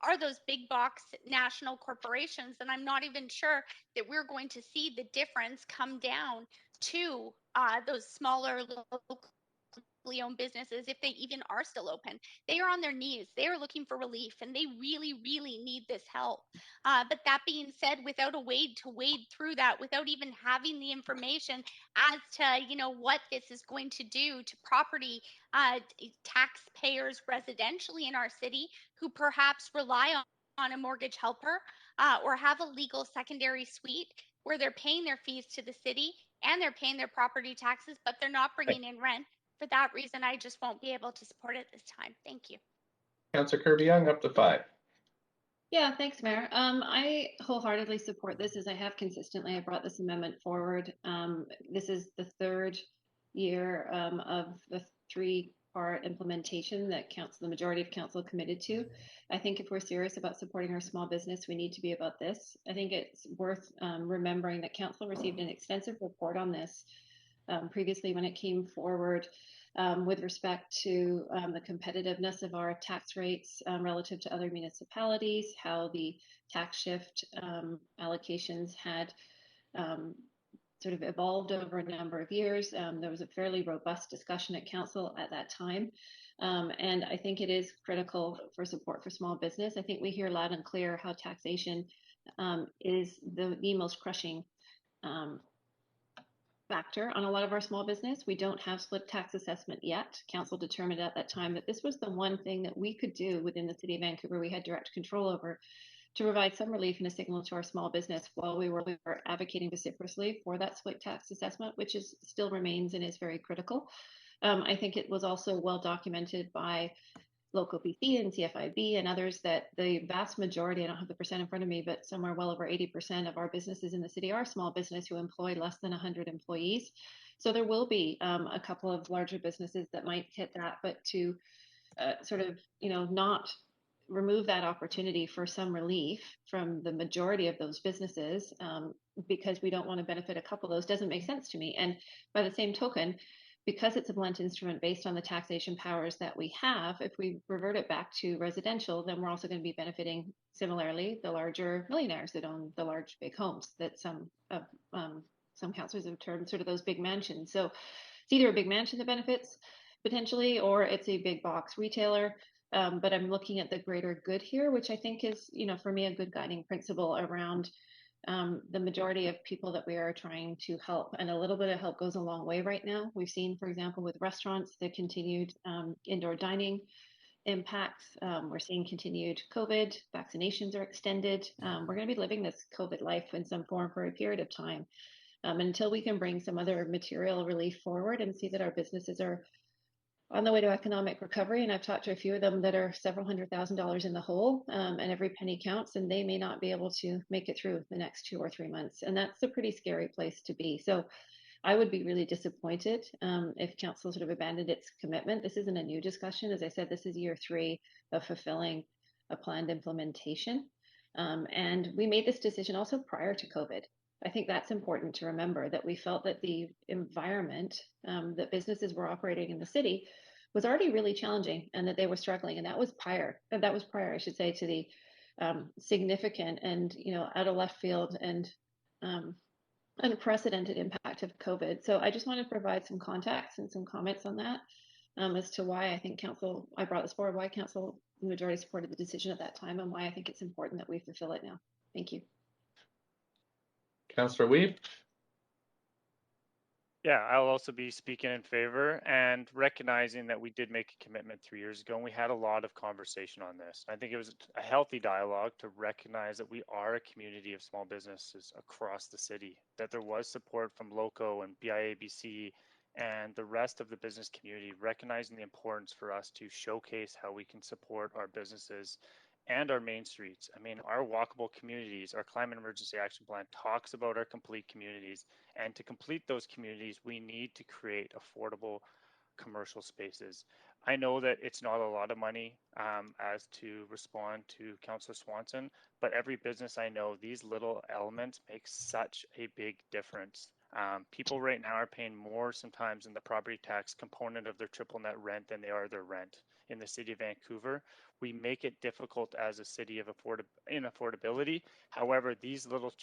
are those big box national corporations. And I'm not even sure that we're going to see the difference come down to those smaller local owned businesses, if they even are still open. They are on their knees. They are looking for relief, and they really, really need this help. But that being said, without a way to wade through that, without even having the information as to what this is going to do to property taxpayers residentially in our city, who perhaps rely on a mortgage helper or have a legal secondary suite where they're paying their fees to the city and they're paying their property taxes, but they're not bringing in rent. For that reason, I just won't be able to support it this time. Thank you. Councillor Kirby-Yung, up to 5. Yeah, thanks, Mayor. I wholeheartedly support this, as I have consistently. I brought this amendment forward. This is the third year of the 3-part implementation that the majority of council committed to. I think if we're serious about supporting our small business, we need to be about this. I think it's worth remembering that council received an extensive report on this previously when it came forward with respect to the competitiveness of our tax rates relative to other municipalities, how the tax shift allocations had sort of evolved over a number of years. There was a fairly robust discussion at council at that time. And I think it is critical for support for small business. I think we hear loud and clear how taxation is the most crushing factor on a lot of our small business. We don't have split tax assessment yet. Council determined at that time that this was the one thing that we could do within the City of Vancouver we had direct control over to provide some relief and a signal to our small business while we were advocating vociferously for that split tax assessment, which still remains and is very critical. I think it was also well documented by Local BC and CFIB and others that the vast majority, I don't have the percent in front of me, but somewhere well over 80% of our businesses in the city are small business who employ less than 100 employees. So there will be a couple of larger businesses that might hit that, but to sort of, not remove that opportunity for some relief from the majority of those businesses because we don't want to benefit a couple of those doesn't make sense to me. And by the same token, because it's a blunt instrument based on the taxation powers that we have, if we revert it back to residential, then we're also going to be benefiting similarly the larger millionaires that own the large big homes that some councillors have termed sort of those big mansions. So either a big mansion that benefits potentially, or it's a big box retailer. But I'm looking at the greater good here, which I think is, for me, a good guiding principle around the majority of people that we are trying to help. And a little bit of help goes a long way right now. We've seen, for example, with restaurants, the continued indoor dining impacts. We're seeing continued COVID, vaccinations are extended. We're going to be living this COVID life in some form for a period of time. And until we can bring some other material relief forward and see that our businesses are on the way to economic recovery, and I've talked to a few of them that are several $100,000 in the hole, and every penny counts, and they may not be able to make it through the next 2 or 3 months. And that's a pretty scary place to be. So I would be really disappointed if council sort of abandoned its commitment. This isn't a new discussion. As I said, this is year 3 of fulfilling a planned implementation. And we made this decision also prior to COVID. I think that's important to remember, that we felt that the environment that businesses were operating in the city was already really challenging, and that they were struggling. And that was prior, I should say, to the significant and, out of left field and unprecedented impact of COVID. So I just want to provide some context and some comments on that as to why I think I brought this forward, why council majority supported the decision at that time, and why I think it's important that we fulfill it now. Thank you. Councillor Wiebe. Yeah, I'll also be speaking in favor and recognizing that we did make a commitment 3 years ago, and we had a lot of conversation on this. I think it was a healthy dialogue to recognize that we are a community of small businesses across the city, that there was support from LOCO and BIABC and the rest of the business community, recognizing the importance for us to showcase how we can support our businesses and our main streets. I mean, our walkable communities, our climate emergency action plan talks about our complete communities. And to complete those communities, we need to create affordable commercial spaces. I know that it's not a lot of money as to respond to Councillor Swanson, but every business I know, these little elements make such a big difference. People right now are paying more sometimes in the property tax component of their triple net rent than they are their rent. In the city of Vancouver, we make it difficult as a city of affordability. However, these little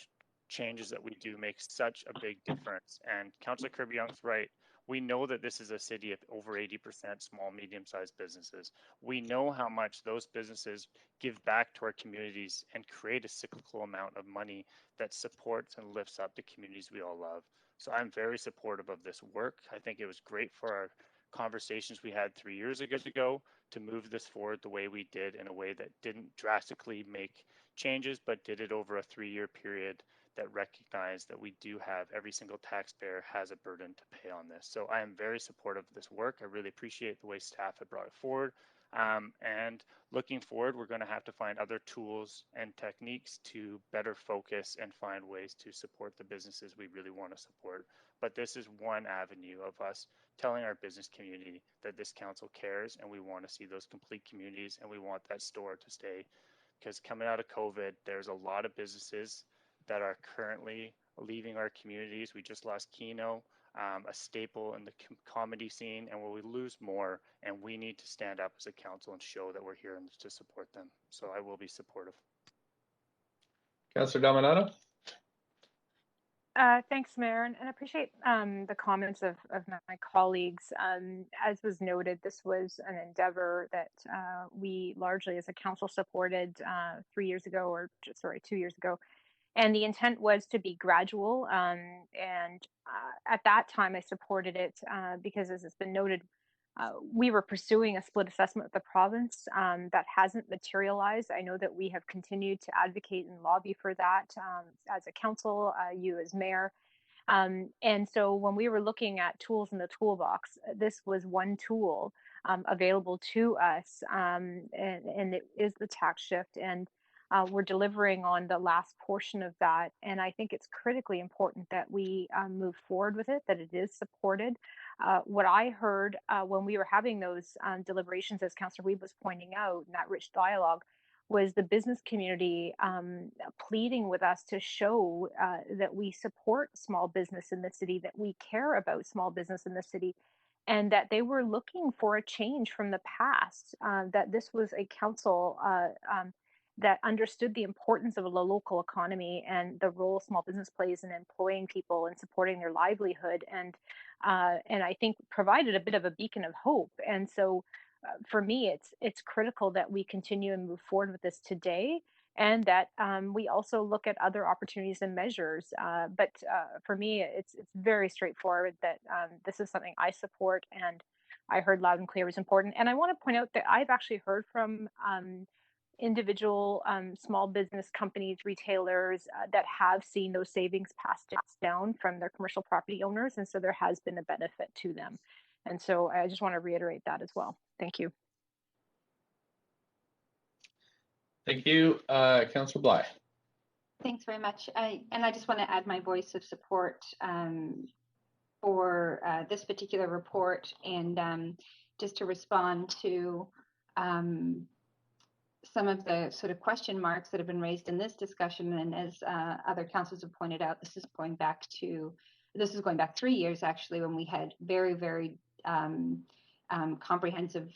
changes that we do make such a big difference. And Councillor Kirby-Young's right. We know that this is a city of over 80% small, medium-sized businesses. We know how much those businesses give back to our communities and create a cyclical amount of money that supports and lifts up the communities we all love. So I'm very supportive of this work. I think it was great for our conversations we had 3 years ago to move this forward the way we did, in a way that didn't drastically make changes, but did it over a 3-year period that recognized that we do have, every single taxpayer has a burden to pay on this. So I am very supportive of this work. I really appreciate the way staff have brought it forward. And looking forward, we're going to have to find other tools and techniques to better focus and find ways to support the businesses we really want to support. But this is one avenue of us telling our business community that this council cares, and we want to see those complete communities, and we want that store to stay. Because coming out of COVID, there's a lot of businesses that are currently leaving our communities. We just lost Kino, a staple in the comedy scene, and will we lose more? And we need to stand up as a council and show that we're here to support them. So I will be supportive. Councillor Dominato. Thanks, Mayor, and I appreciate the comments of my colleagues. As was noted, this was an endeavor that we largely as a council supported 3 years ago, or 2 years ago. And the intent was to be gradual. And at that time, I supported it because, as has been noted, we were pursuing a split assessment with the province that hasn't materialized. I know that we have continued to advocate and lobby for that as a council, you as mayor. And so when we were looking at tools in the toolbox, this was one tool available to us, and it is the tax shift. And we're delivering on the last portion of that. And I think it's critically important that we move forward with it, that it is supported. What I heard when we were having those deliberations, as Councillor Wiebe was pointing out, in that rich dialogue, was the business community pleading with us to show that we support small business in the city, that we care about small business in the city, and that they were looking for a change from the past, that this was a council that understood the importance of the local economy and the role small business plays in employing people and supporting their livelihood, and I think provided a bit of a beacon of hope. And so for me, it's critical that we continue and move forward with this today, and that we also look at other opportunities and measures. But for me, it's very straightforward that this is something I support, and I heard loud and clear is important. And I want to point out that I've actually heard from individual small business companies, retailers that have seen those savings passed down from their commercial property owners, and so there has been a benefit to them. And so I just want to reiterate that as well. Thank you. Thank you, Councillor Bly. Thanks very much. I just want to add my voice of support for this particular report, and just to respond to some of the sort of question marks that have been raised in this discussion. And as other councillors have pointed out, this is going back 3 years actually, when we had very, very comprehensive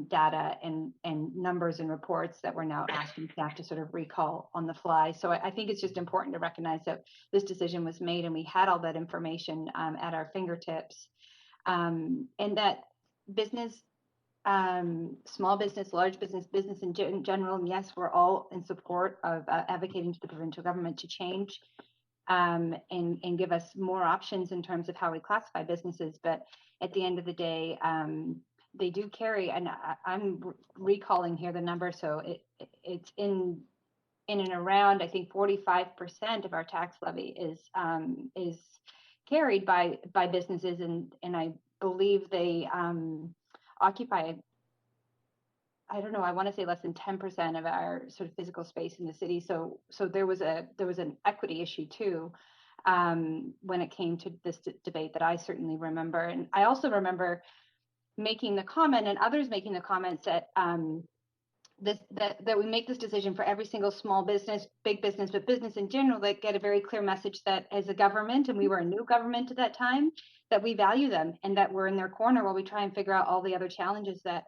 data and numbers and reports that we're now asking staff to sort of recall on the fly. So I think it's just important to recognize that this decision was made and we had all that information at our fingertips, and that business, small business, large business, business in general, and yes, we're all in support of advocating to the provincial government to change and give us more options in terms of how we classify businesses. But at the end of the day, they do carry, and I'm recalling here the number, so it's in and around, I think 45% of our tax levy is carried by businesses, and I believe they occupy, I don't know, I want to say less than 10% of our sort of physical space in the city. So there was an equity issue too when it came to this debate that I certainly remember. And I also remember making the comment, and others making the comments, that that we make this decision for every single small business, big business, but business in general, that get a very clear message that as a government, and we were a new government at that time, that we value them and that we're in their corner while we try and figure out all the other challenges that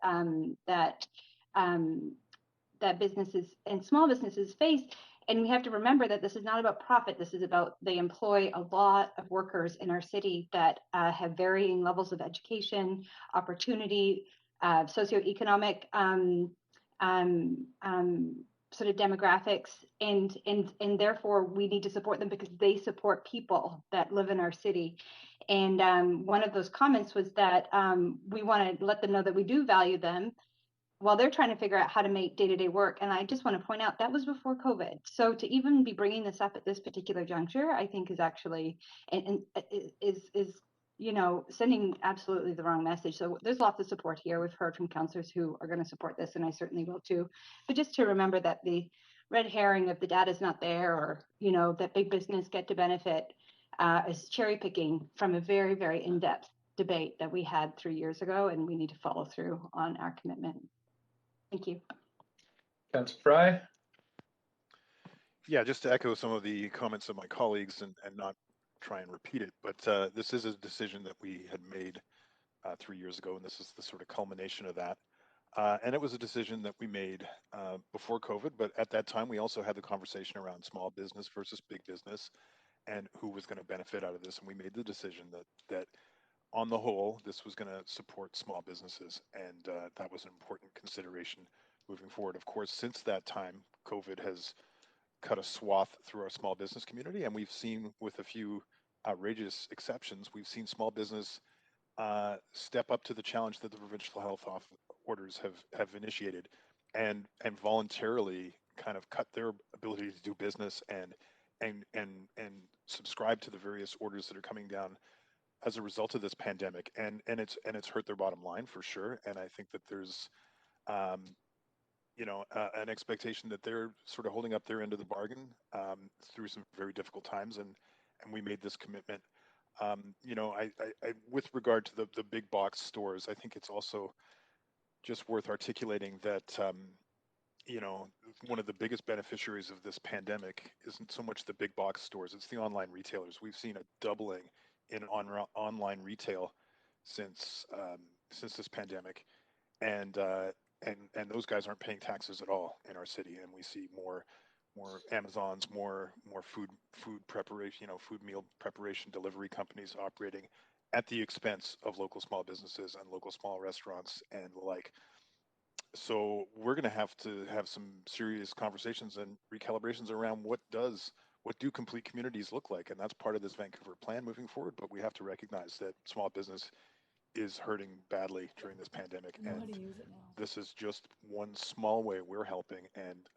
that businesses and small businesses face. And we have to remember that this is not about profit. This is about, they employ a lot of workers in our city that have varying levels of education, opportunity, socioeconomic sort of demographics, and therefore we need to support them because they support people that live in our city. And one of those comments was that we want to let them know that we do value them while they're trying to figure out how to make day-to-day work. And I just want to point out that was before COVID. So to even be bringing this up at this particular juncture, I think is actually is you know, sending absolutely the wrong message. So there's lots of support here. We've heard from councillors who are going to support this, and I certainly will too. But just to remember that the red herring of the data is not there, or, you know, that big business get to benefit is cherry picking from a very, very in-depth debate that we had 3 years ago, and we need to follow through on our commitment. Thank you. Councillor Fry. Yeah, just to echo some of the comments of my colleagues and not try and repeat it, but this is a decision that we had made 3 years ago, and this is the sort of culmination of that. And it was a decision that we made before COVID, but at that time we also had the conversation around small business versus big business and who was going to benefit out of this. And we made the decision that on the whole, this was going to support small businesses, and that was an important consideration moving forward. Of course, since that time, COVID has cut a swath through our small business community, and we've seen, with a few outrageous exceptions, we've seen small business step up to the challenge that the provincial health orders have initiated, and voluntarily kind of cut their ability to do business and subscribe to the various orders that are coming down as a result of this pandemic, and it's hurt their bottom line for sure. And I think that there's you know, an expectation that they're sort of holding up their end of the bargain through some very difficult times, and we made this commitment. You know, I with regard to the big box stores, I think it's also just worth articulating that you know, one of the biggest beneficiaries of this pandemic isn't so much the big box stores, it's the online retailers. We've seen a doubling in online retail since this pandemic, and and those guys aren't paying taxes at all in our city, and we see more Amazons, more food preparation, food meal preparation delivery companies operating at the expense of local small businesses and local small restaurants and the like. So we're going to have some serious conversations and recalibrations around what do complete communities look like, and that's part of this Vancouver plan moving forward. But we have to recognize that small business is hurting badly during this pandemic, and this is just one small way we're helping and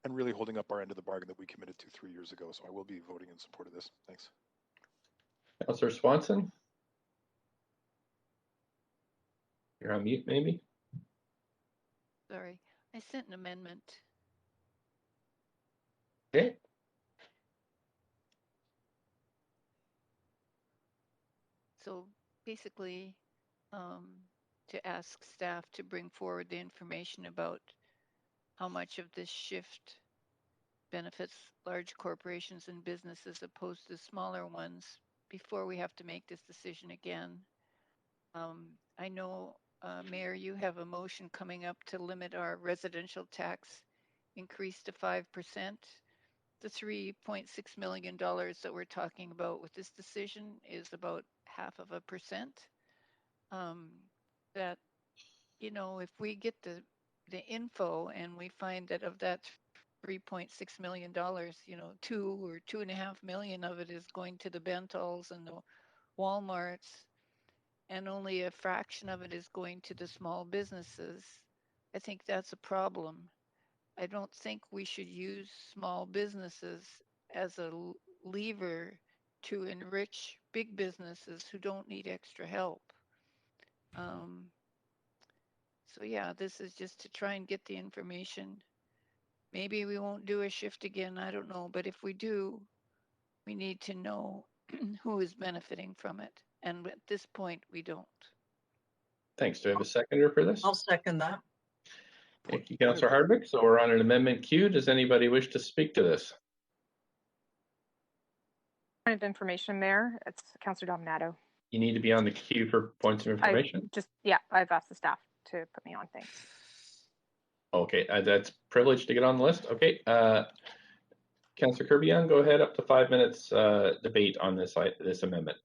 really holding up our end of the bargain that we committed to 3 years ago. So I will be voting in support of this. Thanks. Councillor Swanson, you're on mute, maybe. Sorry, I sent an amendment. Okay. So basically, to ask staff to bring forward the information about how much of this shift benefits large corporations and businesses opposed to smaller ones before we have to make this decision again. I know, Mayor, you have a motion coming up to limit our residential tax increase to 5%. The $3.6 million that we're talking about with this decision is about 0.5%. That, if we get the info and we find that of that $3.6 million, 2 or 2.5 million of it is going to the Bentals and the Walmarts, and only a fraction of it is going to the small businesses, I think that's a problem. I don't think we should use small businesses as a lever to enrich big businesses who don't need extra help. So yeah, this is just to try and get the information. Maybe we won't do a shift again, I don't know, but if we do, we need to know who is benefiting from it. And at this point, we don't. Thanks. Do I have a seconder for this? I'll second that. Thank you, Councillor Hardwick. So we're on an amendment queue. Does anybody wish to speak to this? Point of information, Mayor. It's Councillor Dominato. You need to be on the queue for points of information. I've asked the staff to put me on. Thanks. Okay, that's privileged to get on the list. Okay, Councillor Kirby-Yung, go ahead. Up to 5 minutes debate on this amendment.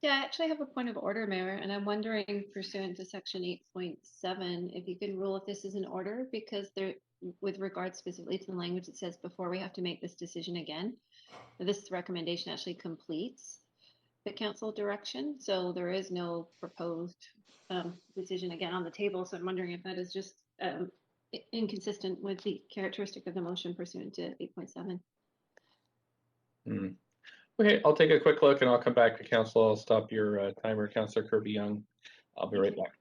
Yeah, I actually have a point of order, Mayor, and I'm wondering, pursuant to section 8.7, if you can rule if this is an order, because there, with regard specifically to the language, it says before we have to make this decision again, this recommendation actually completes the council direction, so there is no proposed decision again on the table. So I'm wondering if that is just inconsistent with the characteristic of the motion pursuant to 8.7. Okay, I'll take a quick look and I'll come back to council. I'll stop your timer, Councillor Kirby-Yung. I'll be right back.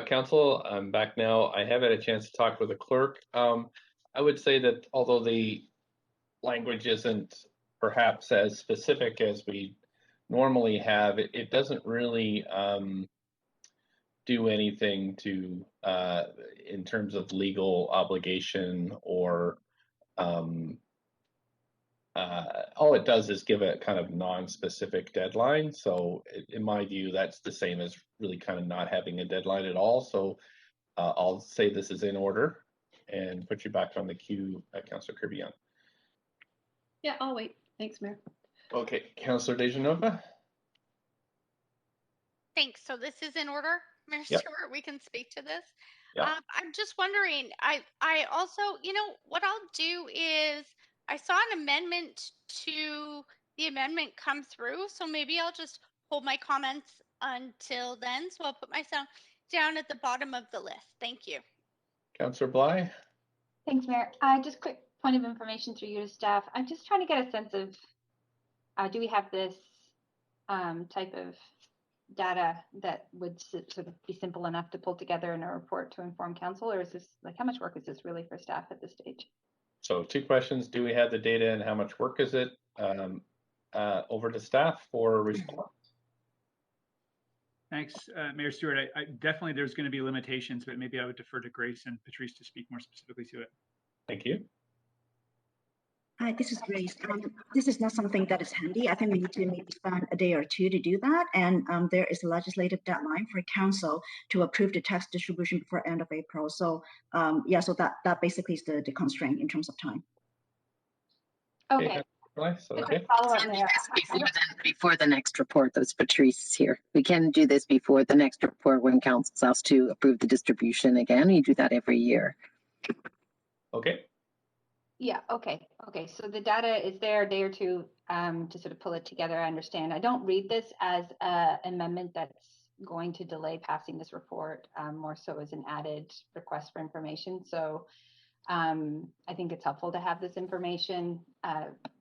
Council, I'm back now. I have had a chance to talk with the clerk. I would say that although the language isn't perhaps as specific as we normally have, it doesn't really do anything to in terms of legal obligation or all it does is give a kind of non-specific deadline. So in my view, that's the same as really kind of not having a deadline at all. So I'll say this is in order and put you back on the queue, Councillor Kirby-Yung. Yeah, I'll wait. Thanks, Mayor. Okay, Councillor DeGenova. Thanks. So this is in order, Mayor Yep. Stewart. We can speak to this. Yep. I'm just wondering. I also, what I'll do is I saw an amendment to the amendment come through, so maybe I'll just hold my comments until then. So I'll put myself down at the bottom of the list. Thank you. Councillor Bly. Thanks, Mayor. Just quick point of information through you to staff. I'm just trying to get a sense of, do we have this type of data that would sort of be simple enough to pull together in a report to inform council, or is this, like, how much work is this really for staff at this stage? So 2 questions. Do we have the data and how much work is it? Over to staff for a response. Thanks, Mayor Stewart. I definitely, there's going to be limitations, but maybe I would defer to Grace and Patrice to speak more specifically to it. Thank you. Hi, this is Grace. This is not something that is handy. I think we need to maybe spend a day or two to do that. And there is a legislative deadline for council to approve the tax distribution before end of April. So yeah, so that basically is the constraint in terms of time. Okay. Okay. Before the next report, that's Patrice here. We can do this before the next report when council's asked to approve the distribution again. You do that every year. Okay. Yeah, okay. So the data is there a day or two to sort of pull it together. I understand. I don't read this as an amendment that's going to delay passing this report, more so as an added request for information. So I think it's helpful to have this information,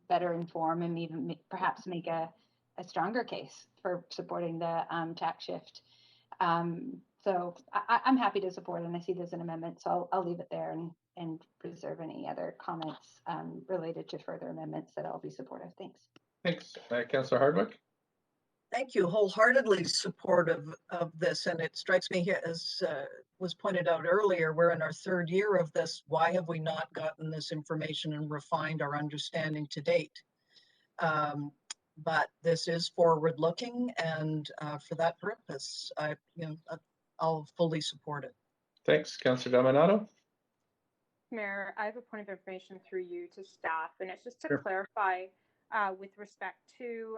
better inform and even perhaps make a stronger case for supporting the tax shift. So I'm happy to support it, and I see there's an amendment, so I'll leave it there and preserve any other comments related to further amendments that I'll be supportive. Thanks. Thanks. Councillor Hardwick. Thank you. Wholeheartedly supportive of this. And it strikes me here, as was pointed out earlier, we're in our 3rd year of this. Why have we not gotten this information and refined our understanding to date? But this is forward looking, and for that purpose, I'll fully support it. Thanks. Councillor Dominato. Mayor, I have a point of information through you to staff, and it's just to Sure. clarify with respect to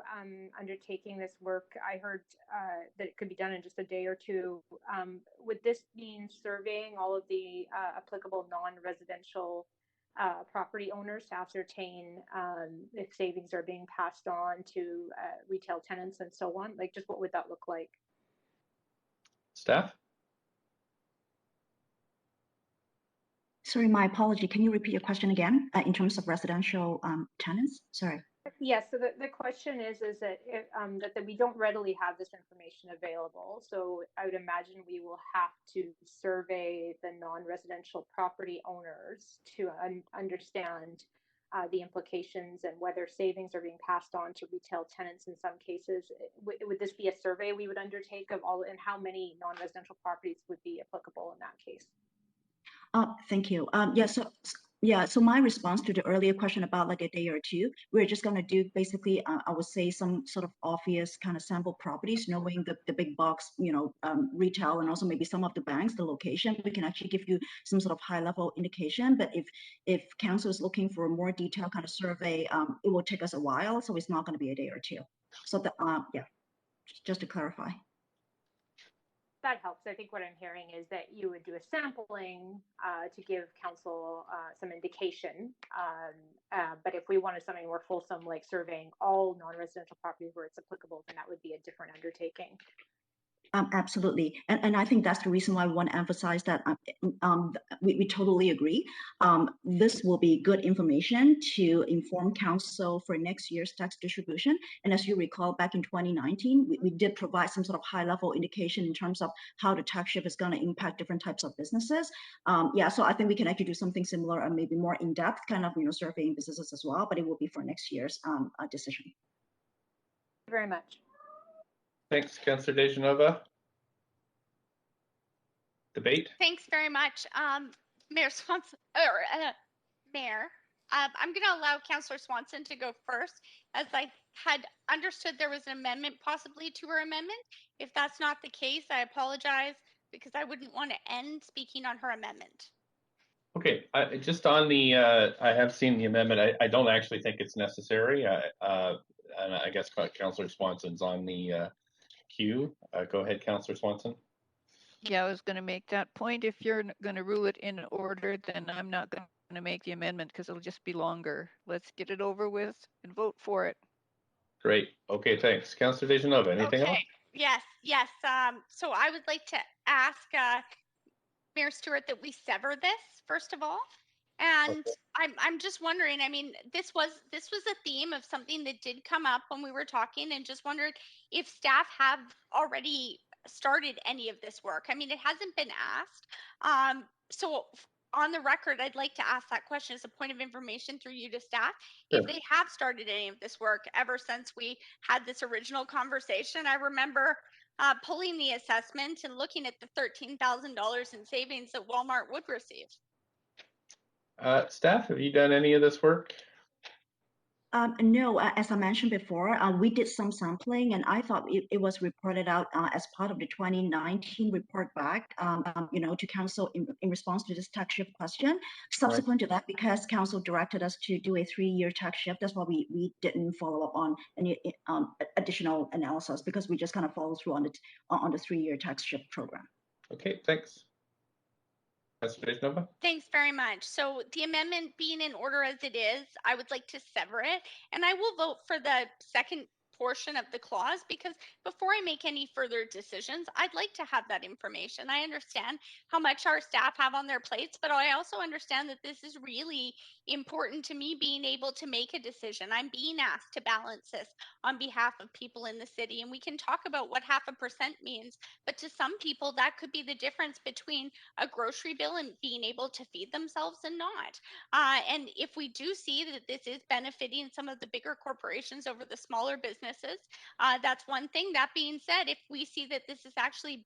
undertaking this work. I heard that it could be done in just a day or two. Would this mean surveying all of the applicable non-residential property owners to ascertain if savings are being passed on to retail tenants and so on? Like, just what would that look like? Staff? Sorry, my apology. Can you repeat your question again in terms of residential tenants? Sorry. Yes, so the question is that that we don't readily have this information available. So I would imagine we will have to survey the non-residential property owners to understand the implications and whether savings are being passed on to retail tenants in some cases. Would this be a survey we would undertake of all, and how many non-residential properties would be applicable in that case? Thank you. So my response to the earlier question about like a day or two, we're just going to do basically, I would say, some sort of obvious kind of sample properties, knowing the big box, retail, and also maybe some of the banks, the location. We can actually give you some sort of high level indication. But if council is looking for a more detailed kind of survey, it will take us a while. So it's not going to be a day or two. So yeah, just to clarify. That helps. I think what I'm hearing is that you would do a sampling to give council some indication. But if we wanted something more fulsome, like surveying all non-residential properties where it's applicable, then that would be a different undertaking. Absolutely. And I think that's the reason why we want to emphasize that we totally agree. This will be good information to inform council for next year's tax distribution. And as you recall, back in 2019, we did provide some sort of high level indication in terms of how the tax shift is going to impact different types of businesses. Yeah, so I think we can actually do something similar and maybe more in depth, kind of, surveying businesses as well, but it will be for next year's decision. Thank you very much. Thanks, Councillor Dejanova. Debate? Thanks very much. Mayor Swanson, Mayor, I'm going to allow Councillor Swanson to go first, as I had understood there was an amendment possibly to her amendment. If that's not the case, I apologize, because I wouldn't want to end speaking on her amendment. Okay, just on the, I have seen the amendment. I don't actually think it's necessary. And I guess Councillor Swanson's on the queue. Go ahead, Councillor Swanson. Yeah, I was going to make that point. If you're going to rule it in order, then I'm not going to make the amendment because it'll just be longer. Let's get it over with and vote for it. Great. Okay, thanks. Councillor Dejanova, anything else? Yes. So I would like to ask Mayor Stewart that we sever this, first of all. And okay. I'm just wondering, I mean, this was a theme of something that did come up when we were talking, and just wondered if staff have already started any of this work. I mean, it hasn't been asked. So on the record, I'd like to ask that question as a point of information through you to staff. Sure. If they have started any of this work ever since we had this original conversation. I remember pulling the assessment and looking at the $13,000 in savings that Walmart would receive. Staff, have you done any of this work? No, as I mentioned before, we did some sampling, and I thought it was reported out as part of the 2019 report back, to council in response to this tax shift question. Subsequent to that, because council directed us to do a 3-year tax shift, that's why we didn't follow up on any additional analysis, because we just kind of followed through on the 3-year tax shift program. Okay, thanks. Thanks very much. So the amendment being in order as it is, I would like to sever it, and I will vote for the second portion of the clause, because before I make any further decisions, I'd like to have that information. I understand how much our staff have on their plates, but I also understand that this is really important to me being able to make a decision. I'm being asked to balance this on behalf of people in the city, and we can talk about what 0.5% means, but to some people that could be the difference between a grocery bill and being able to feed themselves and not. And if we do see that this is benefiting some of the bigger corporations over the smaller businesses, that's one thing. That being said, if we see that this is actually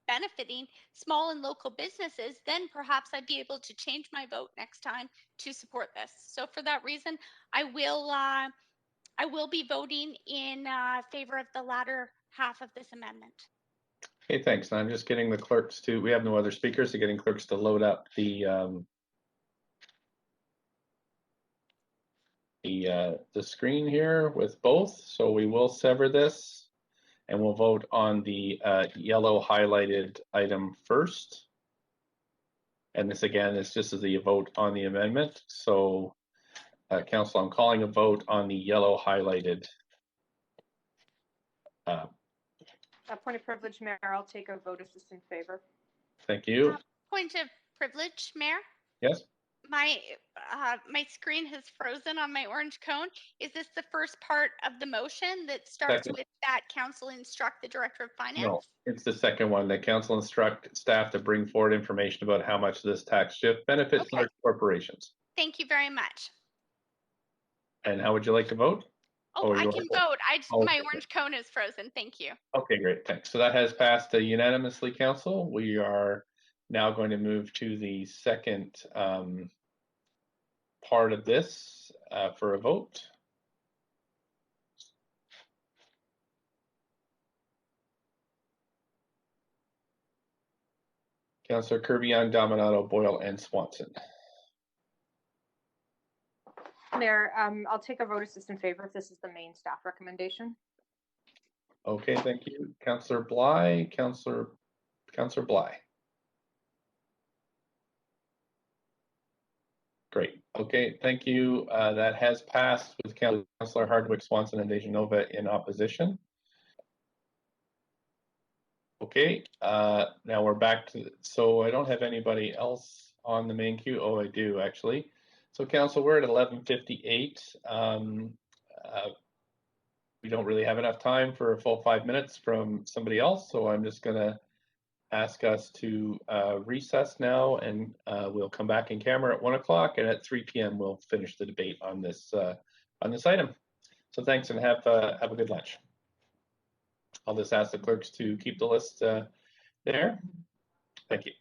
benefiting small and local businesses, then perhaps I'd be able to change my vote next time to support this. So for that reason, I will be voting in favor of the latter half of this amendment. Okay, thanks. I'm just getting the clerks to, we have no other speakers, so getting clerks to load up the screen here with both. So we will sever this, and we'll vote on the yellow highlighted item first. And this again is just as a vote on the amendment. So Council, I'm calling a vote on the yellow highlighted. Point of privilege, Mayor, I'll take a vote assist in favor. Thank you. Point of privilege, Mayor? Yes. My screen has frozen on my orange cone. Is this the first part of the motion that starts with that council instruct the director of finance? No, it's the second one. That council instruct staff to bring forward information about how much this tax shift benefits large corporations. Thank you very much. And how would you like to vote? Oh, I can vote. My orange cone is frozen. Thank you. Okay, great. Thanks. So that has passed unanimously, council. We are now going to move to the second part of this for a vote. Councillor Kirby-Yung, Dominato, Boyle, and Swanson. Mayor, I'll take a vote assist in favor if this is the main staff recommendation. Okay, thank you. Councillor Bly, Councillor Bly. Great. Okay, thank you. That has passed with Councillor Hardwick, Swanson, and Dejanova in opposition. Okay, now we're back to, so I don't have anybody else on the main queue. Oh, I do actually. So council, we're at 11:58. We don't really have enough time for a full 5 minutes from somebody else, so I'm just gonna ask us to recess now, and we'll come back in camera at 1 o'clock, and at 3 p.m. we'll finish the debate on this item. So thanks, and have a good lunch. I'll just ask the clerks to keep the list there. Thank you.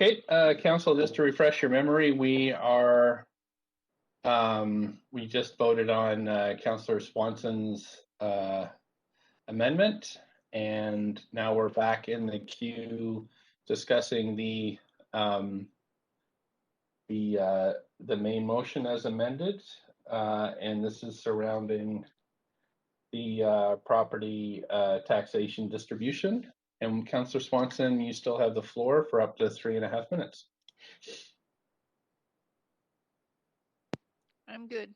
Okay, council, just to refresh your memory, we are, we just voted on Councillor Swanson's amendment, and now we're back in the queue discussing the main motion as amended, and this is surrounding the property taxation distribution. And Councillor Swanson, you still have the floor for up to 3.5 minutes. I'm good.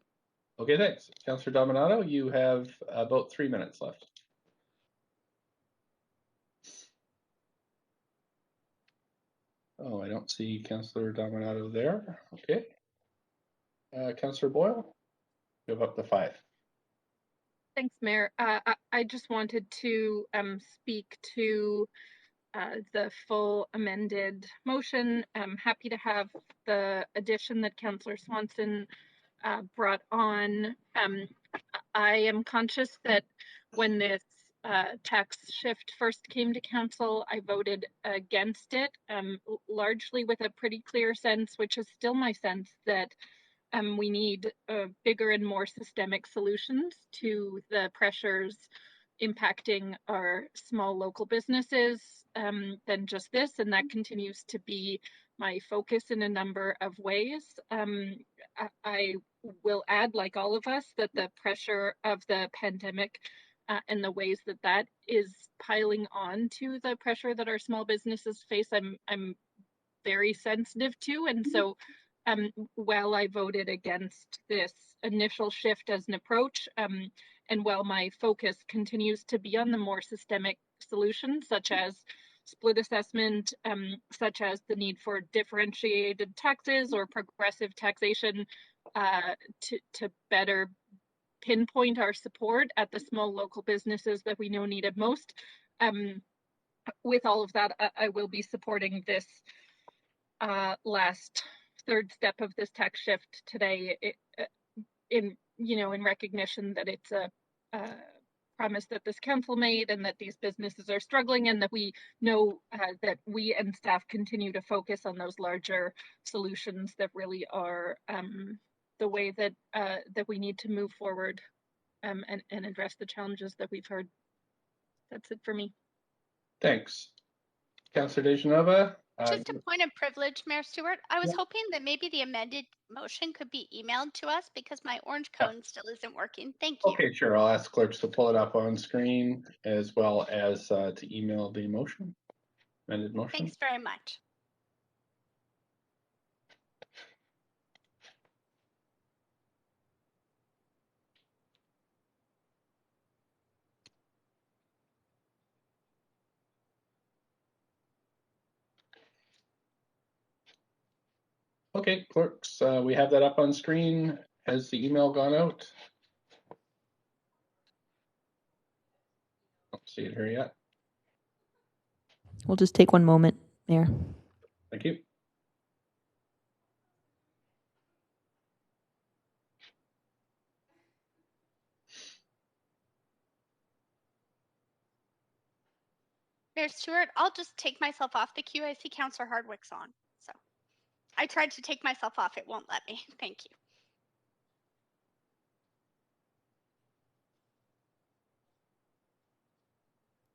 Okay, thanks. Councillor Dominato, you have about 3 minutes left. Oh, I don't see Councillor Dominato there. Okay. Councillor Boyle, you have up to 5. Thanks, Mayor. I just wanted to speak to the full amended motion. I'm happy to have the addition that Councillor Swanson brought on. I am conscious that when this tax shift first came to council, I voted against it, largely with a pretty clear sense, which is still my sense, that we need bigger and more systemic solutions to the pressures impacting our small local businesses than just this, and that continues to be my focus in a number of ways. I will add, like all of us, that the pressure of the pandemic and the ways that that is piling on to the pressure that our small businesses face, I'm very sensitive to, and so while I voted against this initial shift as an approach, and while my focus continues to be on the more systemic solutions, such as split assessment, such as the need for differentiated taxes or progressive taxation to better pinpoint our support at the small local businesses that we know need it most. With all of that, I will be supporting this last third step of this tax shift today, in recognition that it's a promise that this council made, and that these businesses are struggling, and that we know that we and staff continue to focus on those larger solutions that really are the way that that we need to move forward and address the challenges that we've heard. That's it for me. Thanks. Councillor DeGenova. Just a point of privilege, Mayor Stewart. I was hoping that maybe the amended motion could be emailed to us because my orange cone still isn't working. Thank you. Okay, sure. I'll ask clerks to pull it up on screen, as well as to email the motion, amended motion. Thanks very much. Okay, clerks, we have that up on screen. Has the email gone out? Don't see it here yet. We'll just take one moment, Mayor. Thank you. Mayor Stewart, I'll just take myself off the queue. I see Councillor Hardwick's on. So I tried to take myself off. It won't let me. Thank you.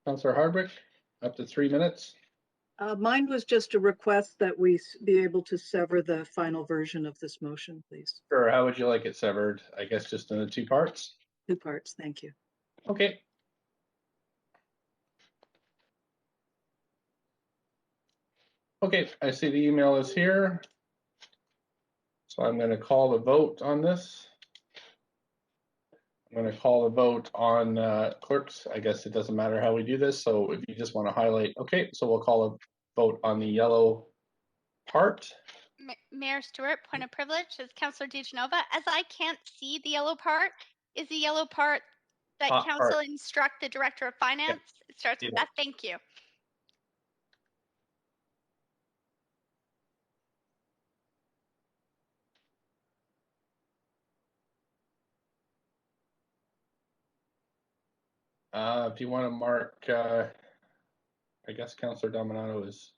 Councillor Hardwick, up to 3 minutes. Mine was just a request that we be able to sever the final version of this motion, please. Sure. How would you like it severed? I guess just into 2 parts. 2 parts. Thank you. Okay. Okay, I see the email is here. So I'm going to call the vote on this. I'm going to call the vote on clerks. I guess it doesn't matter how we do this. So if you just want to highlight, okay, so we'll call a vote on the yellow part. Mayor Stewart, point of privilege, is Councillor DeGenova. As I can't see the yellow part, is the yellow part that council instruct the Director of Finance? Yeah. It starts with that. Thank you. If you want to mark, I guess Councillor Dominato is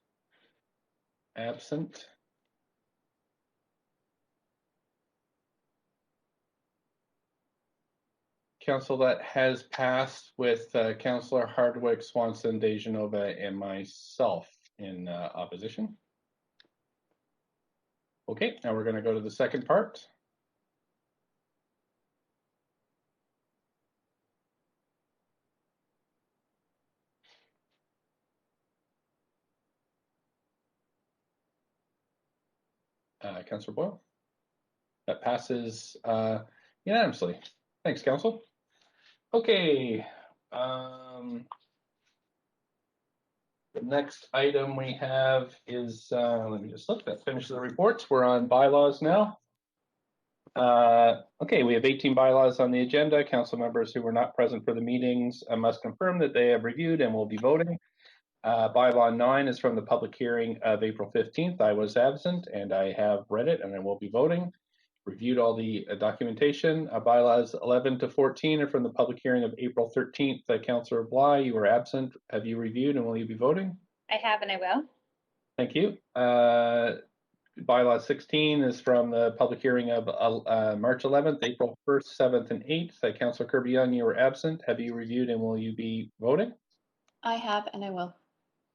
absent. Council, that has passed with Councillor Hardwick, Swanson, Dejanova, and myself in opposition. Okay, now we're going to go to the second part. Councillor Boyle. That passes unanimously. Thanks, Council. Okay. The next item we have is, let me just look, that finishes the reports. We're on bylaws now. Okay, we have 18 bylaws on the agenda. Council members who were not present for the meetings must confirm that they have reviewed and will be voting. Bylaw 9 is from the public hearing of April 15th. I was absent and I have read it and I will be voting. Reviewed all the documentation. Bylaws 11 to 14 are from the public hearing of April 13th. Councillor Bly, you were absent. Have you reviewed and will you be voting? I have and I will. Thank you. Bylaw 16 is from the public hearing of March 11th, April 1st, 7th, and 8th. Councillor Kirby-Yung, you were absent. Have you reviewed and will you be voting? I have and I will.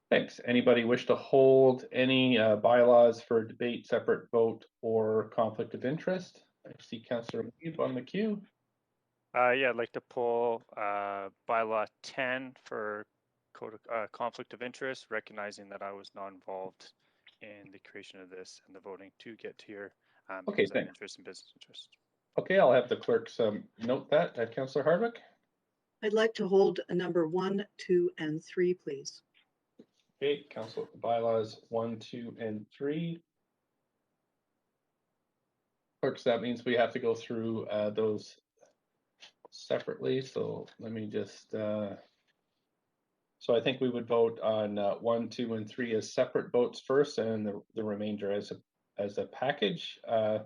Thanks. Anybody wish to hold any bylaws for debate, separate vote, or conflict of interest? I see Councillor Weeb on the queue. Yeah, I'd like to pull bylaw 10 for code of, conflict of interest, recognizing that I was not involved in the creation of this and the voting to get here. Okay, because I have thanks. interest in business interest. Okay, I'll have the clerks note that. Councillor Hardwick? I'd like to hold number 1, 2, and 3, please. Okay, Council bylaws 1, 2, and 3. Clerks, that means we have to go through those separately. So let me just. So I think we would vote on 1, 2, and 3 as separate votes first, and the remainder as a package. I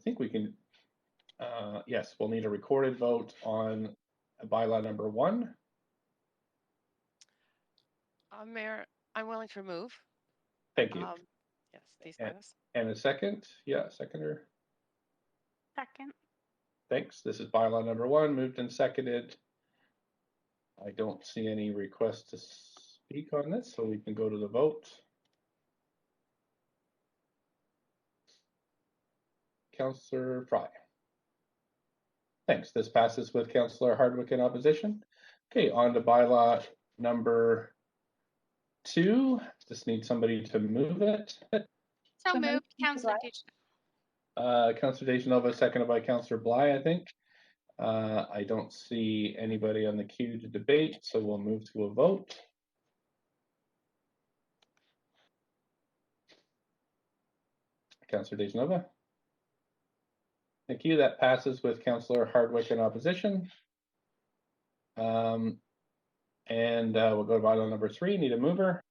think we can. Yes, we'll need a recorded vote on bylaw number 1. Mayor, I'm willing to remove. Thank you. Yes, these bylaws. And a second? Yeah, seconder. Second. Thanks. This is bylaw number 1, moved and seconded. I don't see any request to speak on this, so we can go to the vote. Councillor Fry. Thanks. This passes with Councillor Hardwick in opposition. Okay, on to bylaw number 2. Just need somebody to move it. So moved, Councillor Dejanova. Councillor Dejanova, seconded by Councillor Bly, I think. I don't see anybody on the queue to debate, so we'll move to a vote. Councillor Dejanova. Thank you. That passes with Councillor Hardwick in opposition. And we'll go to bylaw number 3. Need a mover.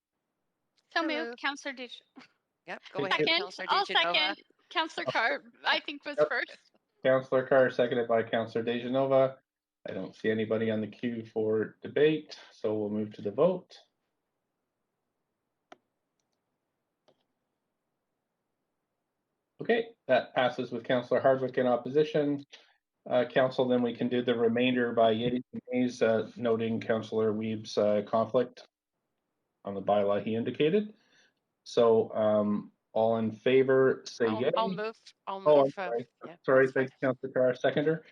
So moved, Councillor Dejanova. Yep, go ahead, Second, Councillor I'll Dejanova. second. Councillor Carr, I think was Yep. first. Councillor Carr, seconded by Councillor Dejanova. I don't see anybody on the queue for debate, so we'll move to the vote. Okay, that passes with Councillor Hardwick in opposition. Council, then we can do the remainder by yeas and nays, noting Councillor Weeb's conflict on the bylaw he indicated. So all in favor, say yay. I'll move. Oh, I'm sorry. Yeah, Sorry, thanks, Councillor Carr. Seconder.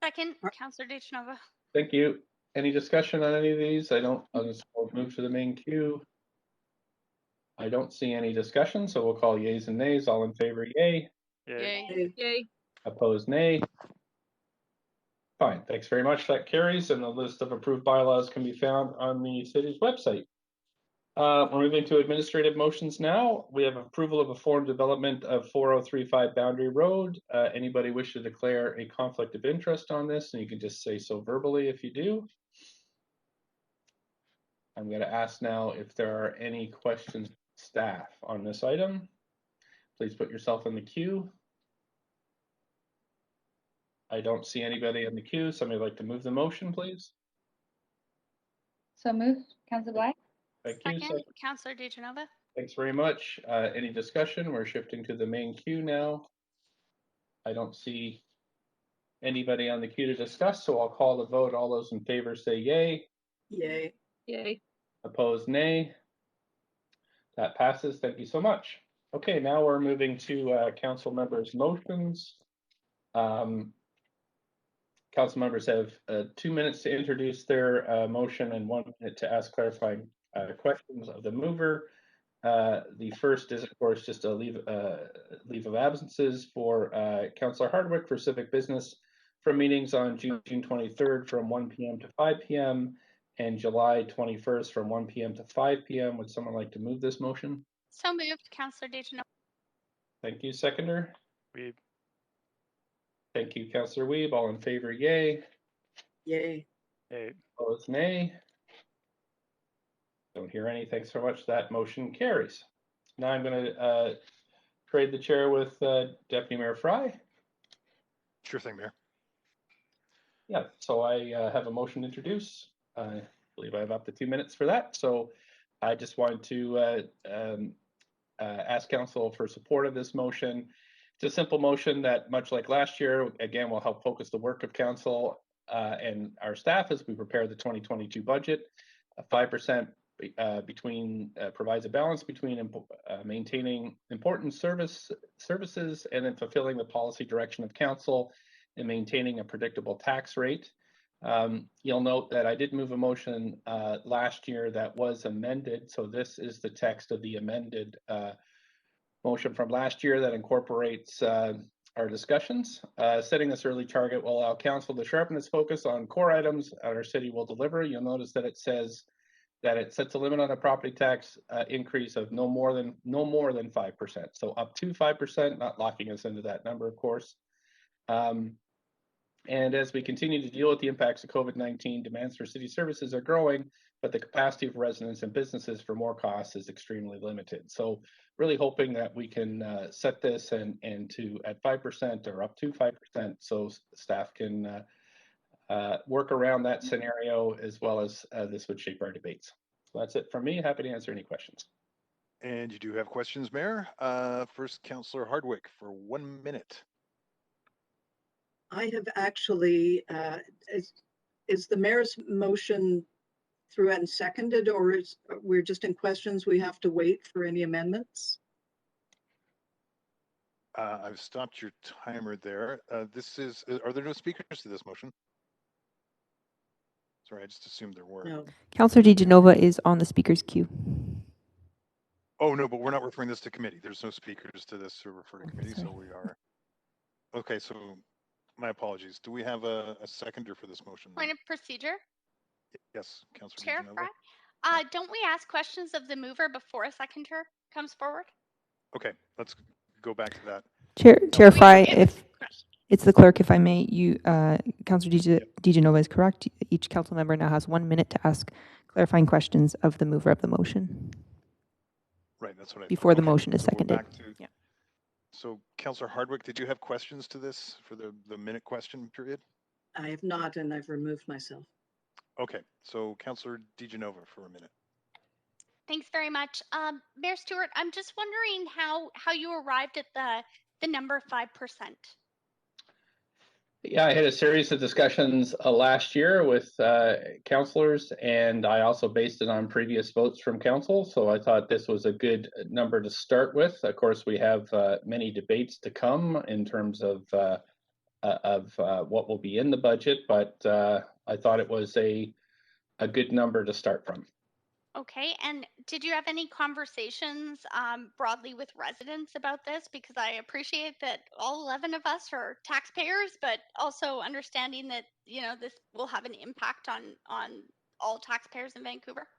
Second, Councillor Dejanova. Thank you. Any discussion on any of these? I'll just move to the main queue. I don't see any discussion, so we'll call yays and nays. All in favor, yay. Yay. Yay. Opposed, nay. Fine, thanks very much. That carries, and the list of approved bylaws can be found on the city's website. We're moving to administrative motions now. We have approval of a form development of 4035 Boundary Road. Anybody wish to declare a conflict of interest on this? And you can just say so verbally if you do. I'm going to ask now if there are any questions, staff, on this item. Please put yourself in the queue. I don't see anybody in the queue. Somebody like to move the motion, please? So moved, Councillor Bly. Thank you. Second, Councillor Dejanova. Thanks very much. Any discussion? We're shifting to the main queue now. I don't see anybody on the queue to discuss, so I'll call the vote. All those in favor say yay. Yay. Yay. Opposed, nay. That passes. Thank you so much. Okay, now we're moving to council members' motions. Council members have 2 minutes to introduce their motion and 1 minute to ask clarifying questions of the mover. The first is, of course, just a leave of absences for Councillor Hardwick for civic business from meetings on June 23rd from 1 p.m. to 5 p.m. and July 21st from 1 p.m. to 5 p.m. Would someone like to move this motion? So moved, Councillor DeGenova. Thank you. Seconder? Weeb. Thank you, Councillor Weeb. All in favor, yay. Yay. Yay. Opposed, nay. Don't hear any. Thanks so much. That motion carries. Now I'm going to trade the chair with Deputy Mayor Fry. Sure thing, Mayor. Yeah, so I have a motion to introduce. I believe I have up to 2 minutes for that. So I just wanted to ask council for support of this motion. It's a simple motion that, much like last year, again, will help focus the work of council and our staff as we prepare the 2022 budget. 5% provides a balance between maintaining important services and then fulfilling the policy direction of council and maintaining a predictable tax rate. You'll note that I did move a motion last year that was amended. So this is the text of the amended motion from last year that incorporates our discussions. Setting this early target will allow council to sharpen its focus on core items that our city will deliver. You'll notice that it says that it sets a limit on a property tax increase of no more than 5%. So up to 5%, not locking us into that number, of course. And as we continue to deal with the impacts of COVID-19, demands for city services are growing, but the capacity of residents and businesses for more costs is extremely limited. So really hoping that we can set this and to at 5% or up to 5% so staff can work around that scenario, as well as this would shape our debates. So that's it from me. Happy to answer any questions. And you do have questions, Mayor. First, Councillor Hardwick for 1 minute. I have actually, is the mayor's motion through and seconded, or is we're just in questions, we have to wait for any amendments? I've stopped your timer there. Are there no speakers to this motion? Sorry, I just assumed there were. No. Councillor DeGenova is on the speaker's queue. Oh, no, but we're not referring this to committee. There's no speakers to this to refer to committee, sorry. so we are. Okay, so my apologies. Do we have a seconder for this motion? Point of procedure. Yes, Councillor Chair DeGenova. Fry. Don't we ask questions of the mover before a seconder comes forward? Okay, let's go back to that. Chair Fry, if it's the clerk, if I may, Councillor DeGenova is correct. Each council member now has 1 minute to ask clarifying questions of the mover of the motion. Right, that's what I before thought. the Okay, motion is so we're seconded. back to- So, Councillor Hardwick, did you have questions to this for the minute question period? I have not, and I've removed myself. Okay, so Councillor DeGenova for a minute. Thanks very much. Mayor Stewart, I'm just wondering how you arrived at the number 5%. Yeah, I had a series of discussions last year with councillors, and I also based it on previous votes from council. So I thought this was a good number to start with. Of course, we have many debates to come in terms of what will be in the budget, but I thought it was a good number to start from. Okay, and did you have any conversations broadly with residents about this? Because I appreciate that all 11 of us are taxpayers, but also understanding that, you know, this will have an impact on all taxpayers in Vancouver.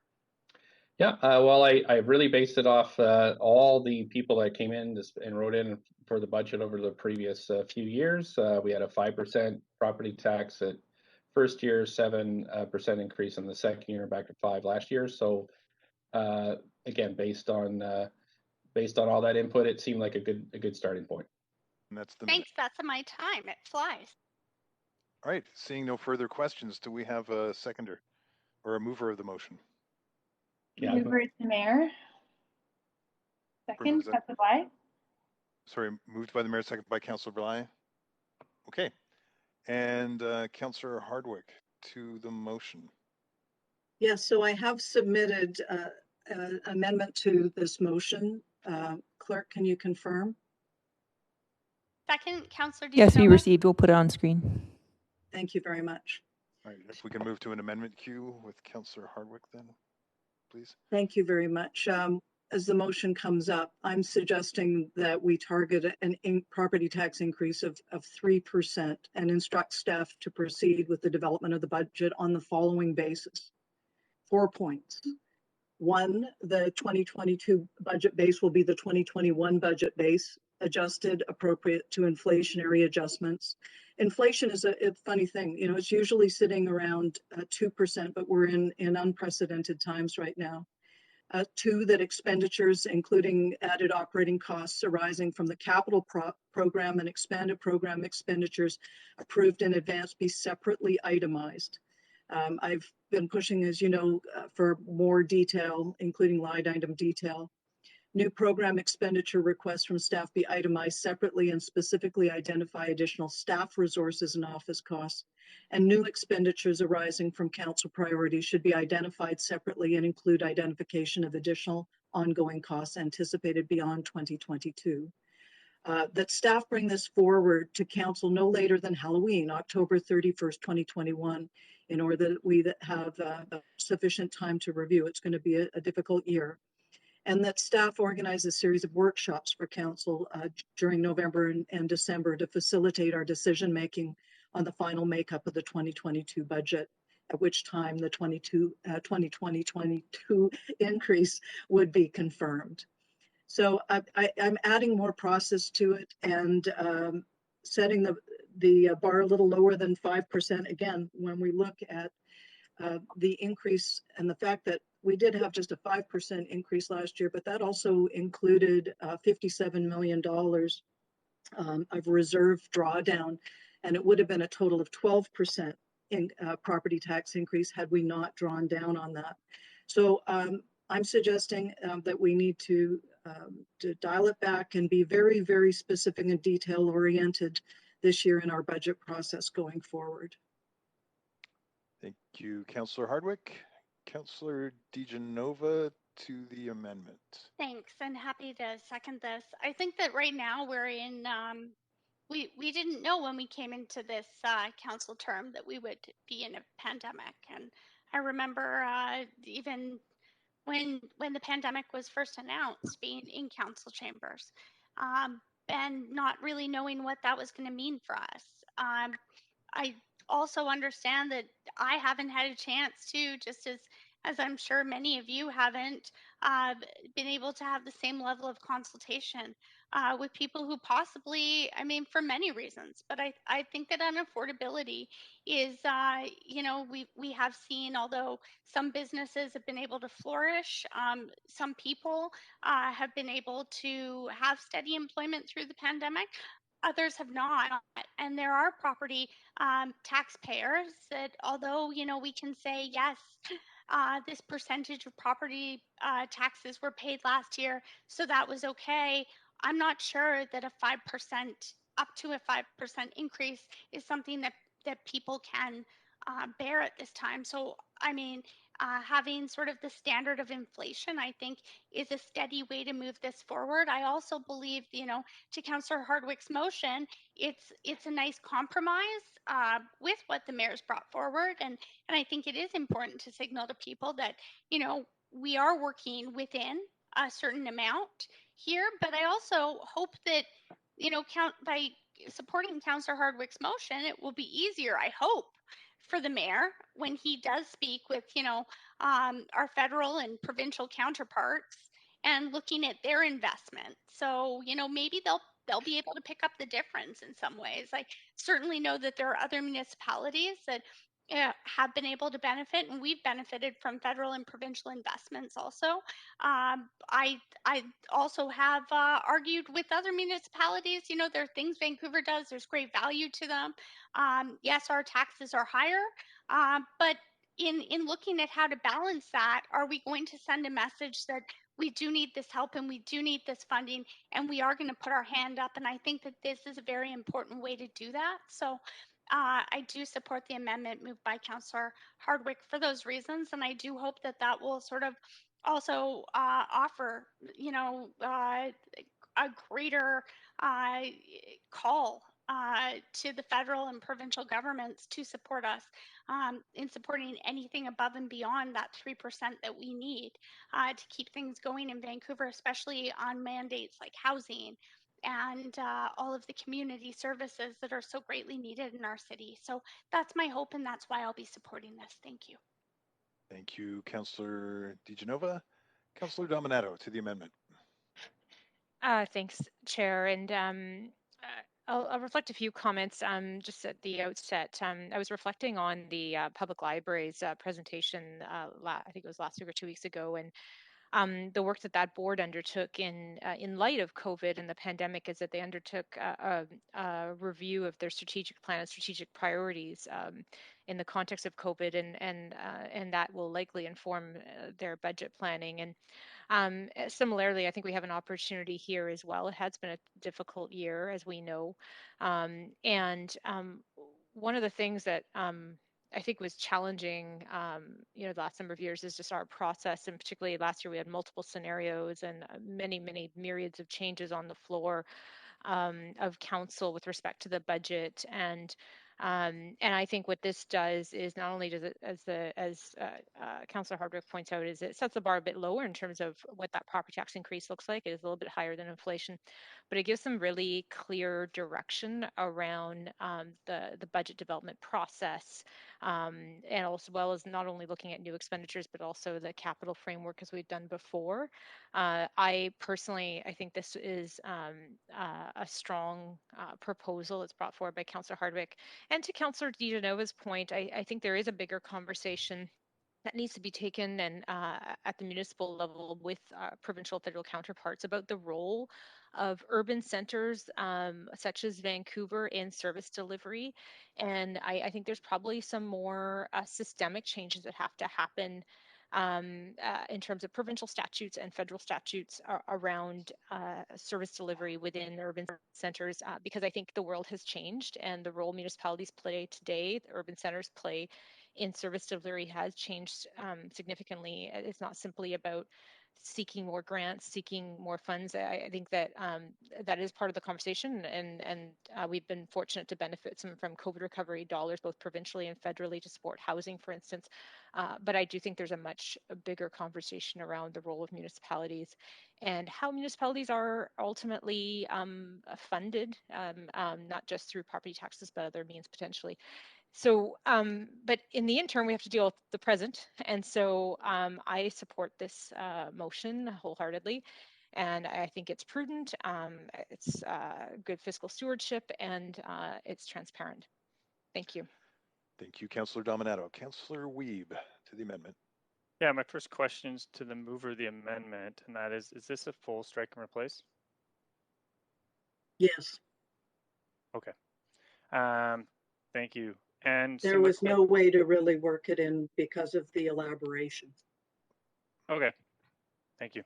Yeah, well, I really based it off all the people that came in and wrote in for the budget over the previous few years. We had a 5% property tax at first year, 7% increase in the second year, back to 5 last year. So again, based on all that input, it seemed like a good starting point. And that's the Thanks, that's my time. It flies. All right, seeing no further questions, do we have a seconder or a mover of the motion? Yeah. Mover is the mayor. Second, Councillor Bly. Sorry, moved by the mayor, seconded by Councillor Bly. Okay. And Councillor Hardwick to the motion. Yes, so I have submitted an amendment to this motion. Clerk, can you confirm? Second, Councillor Yes, we DeGenova. received. We'll put it on screen. Thank you very much. All right, if we can move to an amendment queue with Councillor Hardwick then, please. Thank you very much. As the motion comes up, I'm suggesting that we target an property tax increase of 3% and instruct staff to proceed with the development of the budget on the following basis. 4 points. One, the 2022 budget base will be the 2021 budget base, adjusted appropriate to inflationary adjustments. Inflation is a funny thing. You know, it's usually sitting around 2%, but we're in unprecedented times right now. Two, that expenditures, including added operating costs arising from the capital program and expanded program expenditures approved in advance, be separately itemized. I've been pushing, as you know, for more detail, including line item detail. New program expenditure requests from staff be itemized separately and specifically identify additional staff resources and office costs. And new expenditures arising from council priorities should be identified separately and include identification of additional ongoing costs anticipated beyond 2022. That staff bring this forward to council no later than Halloween, October 31st, 2021, in order that we have sufficient time to review. It's going to be a difficult year. And that staff organize a series of workshops for council during November and December to facilitate our decision-making on the final makeup of the 2022 budget, at which time the 2022 increase would be confirmed. So I'm adding more process to it and setting the bar a little lower than 5%. Again, when we look at the increase and the fact that we did have just a 5% increase last year, but that also included $57 million of reserve drawdown, and it would have been a total of 12% in property tax increase had we not drawn down on that. So I'm suggesting that we need to dial it back and be very, very specific and detail oriented this year in our budget process going forward. Thank you, Councillor Hardwick. Councillor DeGenova to the amendment. Thanks, and happy to second this. I think that right now we're in, we didn't know when we came into this council term that we would be in a pandemic. And I remember even when the pandemic was first announced, being in council chambers and not really knowing what that was going to mean for us. I also understand that I haven't had a chance to, just as I'm sure many of you haven't, been able to have the same level of consultation with people who possibly, I mean, for many reasons, but I think that unaffordability is, you know, we have seen, although some businesses have been able to flourish, some people have been able to have steady employment through the pandemic. Others have not, and there are property taxpayers that, although, you know, we can say yes, this percentage of property taxes were paid last year, so that was okay. I'm not sure that a 5%, up to a 5% increase is something that people can bear at this time. So, I mean, having sort of the standard of inflation, I think, is a steady way to move this forward. I also believe, you know, to Councillor Hardwick's motion, it's a nice compromise with what the mayor's brought forward, and I think it is important to signal to people that, you know, we are working within a certain amount here. But I also hope that, you know, by supporting Councillor Hardwick's motion, it will be easier, I hope, for the mayor when he does speak with, you know, our federal and provincial counterparts and looking at their investment. So, you know, maybe they'll be able to pick up the difference in some ways. I certainly know that there are other municipalities that have been able to benefit, and we've benefited from federal and provincial investments also. I also have argued with other municipalities, you know, there are things Vancouver does, there's great value to them. Yes, our taxes are higher, but in looking at how to balance that, are we going to send a message that we do need this help and we do need this funding, and we are going to put our hand up. And I think that this is a very important way to do that. So I do support the amendment moved by Councillor Hardwick for those reasons. And I do hope that that will sort of also offer, a greater call to the federal and provincial governments to support us in supporting anything above and beyond that 3% that we need to keep things going in Vancouver, especially on mandates like housing and all of the community services that are so greatly needed in our city. So that's my hope, and that's why I'll be supporting this. Thank you. Thank you, Councillor DiGenova. Councillor Dominato to the amendment. Thanks, Chair. And I'll reflect a few comments just at the outset. I was reflecting on the public library's presentation, I think it was last week or 2 weeks ago, and the work that that board undertook in light of COVID and the pandemic is that they undertook a review of their strategic plan and strategic priorities in the context of COVID, and that will likely inform their budget planning. And similarly, I think we have an opportunity here as well. It has been a difficult year, as we know, and one of the things that I think was challenging, the last number of years is just our process, and particularly last year we had multiple scenarios and many myriads of changes on the floor of council with respect to the budget. And I think what this does is not only does it, as Councillor Hardwick points out, is it sets the bar a bit lower in terms of what that property tax increase looks like. It is a little bit higher than inflation, but it gives some really clear direction around the budget development process, and as well as not only looking at new expenditures, but also the capital framework as we've done before. I think this is a strong proposal that's brought forward by Councillor Hardwick. And to Councillor DiGenova's point, I think there is a bigger conversation that needs to be taken and at the municipal level with provincial federal counterparts about the role of urban centers such as Vancouver in service delivery. And I think there's probably some more systemic changes that have to happen in terms of provincial statutes and federal statutes around service delivery within urban centers, because I think the world has changed and the role municipalities play today, the urban centers play in service delivery has changed significantly. It's not simply about seeking more grants, seeking more funds. I think that that is part of the conversation, and we've been fortunate to benefit from COVID recovery dollars, both provincially and federally, to support housing, for instance. But I do think there's a much bigger conversation around the role of municipalities and how municipalities are ultimately funded, not just through property taxes, but other means potentially. So, but in the interim, we have to deal with the present. And so I support this motion wholeheartedly. And I think it's prudent, it's good fiscal stewardship, and it's transparent. Thank you. Thank you, Councillor Dominato. Councillor Wiebe to the amendment. Yeah, my first question is to the mover of the amendment, and that is this a full strike and replace? Yes. Okay. Thank you. And there was no way to really work it in because of the elaboration. Okay, thank you.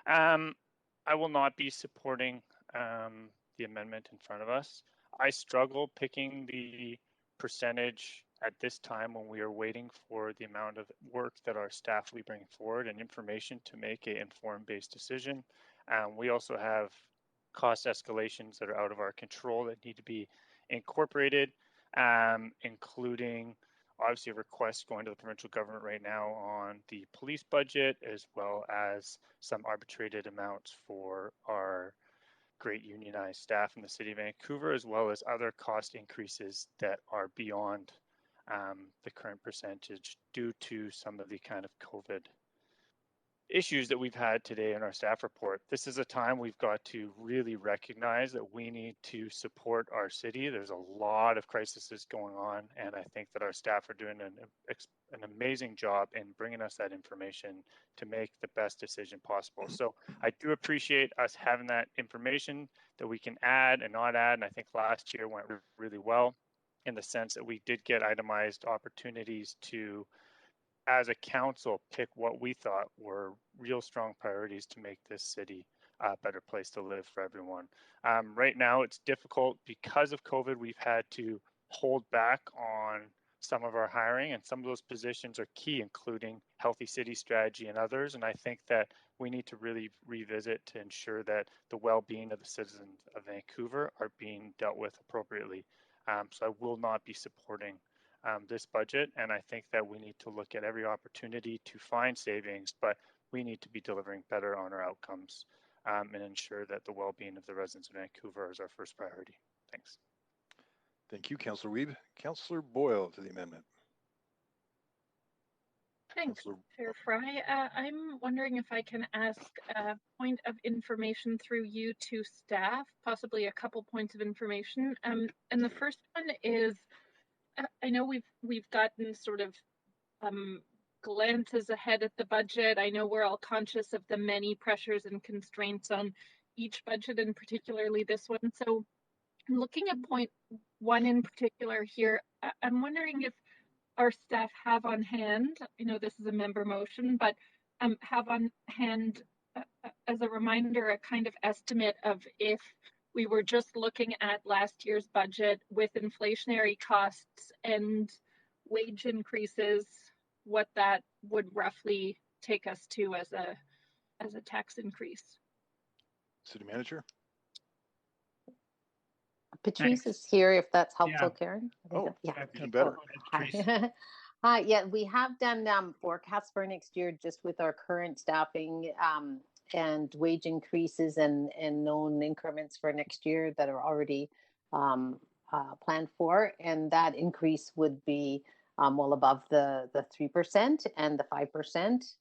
I will not be supporting the amendment in front of us. I struggle picking the percentage at this time when we are waiting for the amount of work that our staff will be bringing forward and information to make an informed-based decision. We also have cost escalations that are out of our control that need to be incorporated, including obviously a request going to the provincial government right now on the police budget, as well as some arbitrated amounts for our great unionized staff in the city of Vancouver, as well as other cost increases that are beyond the current percentage due to some of the kind of COVID issues that we've had today in our staff report. This is a time we've got to really recognize that we need to support our city. There's a lot of crises going on, and I think that our staff are doing an amazing job in bringing us that information to make the best decision possible. So I do appreciate us having that information that we can add and not add, and I think last year went really well in the sense that we did get itemized opportunities to as a council, pick what we thought were real strong priorities to make this city a better place to live for everyone. Right now, it's difficult because of COVID. We've had to hold back on some of our hiring, and some of those positions are key, including healthy city strategy and others. And I think that we need to really revisit to ensure that the well-being of the citizens of Vancouver are being dealt with appropriately. So I will not be supporting this budget, and I think that we need to look at every opportunity to find savings, but we need to be delivering better on our outcomes and ensure that the well-being of the residents of Vancouver is our first priority. Thanks. Thank you, Councillor Wiebe. Councillor Boyle to the amendment. Thanks, Chair Fry. I'm wondering if I can ask a point of information through you to staff, possibly a couple points of information. And the first one is, I know we've gotten sort of glances ahead at the budget. I know we're all conscious of the many pressures and constraints on each budget, and particularly this one. So looking at point one in particular here, I'm wondering if our staff have on hand, I know this is a member motion, but have on hand, as a reminder, a kind of estimate of if we were just looking at last year's budget with inflationary costs and wage increases, what that would roughly take us to as a tax increase. City Manager. Patrice is here, if that's helpful, Yeah. Karen. Oh, yeah, even better. Hi. Yeah, we have done forecasts for next year just with our current staffing and wage increases and known increments for next year that are already planned for. And that increase would be well above the 3% and the 5%.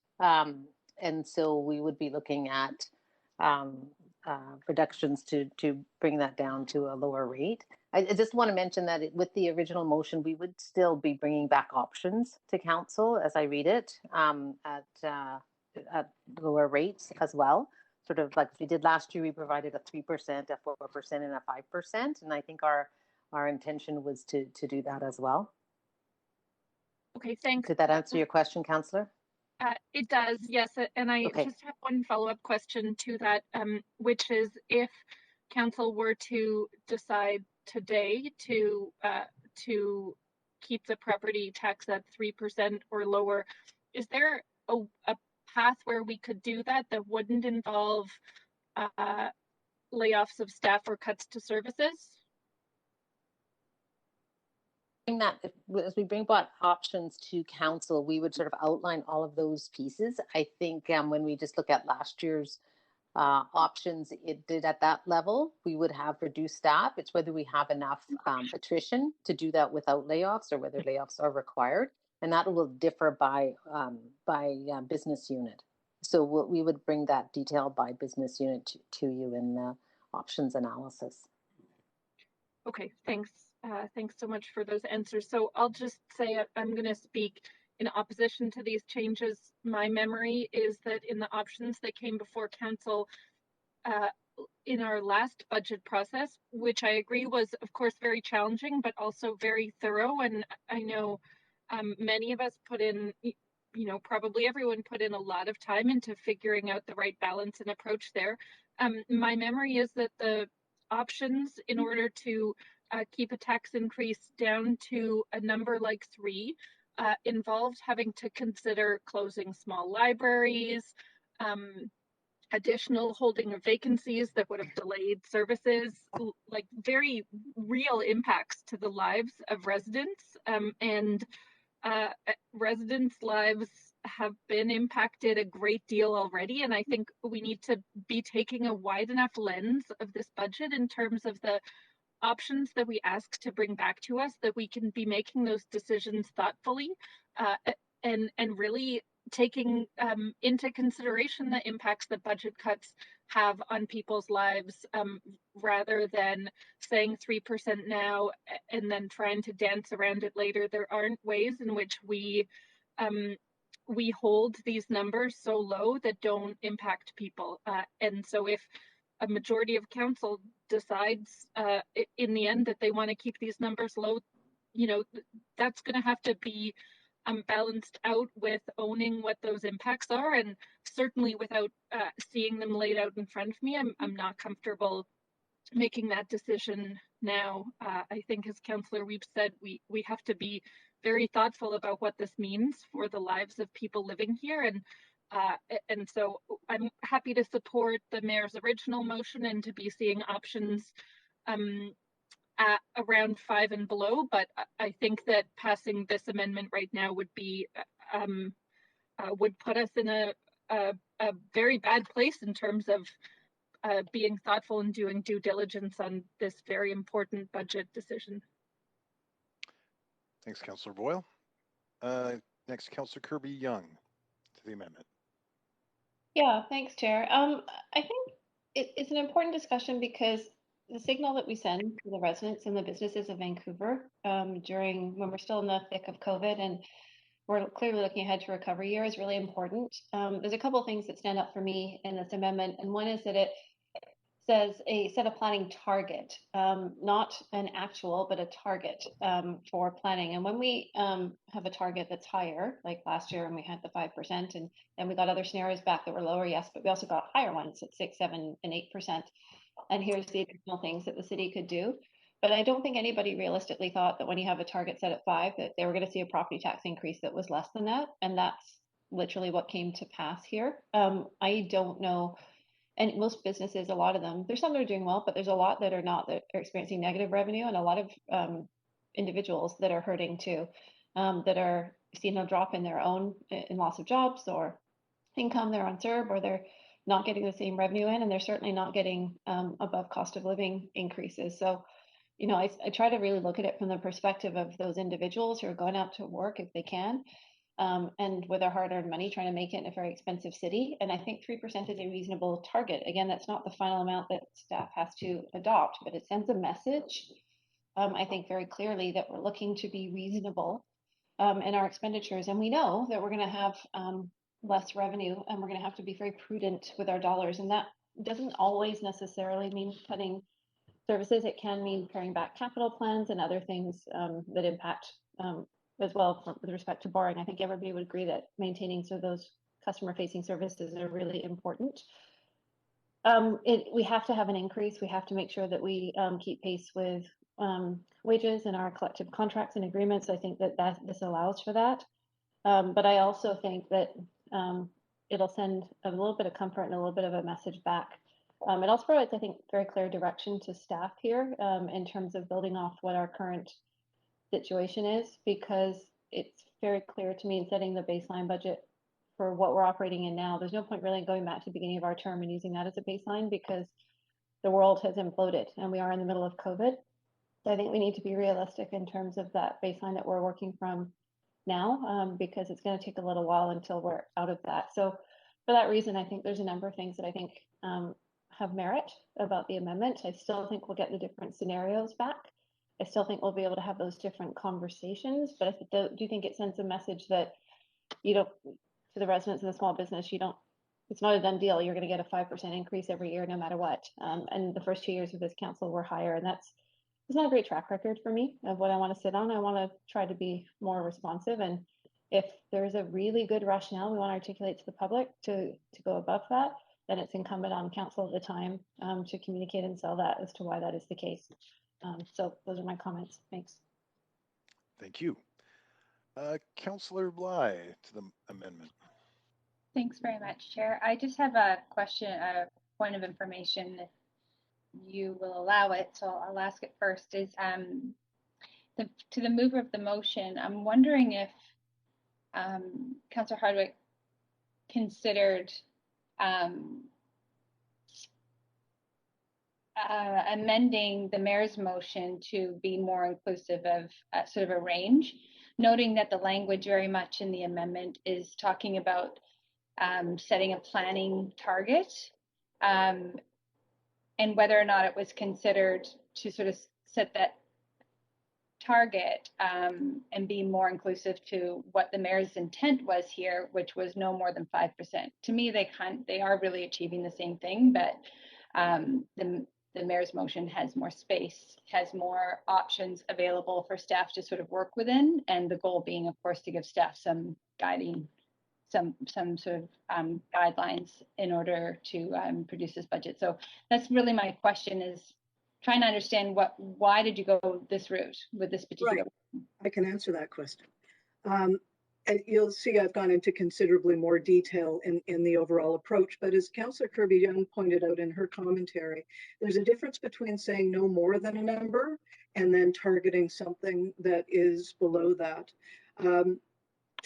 And so we would be looking at reductions to bring that down to a lower rate. I just want to mention that with the original motion, we would still be bringing back options to council as I read it at lower rates as well. Sort of like we did last year, we provided a 3%, a 4%, and a 5%. And I think our intention was to do that as well. Okay, thanks. Did that answer your question, Councillor? It does, yes. And I just have one follow-up question to that, which is if council were to decide today to keep the property tax at 3% or lower, is there a path where we could do that wouldn't involve layoffs of staff or cuts to services? That as we bring back options to council, we would sort of outline all of those pieces. I think when we just look at last year's options, it did at that level, we would have reduced staff. It's whether we have enough attrition to do that without layoffs or whether layoffs are required. And that will differ by business unit. So we would bring that detail by business unit to you in the options analysis. Okay, thanks. Thanks so much for those answers. So I'll just say I'm going to speak in opposition to these changes. My memory is that in the options that came before council in our last budget process, which I agree was of course very challenging, but also very thorough. And I know many of us put in, probably everyone put in a lot of time into figuring out the right balance and approach there. My memory is that the options in order to keep a tax increase down to a number like 3 involved having to consider closing small libraries, additional holding of vacancies that would have delayed services, like very real impacts to the lives of residents. And residents' lives have been impacted a great deal already. And I think we need to be taking a wide enough lens of this budget in terms of the options that we ask to bring back to us, that we can be making those decisions thoughtfully and really taking into consideration the impacts that budget cuts have on people's lives, rather than saying 3% now and then trying to dance around it later. There aren't ways in which we hold these numbers so low that don't impact people. And so if a majority of council decides in the end that they want to keep these numbers low, that's going to have to be balanced out with owning what those impacts are, and certainly without seeing them laid out in front of me, I'm not comfortable making that decision now. I think, as Councillor Wiebe said, we have to be very thoughtful about what this means for the lives of people living here, and so I'm happy to support the mayor's original motion and to be seeing options at around 5 and below, but I think that passing this amendment right now would be would put us in a very bad place in terms of being thoughtful and doing due diligence on this very important budget decision. Thanks, Councillor Boyle. Next, Councillor Kirby-Yung to the amendment. Yeah, thanks, Chair. I think it's an important discussion because the signal that we send to the residents and the businesses of Vancouver when we're still in the thick of COVID and we're clearly looking ahead to recovery year is really important. There's a couple of things that stand out for me in this amendment, and one is that it says a set a planning target, not an actual, but a target for planning. And when we have a target that's higher, like last year when we had the 5%, and then we got other scenarios back that were lower, yes, but we also got higher ones at 6, 7, and 8%. And here's the additional things that the city could do. But I don't think anybody realistically thought that when you have a target set at 5, that they were going to see a property tax increase that was less than that. And that's literally what came to pass here. I don't know. And most businesses, a lot of them, there's some that are doing well, but there's a lot that are not, that are experiencing negative revenue, and a lot of individuals that are hurting too, that are seeing a drop in their own, in loss of jobs or income, they're on CERB, or they're not getting the same revenue in, and they're certainly not getting above cost of living increases. So, you know, I try to really look at it from the perspective of those individuals who are going out to work if they can, and with their hard-earned money, trying to make it in a very expensive city. And I think 3% is a reasonable target. Again, that's not the final amount that staff has to adopt, but it sends a message, I think very clearly, that we're looking to be reasonable in our expenditures. And we know that we're going to have less revenue, and we're going to have to be very prudent with our dollars. And that doesn't always necessarily mean cutting services. It can mean paring back capital plans and other things that impact as well with respect to borrowing. I think everybody would agree that maintaining those customer-facing services are really important. We have to have an increase. We have to make sure that we keep pace with wages and our collective contracts and agreements. I think that this allows for that. But I also think that it'll send a little bit of comfort and a little bit of a message back. It also provides, I think, very clear direction to staff here in terms of building off what our current situation is, because it's very clear to me in setting the baseline budget for what we're operating in now. There's no point really going back to the beginning of our term and using that as a baseline, because the world has imploded and we are in the middle of COVID. So I think we need to be realistic in terms of that baseline that we're working from now, because it's going to take a little while until we're out of that. So for that reason, I think there's a number of things that I think have merit about the amendment. I still think we'll get the different scenarios back. I still think we'll be able to have those different conversations, but I do think it sends a message that to the residents of the small business, it's not a done deal. You're going to get a 5% increase every year, no matter what. And the first 2 years of this council were higher, and it's not a great track record for me of what I want to sit on. I want to try to be more responsive, and if there's a really good rationale we want to articulate to the public to go above that, then it's incumbent on council at the time to communicate and sell that as to why that is the case. So those are my comments. Thanks. Thank you. Councillor Bly to the amendment. Thanks very much, Chair. I just have a question, a point of information, if you will allow it. So I'll ask it first. Is to the mover of the motion, I'm wondering if Councillor Hardwick considered amending the mayor's motion to be more inclusive of sort of a range, noting that the language very much in the amendment is talking about setting a planning target, and whether or not it was considered to sort of set that target and be more inclusive to what the mayor's intent was here, which was no more than 5%. To me, they are really achieving the same thing, but the the mayor's motion has more space, has more options available for staff to sort of work within, and the goal being, of course, to give staff some guiding, some sort of guidelines in order to produce this budget. So that's really my question, is trying to understand why did you go this route with this particular? Right. I can answer that question. And you'll see I've gone into considerably more detail in the overall approach, but as Councillor Kirby-Yung pointed out in her commentary, there's a difference between saying no more than a number and then targeting something that is below that.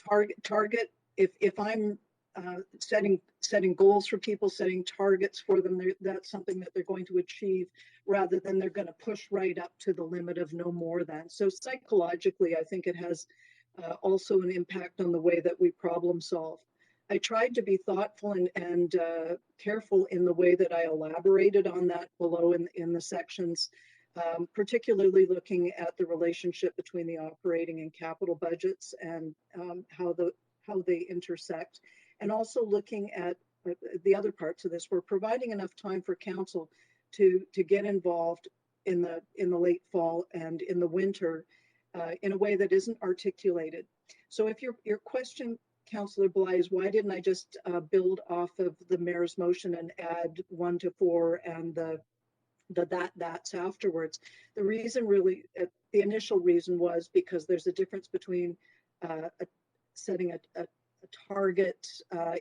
Target, if I'm setting goals for people, setting targets for them, that's something that they're going to achieve rather than they're going to push right up to the limit of no more than. So psychologically, I think it has also an impact on the way that we problem solve. I tried to be thoughtful and careful in the way that I elaborated on that below in the sections, particularly looking at the relationship between the operating and capital budgets and how they intersect, and also looking at the other parts of this. We're providing enough time for council to get involved in the late fall and in the winter in a way that isn't articulated. So if your question, Councillor Bly, is why didn't I just build off of the mayor's motion and add 1 to 4 and the that's afterwards? The reason really, the initial reason was because there's a difference between setting a target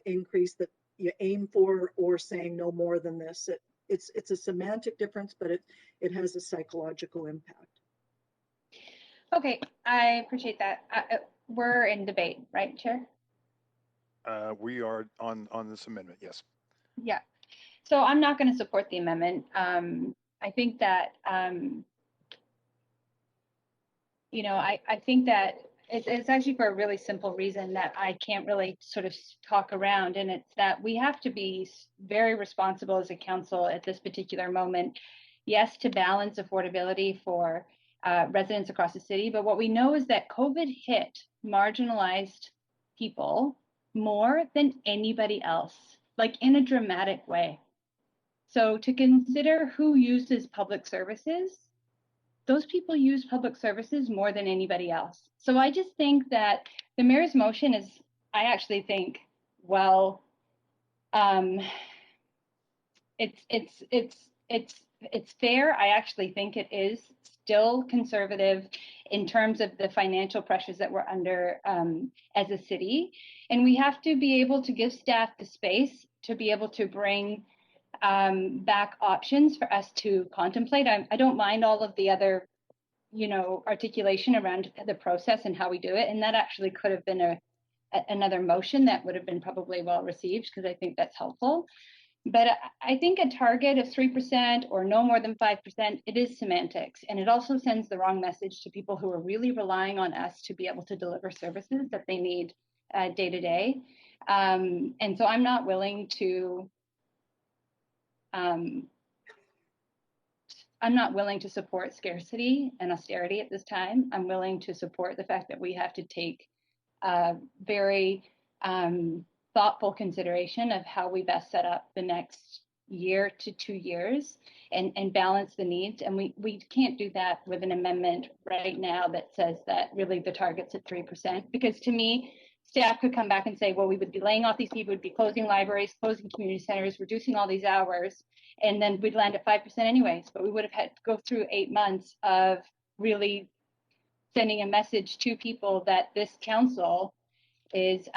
increase that you aim for or saying no more than this. It's a semantic difference, but it has a psychological impact. Okay, I appreciate that. We're in debate, right, Chair? We are on this amendment, yes. Yeah. So I'm not going to support the amendment. I think that, you know, I think that it's actually for a really simple reason that I can't really sort of talk around, and it's that we have to be very responsible as a council at this particular moment. Yes, to balance affordability for residents across the city, but what we know is that COVID hit marginalized people more than anybody else, like in a dramatic way. So to consider who uses public services, those people use public services more than anybody else. So I just think that the mayor's motion is, I actually think, well, it's fair. I actually think it is still conservative in terms of the financial pressures that we're under as a city. And we have to be able to give staff the space to be able to bring back options for us to contemplate. I don't mind all of the other, you know, articulation around the process and how we do it. And that actually could have been another motion that would have been probably well received, because I think that's helpful. But I think a target of 3% or no more than 5%, it is semantics. And it also sends the wrong message to people who are really relying on us to be able to deliver services that they need day to day. And so I'm not willing to support scarcity and austerity at this time. I'm willing to support the fact that we have to take very thoughtful consideration of how we best set up the next year to 2 years and balance the needs. And we can't do that with an amendment right now that says that really the target's at 3%, because to me, staff could come back and say, well, we would be laying off these people, we'd be closing libraries, closing community centers, reducing all these hours, and then we'd land at 5% anyways. But we would have had to go through 8 months of really sending a message to people that this council is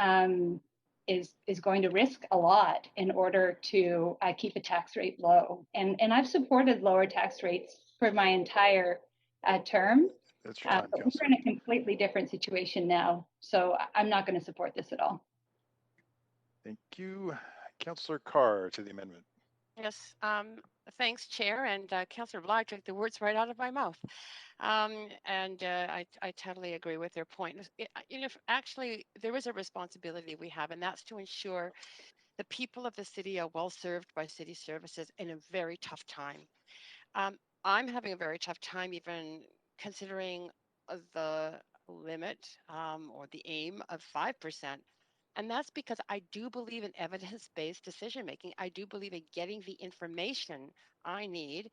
going to risk a lot in order to keep a tax rate low. And I've supported lower tax rates for my entire term. That's your time, but we're in a completely different situation now. So I'm not going to support this at all. Thank you. Councillor Carr to the amendment. Yes, thanks, Chair, and Councillor Bly took the words right out of my mouth. I totally agree with their point. You know, actually, there is a responsibility we have, and that's to ensure the people of the city are well served by city services in a very tough time. I'm having a very tough time even considering the limit or the aim of 5%. And that's because I do believe in evidence-based decision making. I do believe in getting the information I need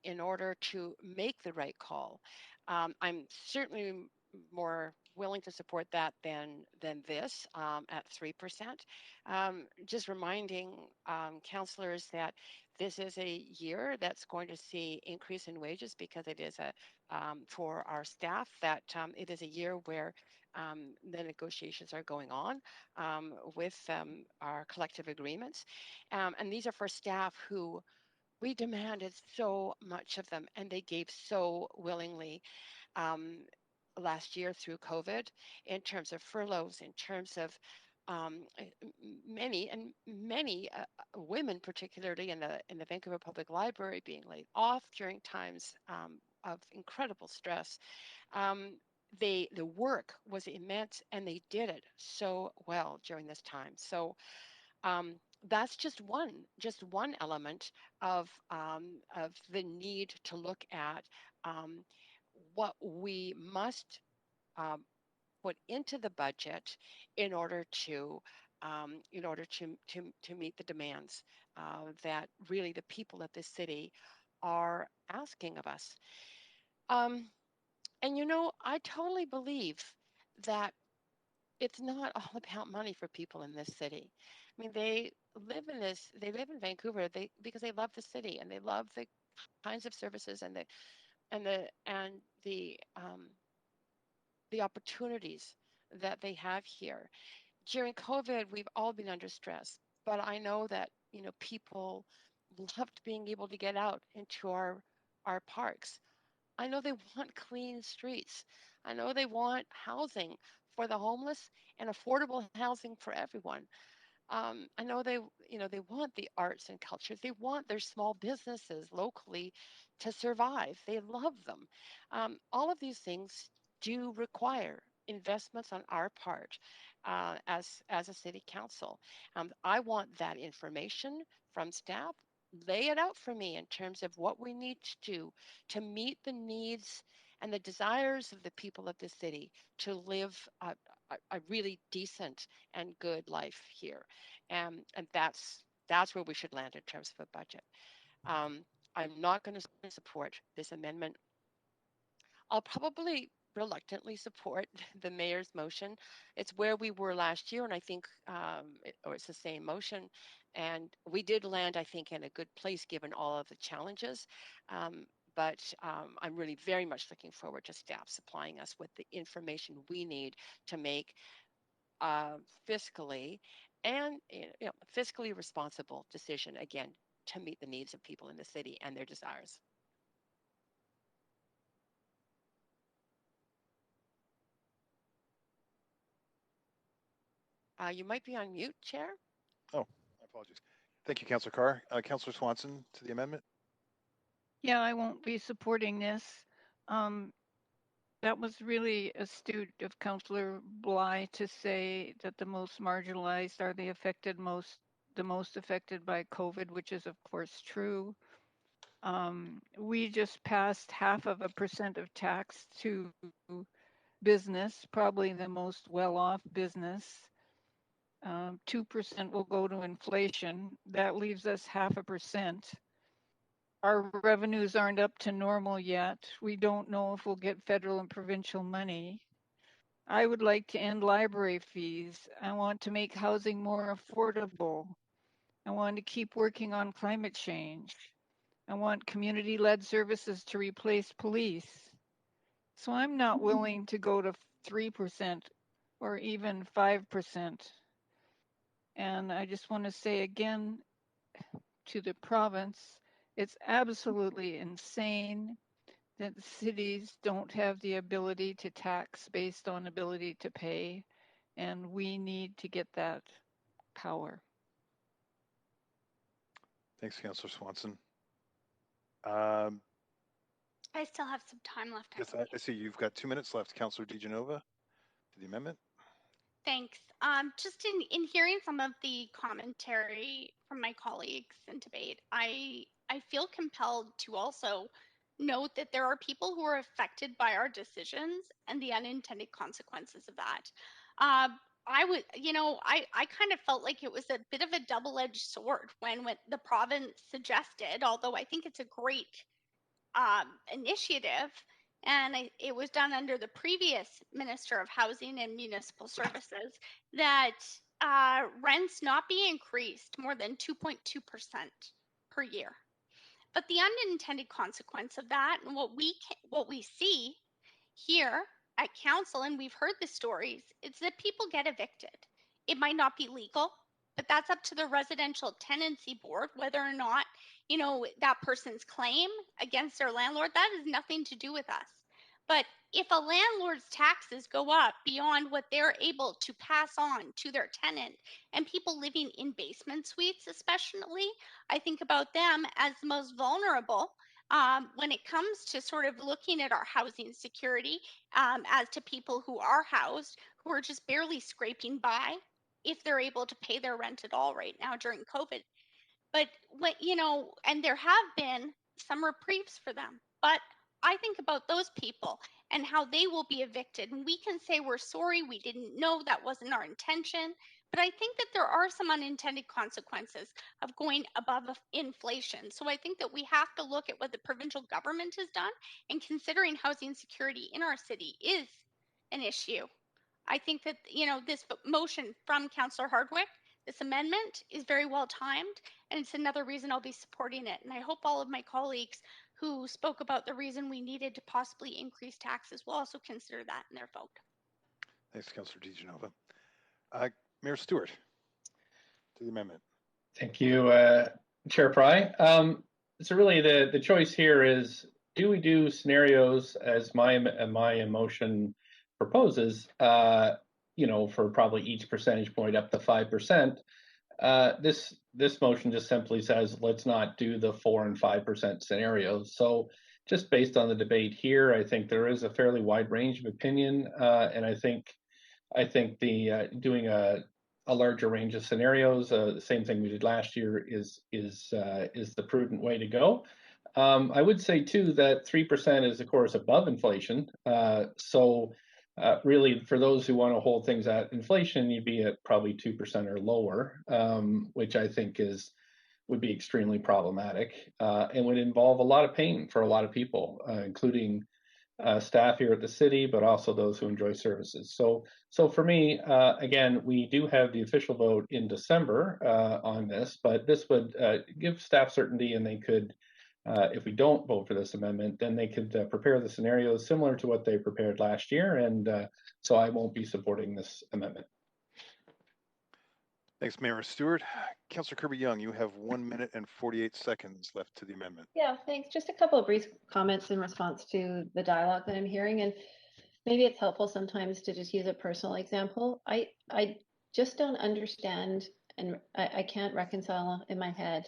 in order to make the right call. I'm certainly more willing to support that than this at 3%. Just reminding councillors that this is a year that's going to see increase in wages because it is a for our staff, that it is a year where the negotiations are going on with our collective agreements. And these are for staff who we demanded so much of them, and they gave so willingly last year through COVID, in terms of furloughs, in terms of many women, particularly in the Vancouver Public Library, being laid off during times of incredible stress. The work was immense, and they did it so well during this time. So that's just one element of the need to look at what we must put into the budget in order to meet the demands that really the people of this city are asking of us. And I totally believe that it's not all about money for people in this city. I mean, they live in Vancouver because they love the city, and they love the kinds of services and the opportunities that they have here. During COVID, we've all been under stress, but I know that people loved being able to get out into our parks. I know they want clean streets. I know they want housing for the homeless and affordable housing for everyone. I know they want the arts and cultures. They want their small businesses locally to survive. They love them. All of these things do require investments on our part as a city council. I want that information from staff. Lay it out for me in terms of what we need to do to meet the needs and the desires of the people of the city to live a really decent and good life here. And that's where we should land in terms of a budget. I'm not going to support this amendment. I'll probably reluctantly support the mayor's motion. It's where we were last year, and I think it's the same motion. And we did land, I think, in a good place given all of the challenges. But I'm really very much looking forward to staff supplying us with the information we need to make fiscally and fiscally responsible decision, again, to meet the needs of people in the city and their desires. You might be on mute, Chair. Oh, apologies. Thank you, Councillor Carr. Councillor Swanson to the amendment. Yeah, I won't be supporting this. That was really astute of Councillor Bly to say that the most marginalized are the most affected by COVID, which is of course true. We just passed 0.5% of tax to business, probably the most well-off business. 2% will go to inflation. That leaves us 0.5%. Our revenues aren't up to normal yet. We don't know if we'll get federal and provincial money. I would like to end library fees. I want to make housing more affordable. I want to keep working on climate change. I want community-led services to replace police. So I'm not willing to go to 3% or even 5%. And I just want to say again to the province, it's absolutely insane that cities don't have the ability to tax based on ability to pay, and we need to get that power. Thanks, Councillor Swanson. I still have some time left. Yes, I see you've got 2 minutes left. Councillor DiGenova to the amendment. Thanks. Just in hearing some of the commentary from my colleagues in debate, I feel compelled to also note that there are people who are affected by our decisions and the unintended consequences of that. I kind of felt like it was a bit of a double-edged sword when the province suggested, although I think it's a great initiative, and it was done under the previous Minister of Housing and Municipal Services, that rents not be increased more than 2.2% per year. But the unintended consequence of that, and what we see here at council, and we've heard the stories, it's that people get evicted. It might not be legal, but that's up to the residential tenancy board whether or not, that person's claim against their landlord. That has nothing to do with us. But if a landlord's taxes go up beyond what they're able to pass on to their tenant, and people living in basement suites especially, I think about them as the most vulnerable when it comes to sort of looking at our housing security, as to people who are housed, who are just barely scraping by, if they're able to pay their rent at all right now during COVID. But and there have been some reprieves for them. But I think about those people and how they will be evicted. And we can say we're sorry, we didn't know, that wasn't our intention. But I think that there are some unintended consequences of going above inflation. So I think that we have to look at what the provincial government has done, and considering housing security in our city is an issue. I think that, this motion from Councillor Hardwick, this amendment, is very well timed, and it's another reason I'll be supporting it. And I hope all of my colleagues who spoke about the reason we needed to possibly increase taxes will also consider that in their vote. Thanks, Councillor DiGenova. Mayor Stewart, to the amendment. Thank you, Chair Fry. So really the choice here is, do we do scenarios as my motion proposes, for probably each percentage point up to 5%. This motion just simply says, let's not do the 4% and 5% scenarios. So just based on the debate here, I think there is a fairly wide range of opinion, and I think the doing a larger range of scenarios, the same thing we did last year, is the prudent way to go. I would say too that 3% is of course above inflation. Really, for those who want to hold things at inflation, you'd be at probably 2% or lower, which I think would be extremely problematic, and would involve a lot of pain for a lot of people, including staff here at the city, but also those who enjoy services. So for me, again, we do have the official vote in December on this, but this would give staff certainty, and they could, if we don't vote for this amendment, then they could prepare the scenarios similar to what they prepared last year, and so I won't be supporting this amendment. Thanks, Mayor Stewart. Councillor Kirby-Yung, you have 1 minute and 48 seconds left to the amendment. Yeah, thanks. Just a couple of brief comments in response to the dialogue that I'm hearing, and maybe it's helpful sometimes to just use a personal example. I just don't understand, and I can't reconcile in my head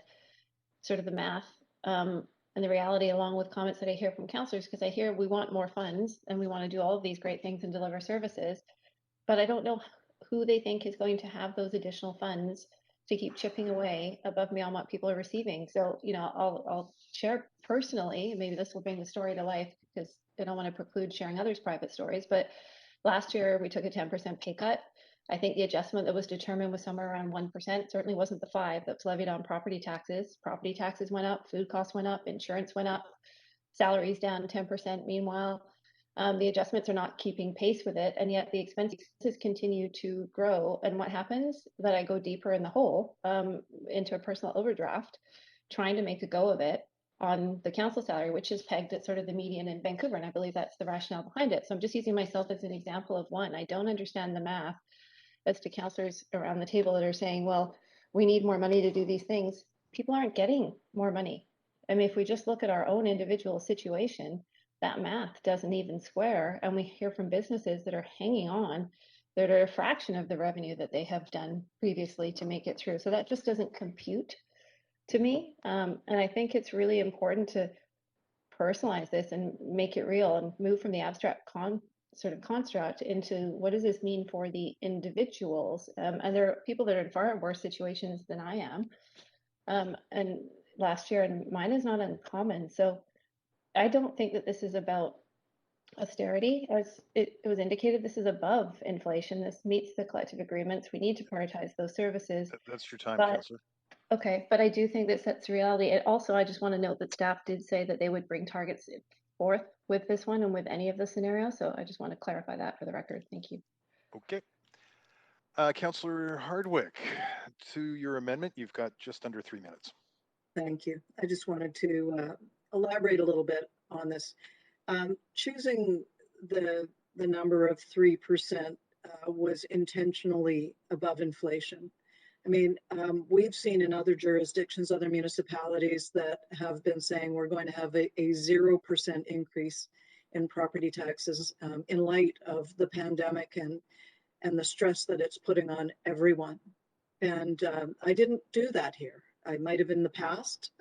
sort of the math and the reality, along with comments that I hear from councillors, because I hear we want more funds and we want to do all of these great things and deliver services, but I don't know who they think is going to have those additional funds to keep chipping away above beyond what people are receiving. So, I'll share personally, maybe this will bring the story to life, because I don't want to preclude sharing others' private stories, but last year we took a 10% pay cut. I think the adjustment that was determined was somewhere around 1%, certainly wasn't the 5% that's levied on property taxes. Property taxes went up, food costs went up, insurance went up, salaries down 10%. Meanwhile, the adjustments are not keeping pace with it, and yet the expenses continue to grow. And what happens? That I go deeper in the hole, into a personal overdraft, trying to make a go of it on the council salary, which is pegged at sort of the median in Vancouver, and I believe that's the rationale behind it. So I'm just using myself as an example of one. I don't understand the math as to councillors around the table that are saying, well, we need more money to do these things. People aren't getting more money. I mean, if we just look at our own individual situation, that math doesn't even square. And we hear from businesses that are hanging on, that are a fraction of the revenue that they have done previously to make it through. So that just doesn't compute to me. And I think it's really important to personalize this and make it real, and move from the abstract sort of construct into what does this mean for the individuals. And there are people that are in far worse situations than I am. And last year, and mine is not uncommon. So I don't think that this is about austerity. As it was indicated, this is above inflation. This meets the collective agreements. We need to prioritize those services. That's your time, But Councillor. okay, but I do think that sets reality. And also, I just want to note that staff did say that they would bring targets forth with this one and with any of the scenarios. So I just want to clarify that for the record. Thank you. Okay. Councillor Hardwick, to your amendment, you've got just under 3 minutes. Thank you. I just wanted to elaborate a little bit on this. Choosing the number of 3% was intentionally above inflation. I mean, we've seen in other jurisdictions, other municipalities that have been saying we're going to have a 0% increase in property taxes in light of the pandemic and the stress that it's putting on everyone. And I didn't do that here. I might have in the past,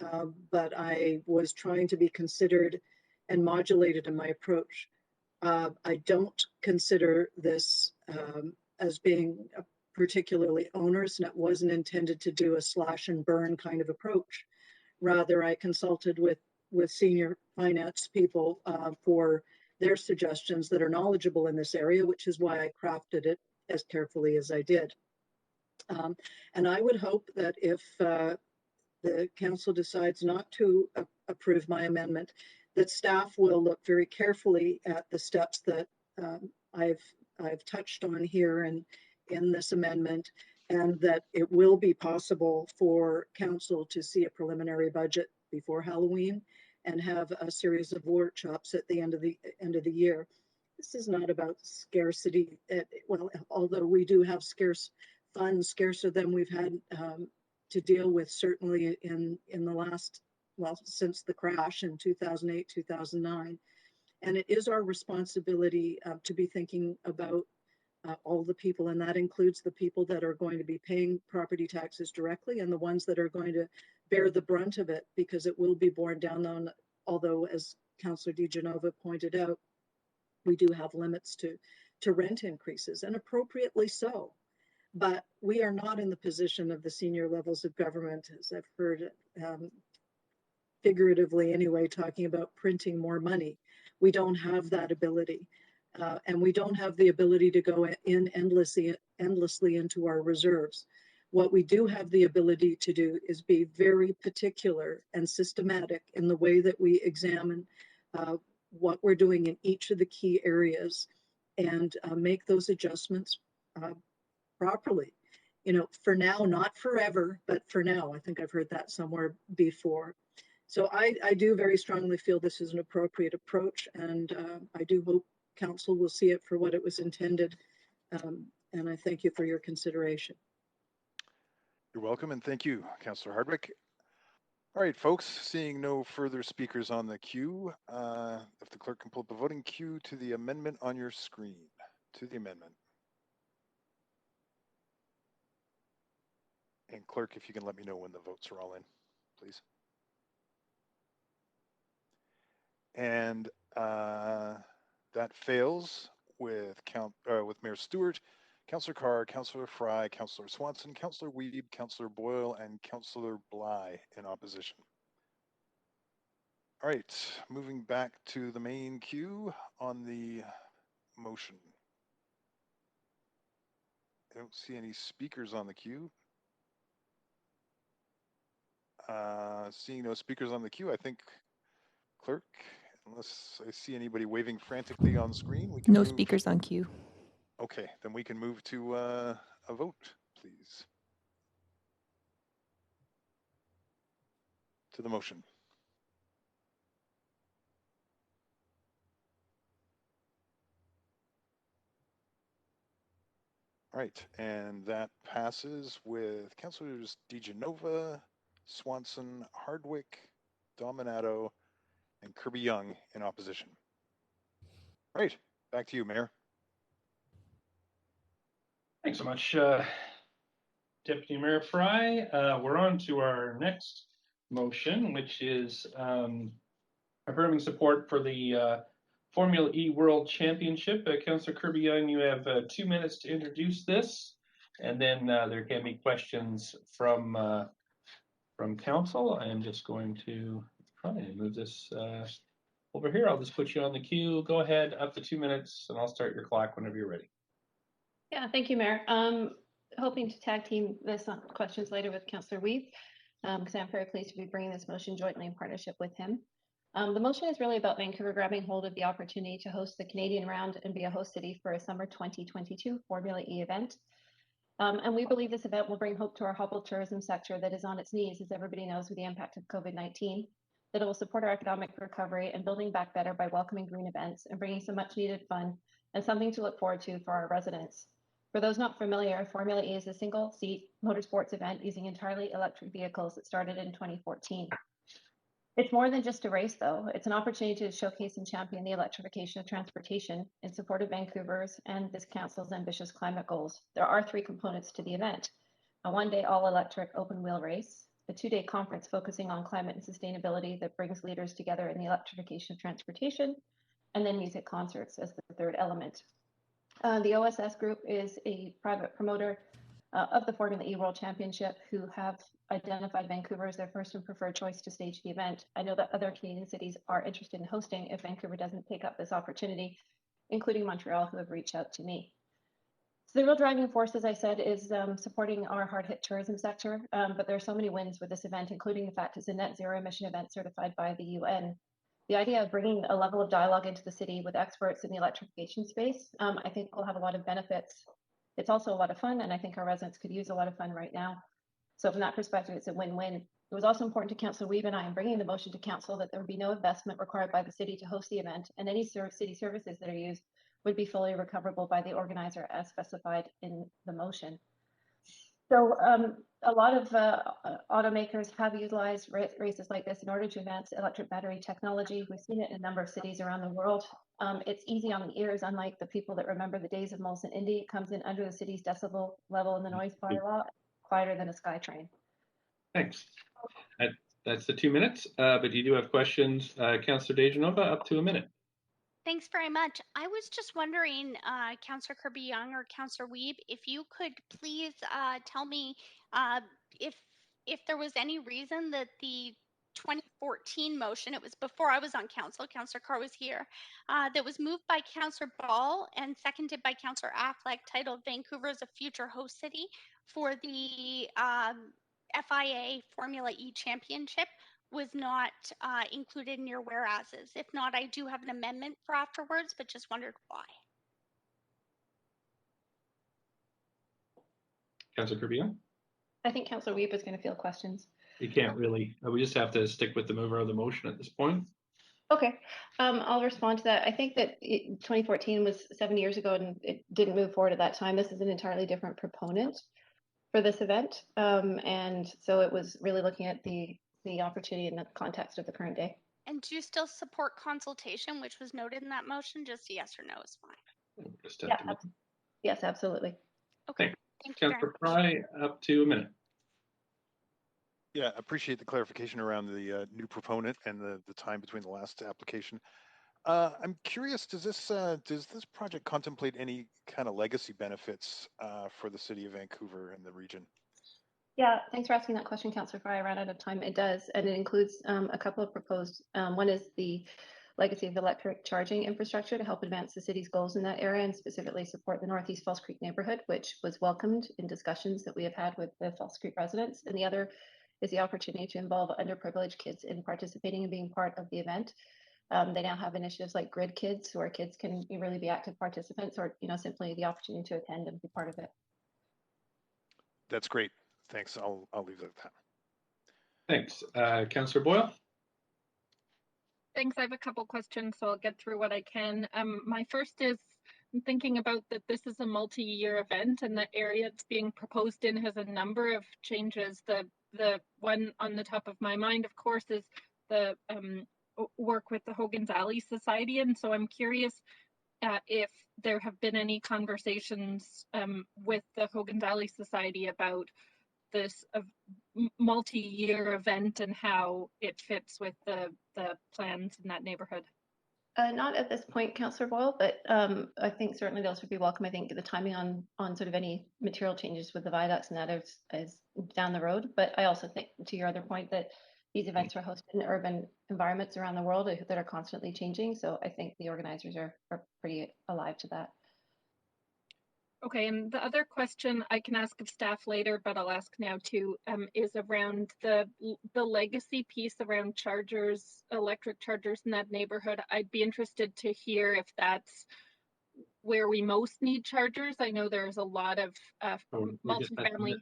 but I was trying to be considered and modulated in my approach. I don't consider this as being particularly onerous, and it wasn't intended to do a slash and burn kind of approach. Rather, I consulted with senior finance people for their suggestions that are knowledgeable in this area, which is why I crafted it as carefully as I did. And I would hope that if the council decides not to approve my amendment, that staff will look very carefully at the steps that I've touched on here and in this amendment, and that it will be possible for council to see a preliminary budget before Halloween and have a series of workshops at the end of the year. This is not about scarcity. Well, although we do have scarce funds, scarcer than we've had to deal with certainly in the last, well, since the crash in 2008, 2009. And it is our responsibility to be thinking about all the people, and that includes the people that are going to be paying property taxes directly and the ones that are going to bear the brunt of it, because it will be borne down on, although as Councillor DiGenova pointed out, we do have limits to rent increases, and appropriately so. But we are not in the position of the senior levels of government, as I've heard figuratively anyway, talking about printing more money. We don't have that ability. And we don't have the ability to go in endlessly into our reserves. What we do have the ability to do is be very particular and systematic in the way that we examine what we're doing in each of the key areas and make those adjustments properly. You know, for now, not forever, but for now. I think I've heard that somewhere before. So I do very strongly feel this is an appropriate approach, and I do hope Council will see it for what it was intended. And I thank you for your consideration. You're welcome, and thank you, Councillor Hardwick. All right, folks, seeing no further speakers on the queue, if the clerk can pull up the voting queue to the amendment on your screen, to the amendment. And clerk, if you can let me know when the votes are all in, please. And that fails with Mayor Stewart, Councillor Carr, Councillor Fry, Councillor Swanson, Councillor Weeb, Councillor Boyle, and Councillor Bly in opposition. All right, moving back to the main queue on the motion. I don't see any speakers on the queue. Seeing no speakers on the queue, I think, clerk, unless I see anybody waving frantically on screen, we can No move. speakers on queue. Okay, then we can move to a vote, please. To the motion. All right, and that passes with Councillors DiGenova, Swanson, Hardwick, Dominato, and Kirby-Yung in opposition. All right, back to you, Mayor. Thanks so much, Deputy Mayor Fry. We're on to our next motion, which is affirming support for the Formula E World Championship. Councillor Kirby-Yung, you have 2 minutes to introduce this, and then there can be questions from council. I am just going to try and move this over here. I'll just put you on the queue. Go ahead, up to 2 minutes, and I'll start your clock whenever you're ready. Yeah, thank you, Mayor. Hoping to tag team this on questions later with Councillor Weeb, because I'm very pleased to be bringing this motion jointly in partnership with him. The motion is really about Vancouver grabbing hold of the opportunity to host the Canadian round and be a host city for a summer 2022 Formula E event. And we believe this event will bring hope to our Hubble tourism sector that is on its knees, as everybody knows, with the impact of COVID-19, that it will support our economic recovery and building back better by welcoming green events and bringing some much needed fun and something to look forward to for our residents. For those not familiar, Formula E is a single-seat motorsports event using entirely electric vehicles that started in 2014. It's more than just a race, though. It's an opportunity to showcase and champion the electrification of transportation in support of Vancouver's and this council's ambitious climate goals. There are 3 components to the event: a one-day all-electric open-wheel race, a 2-day conference focusing on climate and sustainability that brings leaders together in the electrification of transportation, and then music concerts as the 3rd element. The OSS Group is a private promoter of the Formula E World Championship who have identified Vancouver as their first and preferred choice to stage the event. I know that other Canadian cities are interested in hosting if Vancouver doesn't take up this opportunity, including Montreal, who have reached out to me. So the real driving force, as I said, is supporting our hard-hit tourism sector, but there are so many wins with this event, including the fact it's a net zero emission event certified by the UN. The idea of bringing a level of dialogue into the city with experts in the electrification space, I think will have a lot of benefits. It's also a lot of fun, and I think our residents could use a lot of fun right now. So from that perspective, it's a win-win. It was also important to Councillor Weeb and I in bringing the motion to council that there would be no investment required by the city to host the event, and any city services that are used would be fully recoverable by the organizer as specified in the motion. So a lot of automakers have utilized races like this in order to advance electric battery technology. We've seen it in a number of cities around the world. It's easy on the ears, unlike the people that remember the days of Molson Indy. It comes in under the city's decibel level in the noise bylaw, quieter than a SkyTrain. Thanks. That's the 2 minutes, but you do have questions. Councillor Dejanova, up to a minute. Thanks very much. I was just wondering, Councillor Kirby-Yung or Councillor Weeb, if you could please tell me if there was any reason that the 2014 motion, it was before I was on council, Councillor Carr was here, that was moved by Councillor Ball and seconded by Councillor Affleck, titled Vancouver as a Future Host City for the FIA Formula E Championship, was not included in your whereases. If not, I do have an amendment for afterwards, but just wondered why. Councillor Kirby-Yung? I think Councillor Weeb is going to field questions. You can't really, we just have to stick with the mover of the motion at this point. Okay, I'll respond to that. I think that 2014 was 7 years ago and it didn't move forward at that time. This is an entirely different proponent for this event. And so it was really looking at the opportunity in the context of the current day. And do you still support consultation, which was noted in that motion? Just a yes or no is fine. Yeah, yes, absolutely. Okay, thank you very Councillor much. Fry, up to a minute. Yeah, appreciate the clarification around the new proponent and the time between the last application. I'm curious, does this project contemplate any kind of legacy benefits for the city of Vancouver and the region? Yeah, thanks for asking that question, Councillor Fry. I ran out of time. It does, and it includes a couple of proposed. One is the legacy of electric charging infrastructure to help advance the city's goals in that area and specifically support the Northeast False Creek neighborhood, which was welcomed in discussions that we have had with the False Creek residents. And the other is the opportunity to involve underprivileged kids in participating and being part of the event. They now have initiatives like Grid Kids, where kids can really be active participants, or simply the opportunity to attend and be part of it. That's great. Thanks. I'll leave it at that. Thanks. Councillor Boyle? Thanks. I have a couple questions, so I'll get through what I can. My first is I'm thinking about that this is a multi-year event and the area it's being proposed in has a number of changes. The one on the top of my mind, of course, is the work with the Hogan's Alley Society. And so I'm curious if there have been any conversations with the Hogan's Alley Society about this multi-year event and how it fits with the plans in that neighborhood. Not at this point, Councillor Boyle, but I think certainly those would be welcome. I think the timing on sort of any material changes with the viaducts and that is down the road. But I also think, to your other point, that these events are hosted in urban environments around the world that are constantly changing. So I think the organizers are pretty alive to that. Okay, and the other question I can ask of staff later, but I'll ask now too, is around the legacy piece around chargers, electric chargers in that neighborhood. I'd be interested to hear if that's where we most need chargers. I know there's a lot of multifamily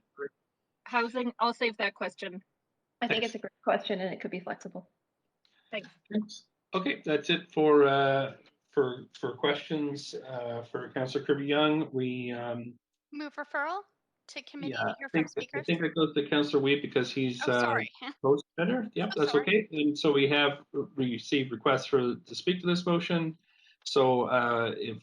housing. I'll save that question. I think it's a great question and it could be flexible. Thanks. Okay, that's it for questions for Councillor Kirby-Young. We Move referral to committee yeah, to hear from speakers. I think that goes to Councillor Weed because he's sorry. co-spender. Yep, that's sorry. okay. And so we have received requests to speak to this motion. So if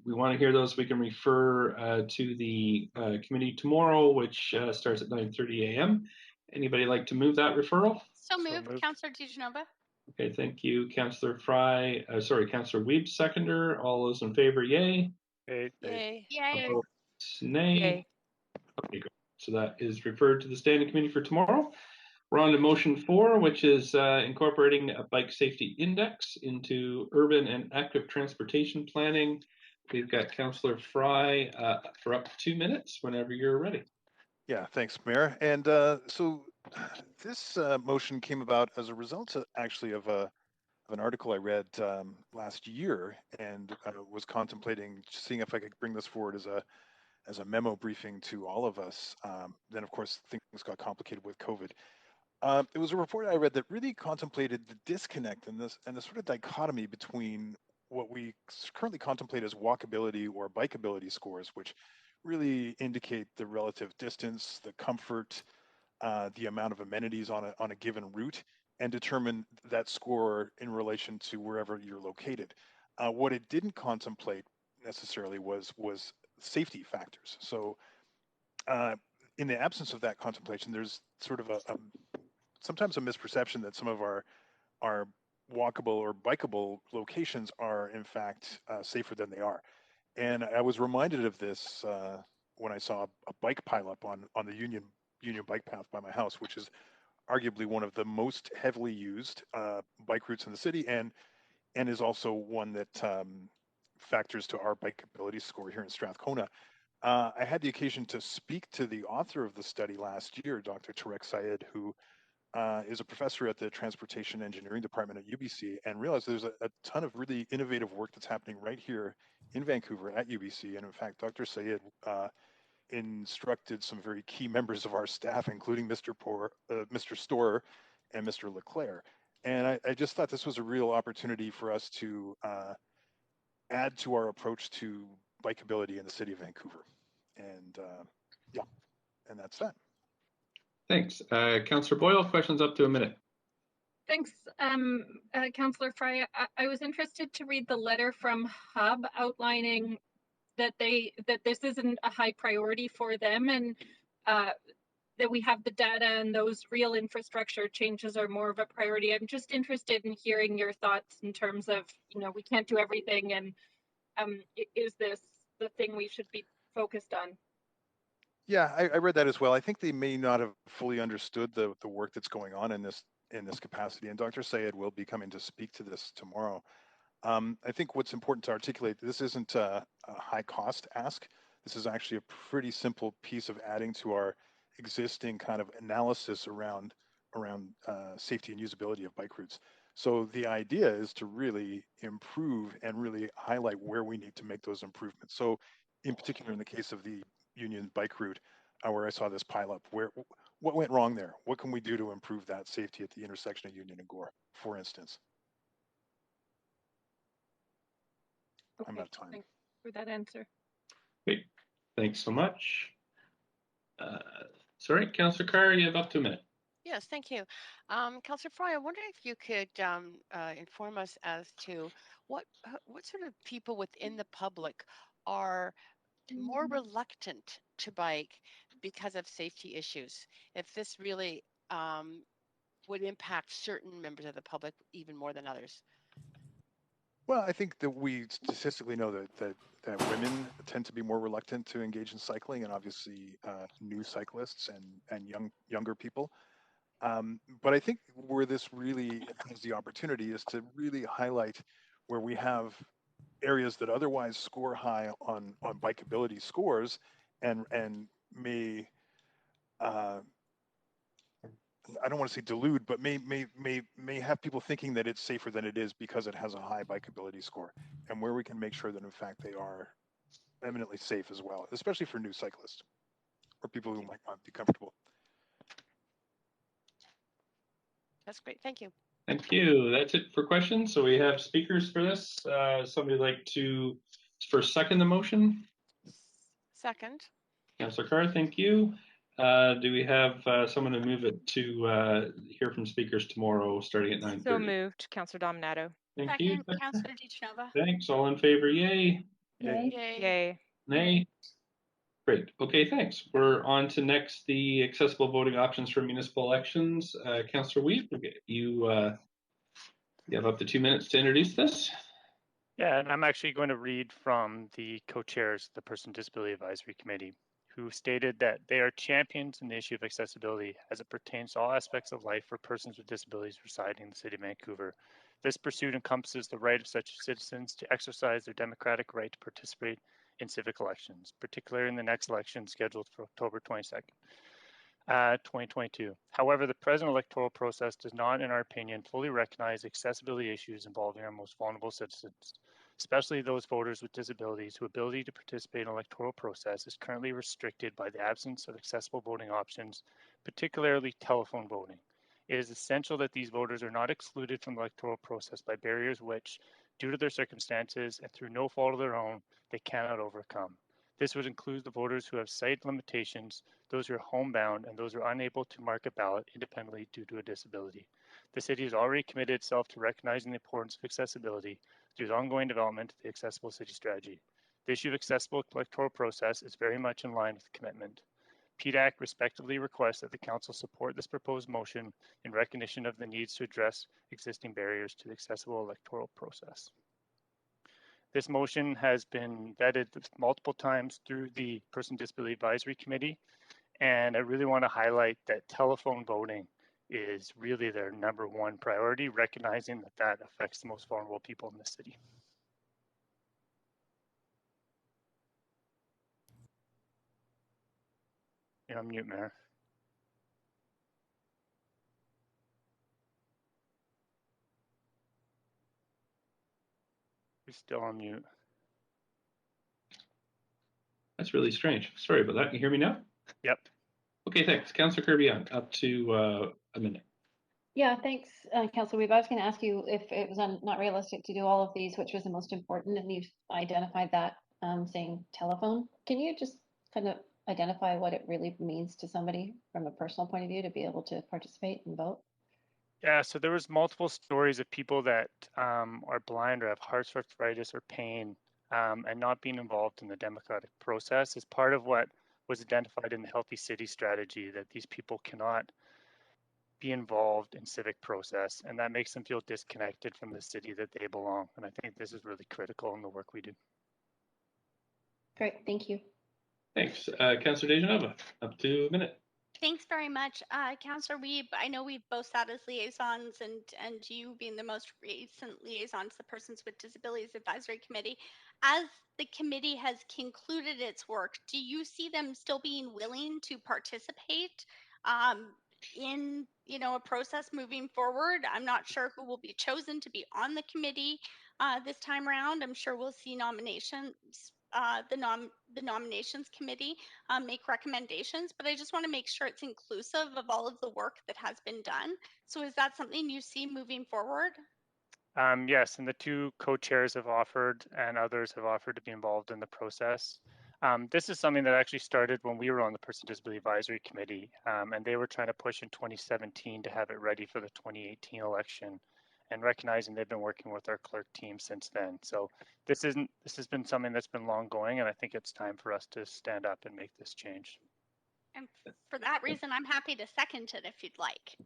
we want to hear those, we can refer to the committee tomorrow, which starts at 9:30 a.m. Anybody like to move that referral? So moved. Councillor DiGenova. Okay, thank you, Councillor Fry. Councillor Weeb, seconder. All those in favor, yay. Yay. Yay. Opposed, nay. Yay. Okay, good. So that is referred to the standing committee for tomorrow. We're on to motion 4, which is incorporating a bike safety index into urban and active transportation planning. We've got Councillor Fry for up to 2 minutes whenever you're ready. Yeah, thanks, Mayor. And so this motion came about as a result actually of an article I read last year, and was contemplating seeing if I could bring this forward as a memo briefing to all of us. Then, of course, things got complicated with COVID. It was a report I read that really contemplated the disconnect and the sort of dichotomy between what we currently contemplate as walkability or bikeability scores, which really indicate the relative distance, the comfort, the amount of amenities on a given route, and determine that score in relation to wherever you're located. What it didn't contemplate necessarily was safety factors. So in the absence of that contemplation, there's sort of sometimes a misperception that some of our walkable or bikeable locations are in fact safer than they are. And I was reminded of this when I saw a bike pileup on the Union bike path by my house, which is arguably one of the most heavily used bike routes in the city, and is also one that factors to our bikeability score here in Strathcona. I had the occasion to speak to the author of the study last year, Dr. Tarek Syed, who is a professor at the Transportation Engineering Department at UBC, and realized there's a ton of really innovative work that's happening right here in Vancouver at UBC. And in fact, Dr. Syed instructed some very key members of our staff, including Mr. Storer and Mr. Leclerc. And I just thought this was a real opportunity for us to add to our approach to bikeability in the city of Vancouver. And yeah, and that's that. Thanks. Councillor Boyle, questions up to a minute. Thanks, Councillor Fry. I was interested to read the letter from Hub outlining that this isn't a high priority for them, and that we have the data and those real infrastructure changes are more of a priority. I'm just interested in hearing your thoughts in terms of, we can't do everything, and is this the thing we should be focused on? Yeah, I read that as well. I think they may not have fully understood the work that's going on in this capacity, and Dr. Syed will be coming to speak to this tomorrow. I think what's important to articulate, this isn't a high cost ask. This is actually a pretty simple piece of adding to our existing kind of analysis around safety and usability of bike routes. So the idea is to really improve and really highlight where we need to make those improvements. So in particular, in the case of the Union bike route, where I saw this pileup, what went wrong there? What can we do to improve that safety at the intersection of Union and Gore, for instance? Okay, I'm out of time. thanks for that answer. Great. Thanks so much. Sorry, Councillor Carr, you have up to a minute. Yes, thank you. Councillor Fry, I wonder if you could inform us as to what sort of people within the public are more reluctant to bike because of safety issues. If this really would impact certain members of the public even more than others. Well, I think that we statistically know that women tend to be more reluctant to engage in cycling, and obviously new cyclists and younger people. But I think where this really has the opportunity is to really highlight where we have areas that otherwise score high on bikeability scores and may I don't want to say delude, but may have people thinking that it's safer than it is because it has a high bikeability score, and where we can make sure that in fact they are eminently safe as well, especially for new cyclists or people who might not be comfortable. That's great. Thank you. Thank you. That's it for questions. So we have speakers for this. Somebody like to first second the motion? Second. Councillor Carr, thank you. Do we have someone to move it to hear from speakers tomorrow starting at 9:30? So moved, Councillor Dominato. Thank Second, you. Councillor DiGenova. Thanks. All in favor, yay. Yay. Yay. Nay. Great. Okay, thanks. We're on to next the accessible voting options for municipal elections. Councillor Weed, you have up to 2 minutes to introduce this. Yeah, and I'm actually going to read from the co-chairs of the Person with Disability Advisory Committee, who stated that they are champions in the issue of accessibility as it pertains to all aspects of life for persons with disabilities residing in the City of Vancouver. This pursuit encompasses the right of such citizens to exercise their democratic right to participate in civic elections, particularly in the next election scheduled for October 22nd, 2022. However, the present electoral process does not, in our opinion, fully recognize accessibility issues involving our most vulnerable citizens, especially those voters with disabilities whose ability to participate in the electoral process is currently restricted by the absence of accessible voting options, particularly telephone voting. It is essential that these voters are not excluded from the electoral process by barriers which, due to their circumstances and through no fault of their own, they cannot overcome. This would include the voters who have sight limitations, those who are homebound, and those who are unable to mark a ballot independently due to a disability. The city has already committed itself to recognizing the importance of accessibility through the ongoing development of the Accessible City Strategy. The issue of accessible electoral process is very much in line with the commitment. PDAC respectively requests that the Council support this proposed motion in recognition of the needs to address existing barriers to the accessible electoral process. This motion has been vetted multiple times through the Person with Disability Advisory Committee, and I really want to highlight that telephone voting is really their #1 priority, recognizing that that affects the most vulnerable people in the city. You're on mute, Mayor. You're still on mute. That's really strange. Sorry about that. Can you hear me now? Yep. Okay, thanks. Councillor Kirby, on up to a minute. Yeah, thanks, Councillor Weeb. I was going to ask you if it was not realistic to do all of these, which was the most important, and you've identified that, saying telephone. Can you just kind of identify what it really means to somebody from a personal point of view to be able to participate and vote? Yeah, so there was multiple stories of people that are blind or have heart arthritis or pain and not being involved in the democratic process is part of what was identified in the Healthy City Strategy, that these people cannot be involved in civic process, and that makes them feel disconnected from the city that they belong. And I think this is really critical in the work we do. Great, thank you. Thanks. Councillor DeGenova, up to a minute. Thanks very much, Councillor Weeb. I know we've both sat as liaisons, and you being the most recent liaison to the Persons with Disabilities Advisory Committee. As the committee has concluded its work, do you see them still being willing to participate in a process moving forward? I'm not sure who will be chosen to be on the committee this time around. I'm sure we'll see nominations. The nominations committee make recommendations, but I just want to make sure it's inclusive of all of the work that has been done. So is that something you see moving forward? Yes, and the two co-chairs have offered and others have offered to be involved in the process. This is something that actually started when we were on the Person with Disability Advisory Committee, and they were trying to push in 2017 to have it ready for the 2018 election, and recognizing they've been working with our clerk team since then. So this has been something that's been long going, and I think it's time for us to stand up and make this change. And for that reason, I'm happy to second it if you'd like.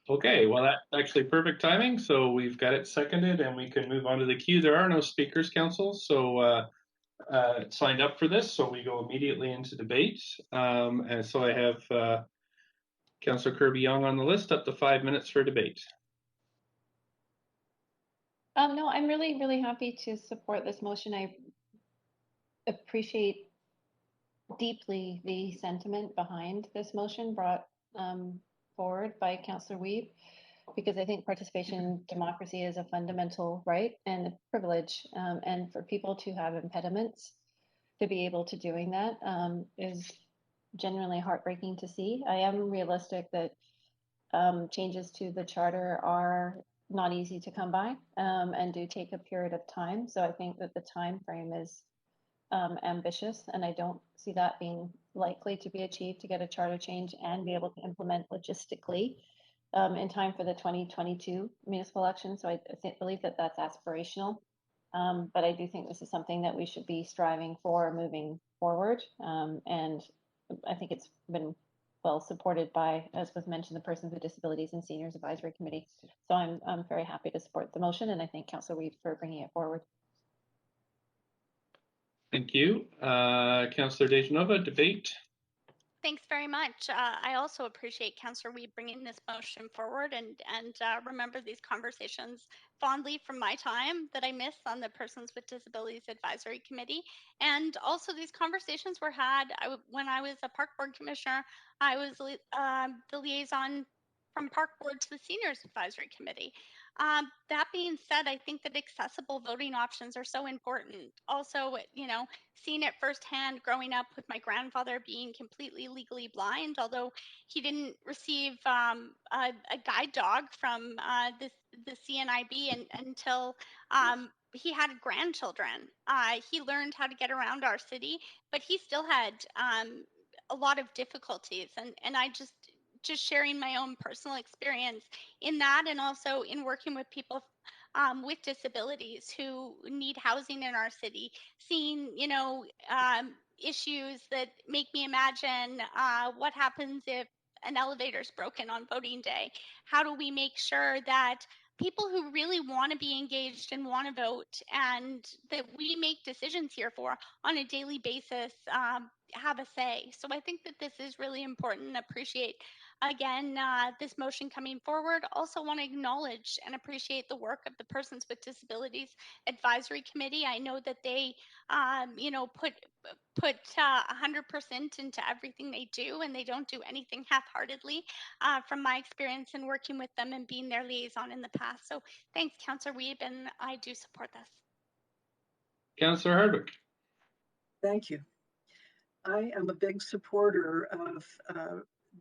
Okay, well, that's actually perfect timing. So we've got it seconded and we can move on to the queue. There are no speakers, council, so signed up for this. So we go immediately into debate. And so I have Councillor Kirby-Yung on the list, up to 5 minutes for debate. No, I'm really, really happy to support this motion. I appreciate deeply the sentiment behind this motion brought forward by Councillor Wiebe, because I think participation in democracy is a fundamental right and a privilege, and for people to have impediments to be able to doing that is genuinely heartbreaking to see. I am realistic that changes to the charter are not easy to come by and do take a period of time. So I think that the time frame is ambitious, and I don't see that being likely to be achieved to get a charter change and be able to implement logistically in time for the 2022 municipal election. So I believe that that's aspirational, but I do think this is something that we should be striving for moving forward. And I think it's been well supported by, as was mentioned, the Persons with Disabilities and Seniors Advisory Committee. So I'm very happy to support the motion, and I thank Councillor Wiebe for bringing it forward. Thank you. Councillor Dejanova, debate. Thanks very much. I also appreciate Councillor Wiebe bringing this motion forward, and remember these conversations fondly from my time that I missed on the Persons with Disabilities Advisory Committee. And also these conversations were had when I was a Park Board Commissioner. I was the liaison from Park Board to the Seniors Advisory Committee. That being said, I think that accessible voting options are so important. Also, you know, seeing it firsthand growing up with my grandfather being completely legally blind, although he didn't receive a guide dog from the CNIB until he had grandchildren. He learned how to get around our city, but he still had a lot of difficulties, and I just sharing my own personal experience in that, and also in working with people with disabilities who need housing in our city, seeing, you know, issues that make me imagine what happens if an elevator is broken on voting day. How do we make sure that people who really want to be engaged and want to vote, and that we make decisions here for on a daily basis, have a say? So I think that this is really important. Appreciate again this motion coming forward. Also want to acknowledge and appreciate the work of the Persons with Disabilities Advisory Committee. I know that they you know, put 100% into everything they do, and they don't do anything half-heartedly from my experience in working with them and being their liaison in the past. So thanks, Councillor Wiebe, and I do support this. Councillor Hardwick. Thank you. I am a big supporter of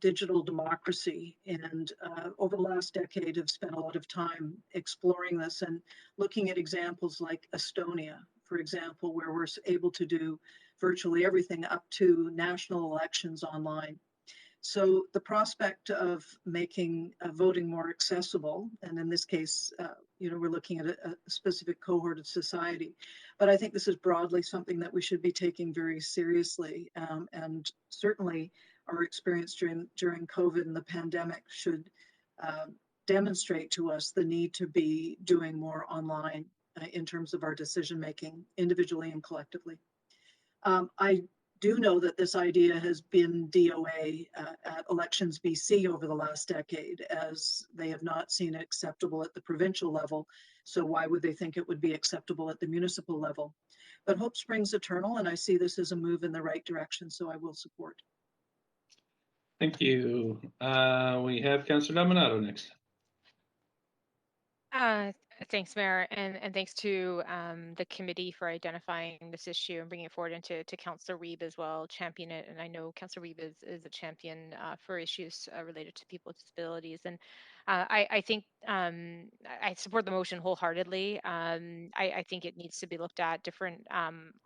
digital democracy, and over the last decade have spent a lot of time exploring this and looking at examples like Estonia, for example, where we're able to do virtually everything up to national elections online. So the prospect of making voting more accessible, and in this case, you know, we're looking at a specific cohort of society, but I think this is broadly something that we should be taking very seriously, and certainly our experience during COVID and the pandemic should demonstrate to us the need to be doing more online in terms of our decision making, individually and collectively. I do know that this idea has been DOA at Elections BC over the last decade, as they have not seen it acceptable at the provincial level. So why would they think it would be acceptable at the municipal level? But hope springs eternal, and I see this as a move in the right direction, so I will support. Thank you. We have Councillor Dominato next. Thanks, Mayor, and thanks to the committee for identifying this issue and bringing it forward, and to Councillor Wiebe as well, champion it. And I know Councillor Wiebe is a champion for issues related to people with disabilities. And I think I support the motion wholeheartedly. I think it needs to be looked at different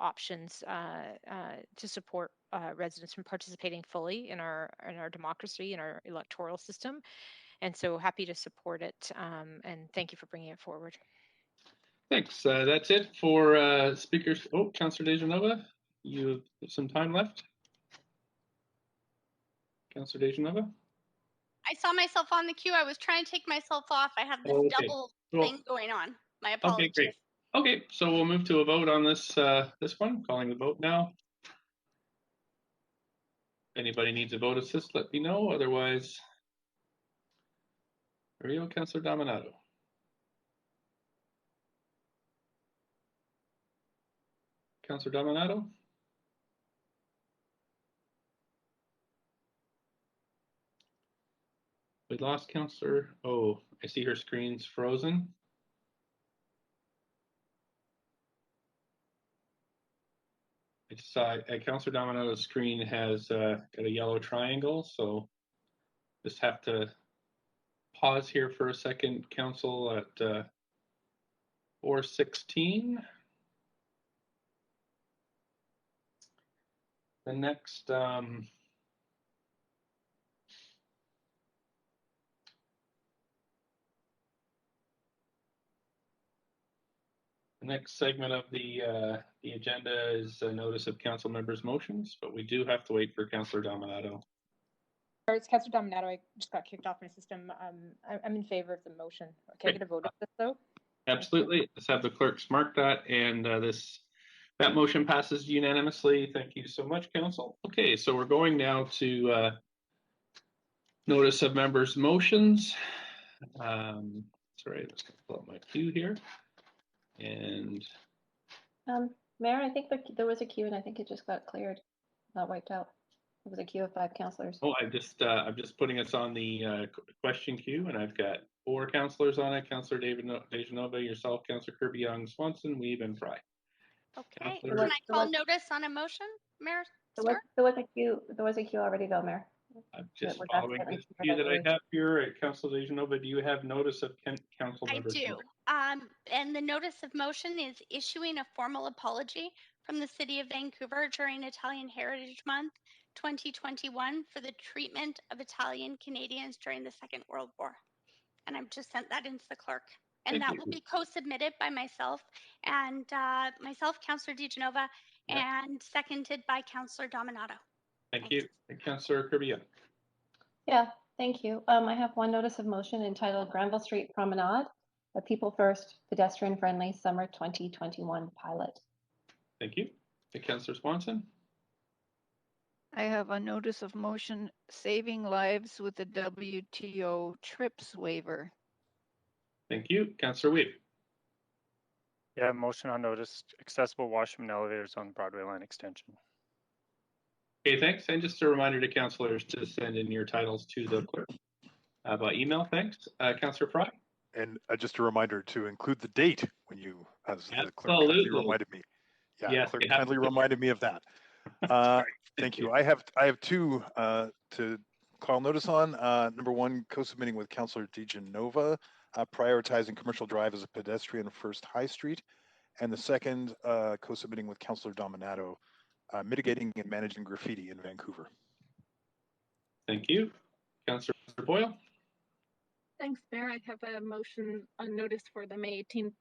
options to support residents from participating fully in our democracy, in our electoral system. And so happy to support it, and thank you for bringing it forward. Thanks. That's it for speakers. Oh, Councillor Dejanova, you have some time left. Councillor Dejanova. I saw myself on the queue. I was trying to take myself off. I have this double thing going on. My apologies. Okay, great. Okay, so we'll move to a vote on this this one. Calling the vote now. If anybody needs a vote assist, let me know. Otherwise, There you go, Councillor Dominato. Councillor Dominato? We lost Councillor. Oh, I see her screen's frozen. I saw Councillor Dominato's screen has got a yellow triangle, so just have to pause here for a second, Council, at 4:16. The next segment of the agenda is a notice of council members' motions, but we do have to wait for Councillor Dominato. It's Councillor Dominato. I just got kicked off my system. I'm in favor of the motion. Can I get a vote on this, though? Absolutely. Let's have the clerks mark that, and that motion passes unanimously. Thank you so much, Council. Okay, so we're going now to notice of members' motions. Sorry, I'm just going to pull up my queue here. And Mayor, I think there was a queue, and I think it just got cleared, not wiped out. It was a queue of 5 councillors. oh, I'm just putting us on the question queue, and I've got 4 councillors on it: Councillor Dejanova, yourself, Councillor Kirby-Young, Swanson, Weeb, and Fry. Okay. Councillor- Can I call notice on a motion, Mayor? There was a queue. There was a queue already, though, Mayor. I'm just was following accidentally this triggered queue by that I the have here. Councillor Dejanova, do you have notice of council I members? do. And the notice of motion is issuing a formal apology from the City of Vancouver during Italian Heritage Month 2021 for the treatment of Italian Canadians during the Second World War. And I've just sent that into the clerk. And Thank that you. will be co-submitted by myself, Councillor Dejanova, and seconded by Councillor Dominato. Thank you. And Councillor Kirby-Young. Yeah, thank you. I have one notice of motion entitled Granville Street Promenade, a People First pedestrian-friendly summer 2021 pilot. Thank you. And Councillor Swanson. I have a notice of motion saving lives with the WTO TRIPS waiver. Thank you. Councillor Weeb. Yeah, motion on notice, accessible washroom and elevators on Broadway line extension. Okay, thanks. And just a reminder to councillors to send in your titles to the clerk by email. Thanks. Councillor Fry. And just a reminder to include the date when you, as the clerk kindly Absolutely. reminded me. Yeah, Yes, clerk we have kindly to- reminded me of that. Thank you. I have 2 to call notice on. Number 1, co-submitting with Councillor Dejanova, prioritizing Commercial Drive as a pedestrian first High Street. And the second, co-submitting with Councillor Dominato, mitigating and managing graffiti in Vancouver. Thank you. Councillor Boyle. Thanks, Mayor. I have a motion on notice for the May 18th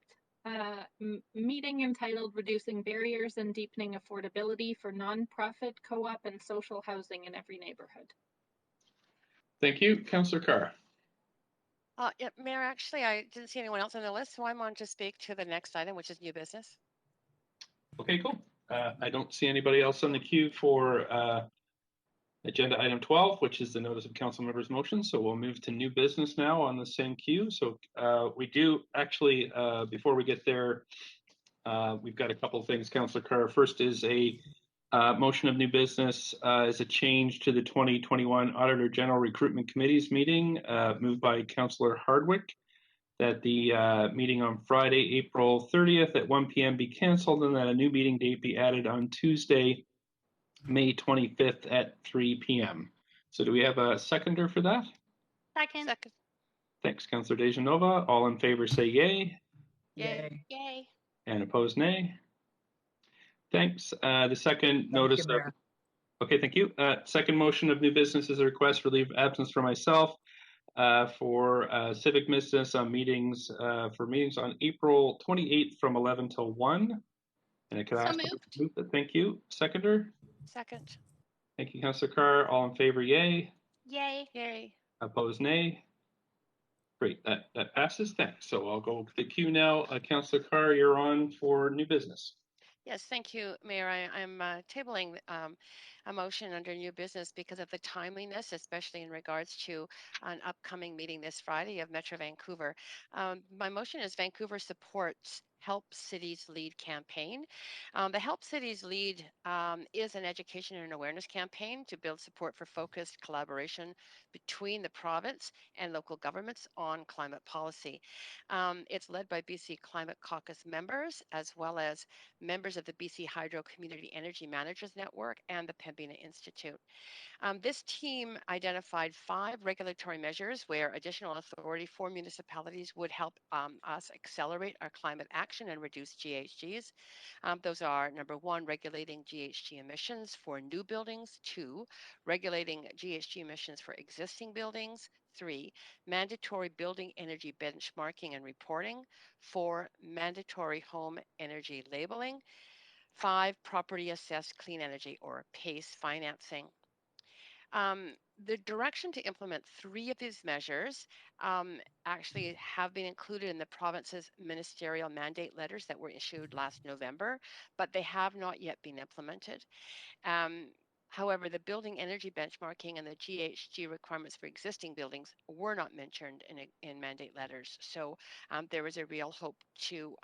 meeting entitled Reducing Barriers and Deepening Affordability for Nonprofit, Co-op, and Social Housing in Every Neighborhood. Thank you. Councillor Carr. Yeah, Mayor, actually, I didn't see anyone else on the list, so I'm on to speak to the next item, which is new business. Okay, cool. I don't see anybody else on the queue for agenda item 12, which is the notice of council members' motion. So we'll move to new business now on the same queue. So we do actually, before we get there, we've got a couple of things, Councillor Carr. First is a motion of new business is a change to the 2021 Auditor General Recruitment Committee's meeting, moved by Councillor Hardwick, that the meeting on Friday, April 30th at 1 p.m. be canceled and that a new meeting date be added on Tuesday, May 25th at 3 p.m. So do we have a seconder for that? Second. Thanks, Councillor Dejanova. All in favor say yay. Yay. Yay. And opposed nay. Thanks. The second notice of... Okay, thank you. Second motion of new business is a request for leave of absence for myself for civic business on meetings, for meetings on April 28th from 11 till 1. And I could ask... Thank you. Seconder? Second. Thank you, Councillor Carr. All in favor, yay. Yay. Yay. Opposed, nay. Great, that passes. Thanks. So I'll go to the queue now. Councillor Carr, you're on for new business. Yes, thank you, Mayor. I'm tabling a motion under new business because of the timeliness, especially in regards to an upcoming meeting this Friday of Metro Vancouver. My motion is Vancouver supports Help Cities Lead campaign. The Help Cities Lead is an education and awareness campaign to build support for focused collaboration between the province and local governments on climate policy. It's led by BC Climate Caucus members, as well as members of the BC Hydro Community Energy Managers Network and the Pembina Institute. This team identified 5 regulatory measures where additional authority for municipalities would help us accelerate our climate action and reduce GHGs. Those are number 1, regulating GHG emissions for new buildings; 2, regulating GHG emissions for existing buildings; 3, mandatory building energy benchmarking and reporting; 4, mandatory home energy labeling; 5, property assessed clean energy or PACE financing. The direction to implement 3 of these measures actually have been included in the province's ministerial mandate letters that were issued last November, but they have not yet been implemented. However, the building energy benchmarking and the GHG requirements for existing buildings were not mentioned in mandate letters. So there is a real hope to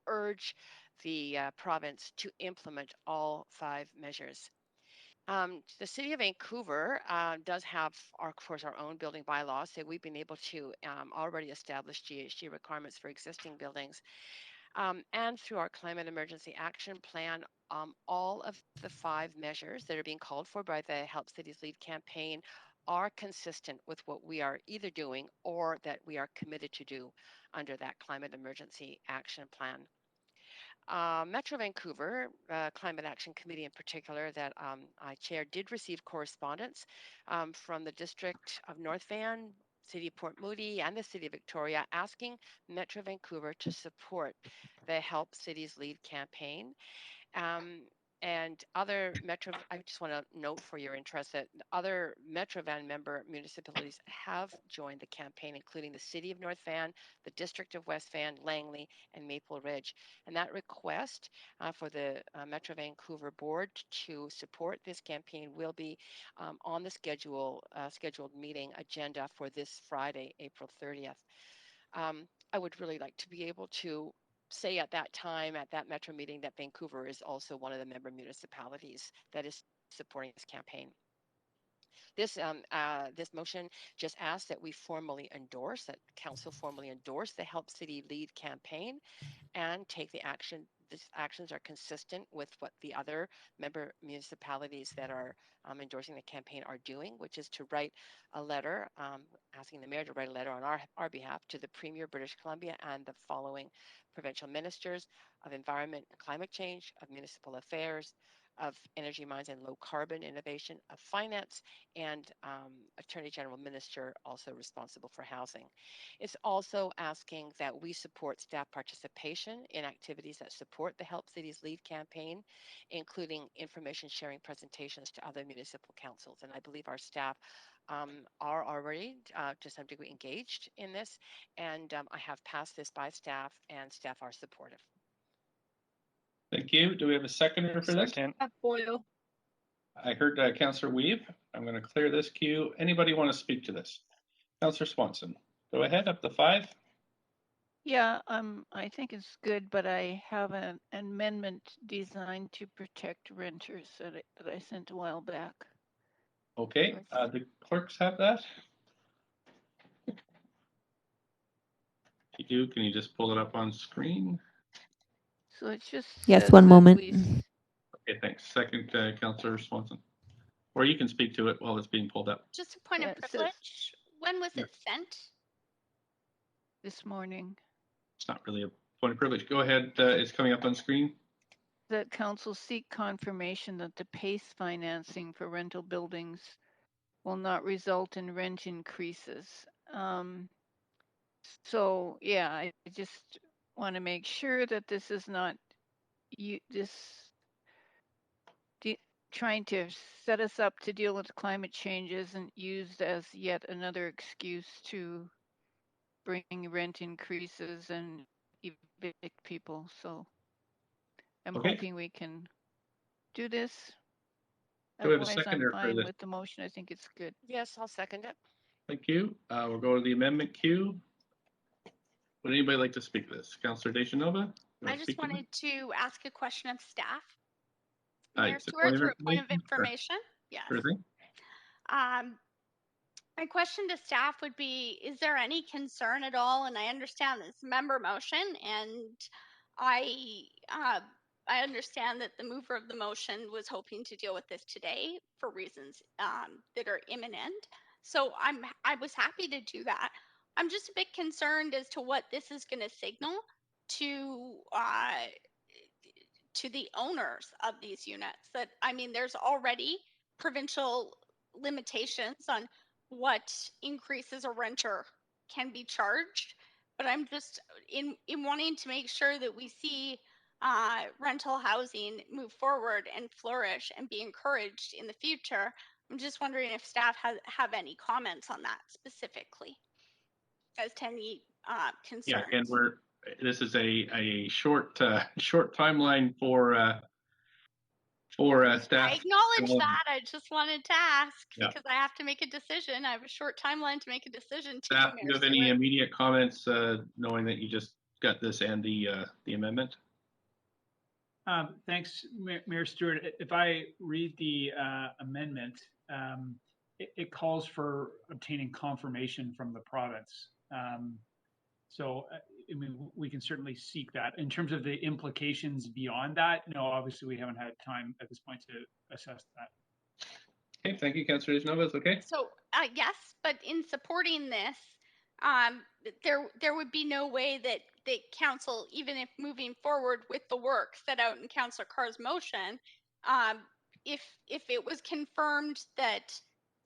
urge the province to implement all 5 measures. The City of Vancouver does have, of course, our own building bylaws, so we've been able to already establish GHG requirements for existing buildings. And through our Climate Emergency Action Plan, all of the 5 measures that are being called for by the Help Cities Lead campaign are consistent with what we are either doing or that we are committed to do under that Climate Emergency Action Plan. Metro Vancouver Climate Action Committee in particular that I chair did receive correspondence from the District of North Van, City of Port Moody, and the City of Victoria asking Metro Vancouver to support the Help Cities Lead campaign. And other Metro, I just want to note for your interest that other Metro Van member municipalities have joined the campaign, including the City of North Van, the District of West Van, Langley, and Maple Ridge. And that request for the Metro Vancouver board to support this campaign will be on the scheduled meeting agenda for this Friday, April 30th. I would really like to be able to say at that time, at that Metro meeting, that Vancouver is also one of the member municipalities that is supporting this campaign. This motion just asks that we formally endorse, that Council formally endorse the Help City Lead campaign and take the action. These actions are consistent with what the other member municipalities that are endorsing the campaign are doing, which is to write a letter, asking the mayor to write a letter on our behalf to the Premier British Columbia and the following provincial ministers of environment and climate change, of municipal affairs, of energy, mines and low carbon innovation, of finance, and Attorney General Minister also responsible for housing. It's also asking that we support staff participation in activities that support the Help Cities Lead campaign, including information sharing presentations to other municipal councils. And I believe our staff are already to some degree engaged in this, and I have passed this by staff, and staff are supportive. Thank you. Do we have a seconder for this? Boyle. I heard Councillor Weave. I'm going to clear this queue. Anybody want to speak to this? Councillor Swanson, go ahead, up to 5. Yeah, I think it's good, but I have an amendment designed to protect renters that I sent a while back. Okay, the clerks have that. If you do, can you just pull it up on screen? So it's just yes, one moment. Okay, thanks. Second, Councillor Swanson. Or you can speak to it while it's being pulled up. Just a point of privilege. When was it sent? This morning. It's not really a point of privilege. Go ahead. It's coming up on screen. That council seek confirmation that the PACE financing for rental buildings will not result in rent increases. So yeah, I just want to make sure that this is not trying to set us up to deal with climate change isn't used as yet another excuse to bring rent increases and evict people. So am Okay. hoping we can do this. Do we have a Otherwise, I'm seconder for fine this? with the motion. I think it's good. Yes, I'll second it. Thank you. We'll go to the amendment queue. Would anybody like to speak to this? Councillor Dejanova? I just wanted to ask a question of staff. Mayor Mayor Stewart, through a point of information. Yes. Sure thing. My question to staff would be, is there any concern at all? And I understand this member motion, and I understand that the mover of the motion was hoping to deal with this today for reasons that are imminent. So I was happy to do that. I'm just a bit concerned as to what this is going to signal to the owners of these units. That, I mean, there's already provincial limitations on what increases a renter can be charged, but I'm just in wanting to make sure that we see rental housing move forward and flourish and be encouraged in the future. I'm just wondering if staff have any comments on that specifically as to any concerns. Yeah, and this is a short timeline for staff. I acknowledge that. I just wanted to ask because Yeah. I have to make a decision. I have a short timeline to make a decision. Staff, do you have any immediate comments, knowing that you just got this and the amendment? Thanks, Mayor Stewart. If I read the amendment, it calls for obtaining confirmation from the province. So, I mean, we can certainly seek that. In terms of the implications beyond that, no, obviously we haven't had time at this point to assess that. Okay, thank you, Councillor Dejanova. It's okay. So, yes, but in supporting this, there would be no way that the council, even if moving forward with the work set out in Councillor Carr's motion, if it was confirmed that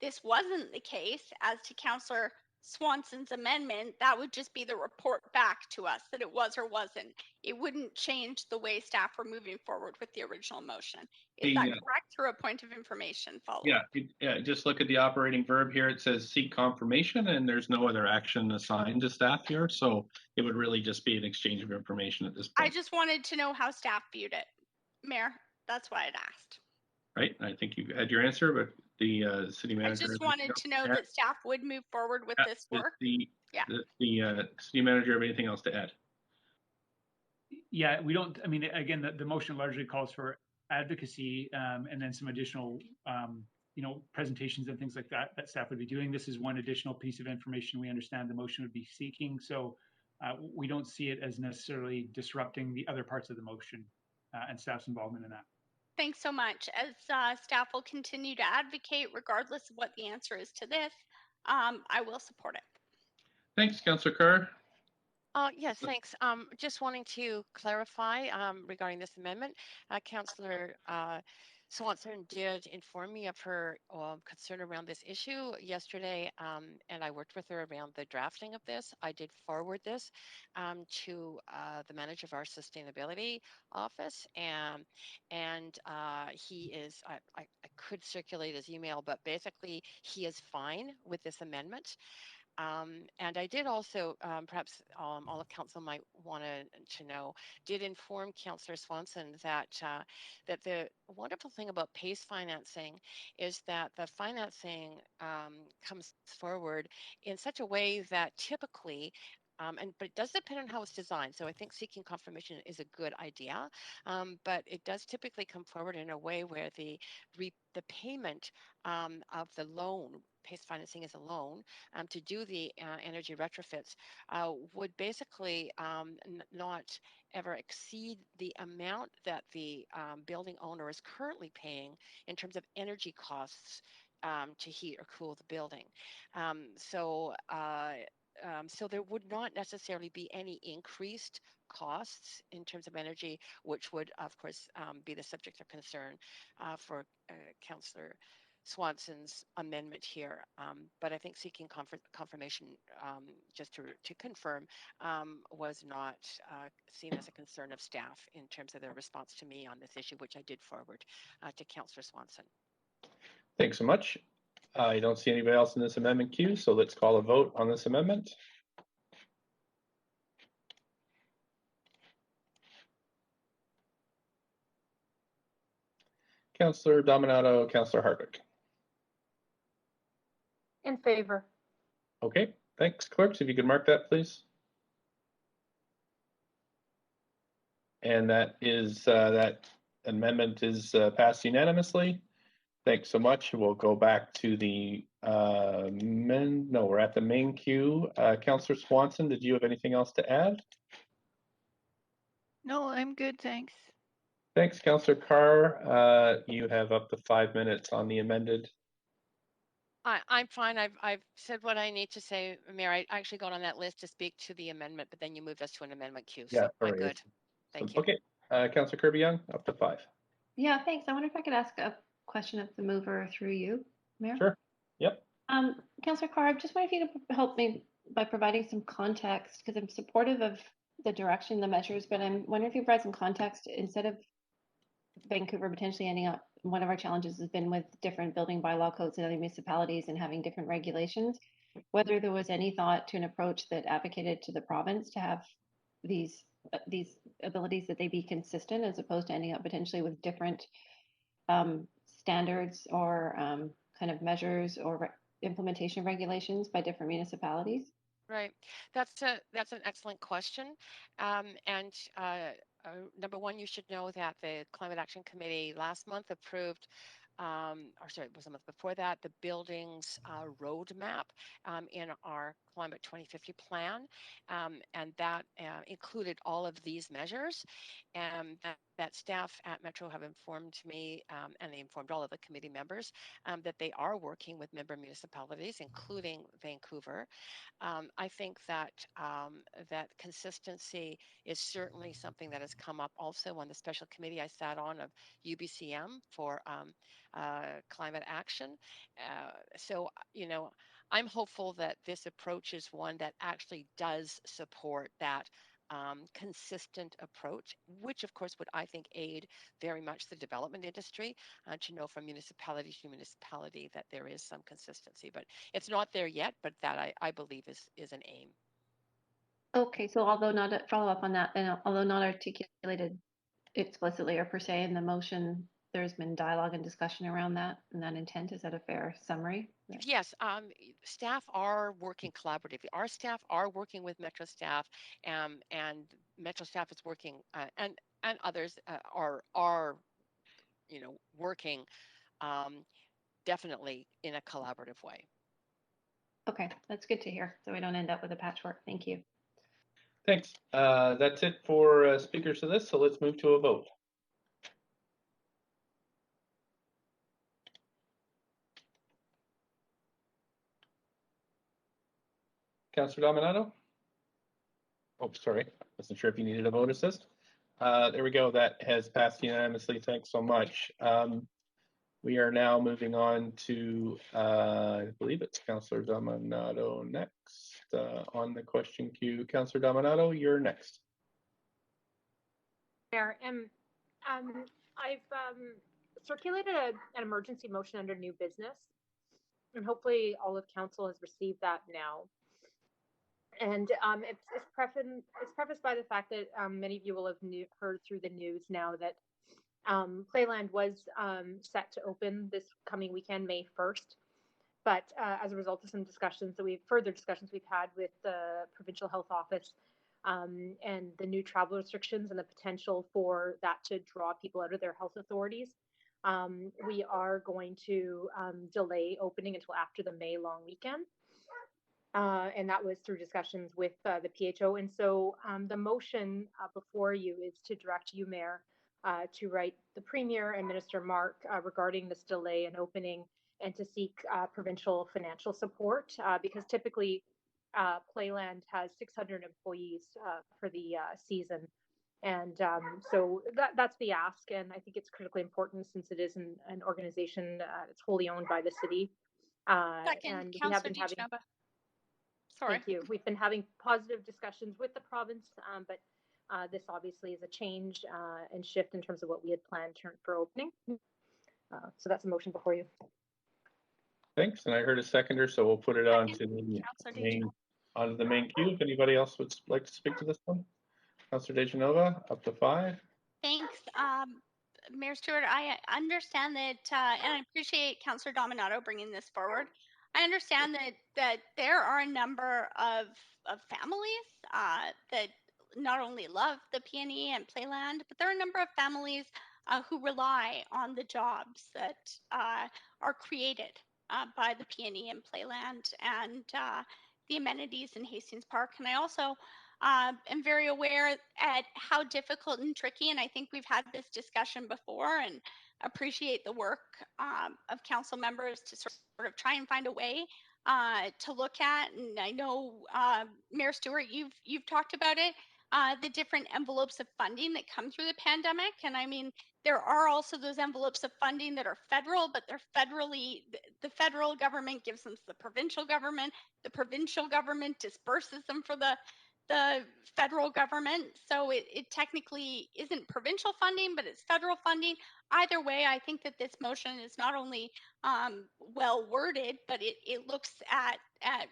this wasn't the case as to Councillor Swanson's amendment, that would just be the report back to us that it was or wasn't. It wouldn't change the way staff were moving forward with the original motion. Is that correct? Through a point of information follow-up? Yeah, just look at the operating verb here. It says seek confirmation, and there's no other action assigned to staff here. So it would really just be an exchange of information at this point. I just wanted to know how staff viewed it, Mayor. That's why I'd asked. Right, I think you had your answer, but the city manager. I just wanted to know that staff would move forward with this work. The city manager have anything else to add? Yeah, we don't. I mean, again, the motion largely calls for advocacy and then some additional, presentations and things like that staff would be doing. This is one additional piece of information we understand the motion would be seeking. So we don't see it as necessarily disrupting the other parts of the motion and staff's involvement in that. Thanks so much. As staff will continue to advocate, regardless of what the answer is to this, I will support it. Thanks, Councillor Carr. Yes, thanks. Just wanting to clarify regarding this amendment. Councillor Swanson did inform me of her concern around this issue yesterday, and I worked with her around the drafting of this. I did forward this to the manager of our sustainability office, and he is, I could circulate his email, but basically he is fine with this amendment. And I did also, perhaps all of council might want to know, did inform Councillor Swanson that that the wonderful thing about PACE financing is that the financing comes forward in such a way that typically, but it does depend on how it's designed. So I think seeking confirmation is a good idea, but it does typically come forward in a way where the payment of the loan, PACE financing is a loan, to do the energy retrofits would basically not ever exceed the amount that the building owner is currently paying in terms of energy costs to heat or cool the building. So there would not necessarily be any increased costs in terms of energy, which would, of course, be the subject of concern for Councillor Swanson's amendment here. But I think seeking confirmation, just to confirm, was not seen as a concern of staff in terms of their response to me on this issue, which I did forward to Councillor Swanson. Thanks so much. I don't see anybody else in this amendment queue, so let's call a vote on this amendment. Councillor Dominato, Councillor Hardwick. In favor. Okay, thanks. Clerks, if you could mark that, please. And that is that amendment is passed unanimously. Thanks so much. We'll go back to the we're at the main queue. Councillor Swanson, did you have anything else to add? No, I'm good, thanks. Thanks, Councillor Carr. You have up to 5 minutes on the amended. I'm fine. I've said what I need to say, Mayor. I actually got on that list to speak to the amendment, but then you moved us to an amendment queue. So Yeah, I'm good. Thank you. Okay, Councillor Kirby-Yung, up to 5. Yeah, thanks. I wonder if I could ask a question of the mover through you, Mayor. Sure. Yep. Councillor Carr, I just wonder if you could help me by providing some context, because I'm supportive of the direction, the measures, but I'm wondering if you provide some context instead of Vancouver potentially ending up, one of our challenges has been with different building bylaw codes in other municipalities and having different regulations, whether there was any thought to an approach that advocated to the province to have these abilities that they be consistent, as opposed to ending up potentially with different standards or kind of measures or implementation regulations by different municipalities. Right. That's an excellent question. Number one, you should know that the Climate Action Committee last month approved, or sorry, it was a month before that, the buildings roadmap in our Climate 2050 plan, and that included all of these measures, and that staff at Metro have informed me, and they informed all of the committee members, that they are working with member municipalities, including Vancouver. I think that that consistency is certainly something that has come up also on the special committee I sat on of UBCM for climate action. So, I'm hopeful that this approach is one that actually does support that consistent approach, which of course would, I think, aid very much the development industry to know from municipality to municipality that there is some consistency. But it's not there yet, but that I believe is an aim. Okay, so although not a follow up on that, and although not articulated explicitly or per se in the motion, there's been dialogue and discussion around that and that intent. Is that a fair summary? Yes, staff are working collaboratively. Our staff are working with Metro staff, and Metro staff is working, and others are working definitely in a collaborative way. Okay, that's good to hear. So we don't end up with a patchwork. Thank you. Thanks. That's it for speakers to this. So let's move to a vote. Councillor Dominato? Oh, sorry. Wasn't sure if you needed a vote assist. There we go. That has passed unanimously. Thanks so much. We are now moving on to, I believe it's Councillor Dominato next on the question queue. Councillor Dominato, you're next. Mayor, I've circulated an emergency motion under new business, and hopefully all of council has received that now. And it's prefaced by the fact that many of you will have heard through the news now that Playland was set to open this coming weekend, May 1st. But as a result of some further discussions we've had with the Provincial Health Office and the new travel restrictions and the potential for that to draw people out of their health authorities, we are going to delay opening until after the May long weekend. And that was through discussions with the PHO. And so the motion before you is to direct you, Mayor, to write the Premier and Minister Mark regarding this delay in opening and to seek provincial financial support because typically Playland has 600 employees for the season. And so that's the ask. And I think it's critically important since it is an organization that's wholly owned by the city. And we have been having... Sorry. Thank you. We've been having positive discussions with the province, but this obviously is a change and shift in terms of what we had planned for opening. So that's a motion before you. Thanks, and I heard a seconder, so we'll put it on to the main queue. If anybody else would like to speak to this one, Councillor DeGenova, up to 5. Thanks. Mayor Stewart, I understand that, and I appreciate Councillor Dominato bringing this forward. I understand that there are a number of families that not only love the PNE and Playland, but there are a number of families who rely on the jobs that are created by the PNE and Playland and the amenities in Hastings Park. And I also am very aware at how difficult and tricky, and I think we've had this discussion before, and appreciate the work of council members to sort of try and find a way to look at. And I know Mayor Stewart, you've talked about it, the different envelopes of funding that come through the pandemic. And I mean, there are also those envelopes of funding that are federal, but they're federally, the federal government gives them to the provincial government disperses them for the federal government. So it technically isn't provincial funding, but it's federal funding. Either way, I think that this motion is not only well worded, but it looks at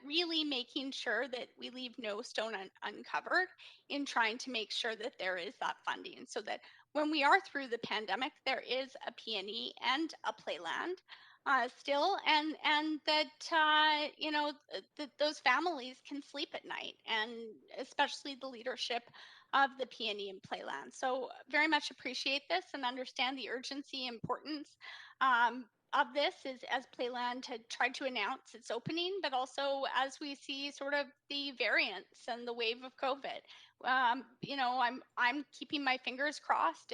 really making sure that we leave no stone uncovered in trying to make sure that there is that funding, so that when we are through the pandemic, there is a PNE and a Playland still, and that you know, that those families can sleep at night, and especially the leadership of the PNE and Playland. So very much appreciate this and understand the urgency, importance of this is as Playland had tried to announce its opening, but also as we see sort of the variants and the wave of COVID. You know, I'm keeping my fingers crossed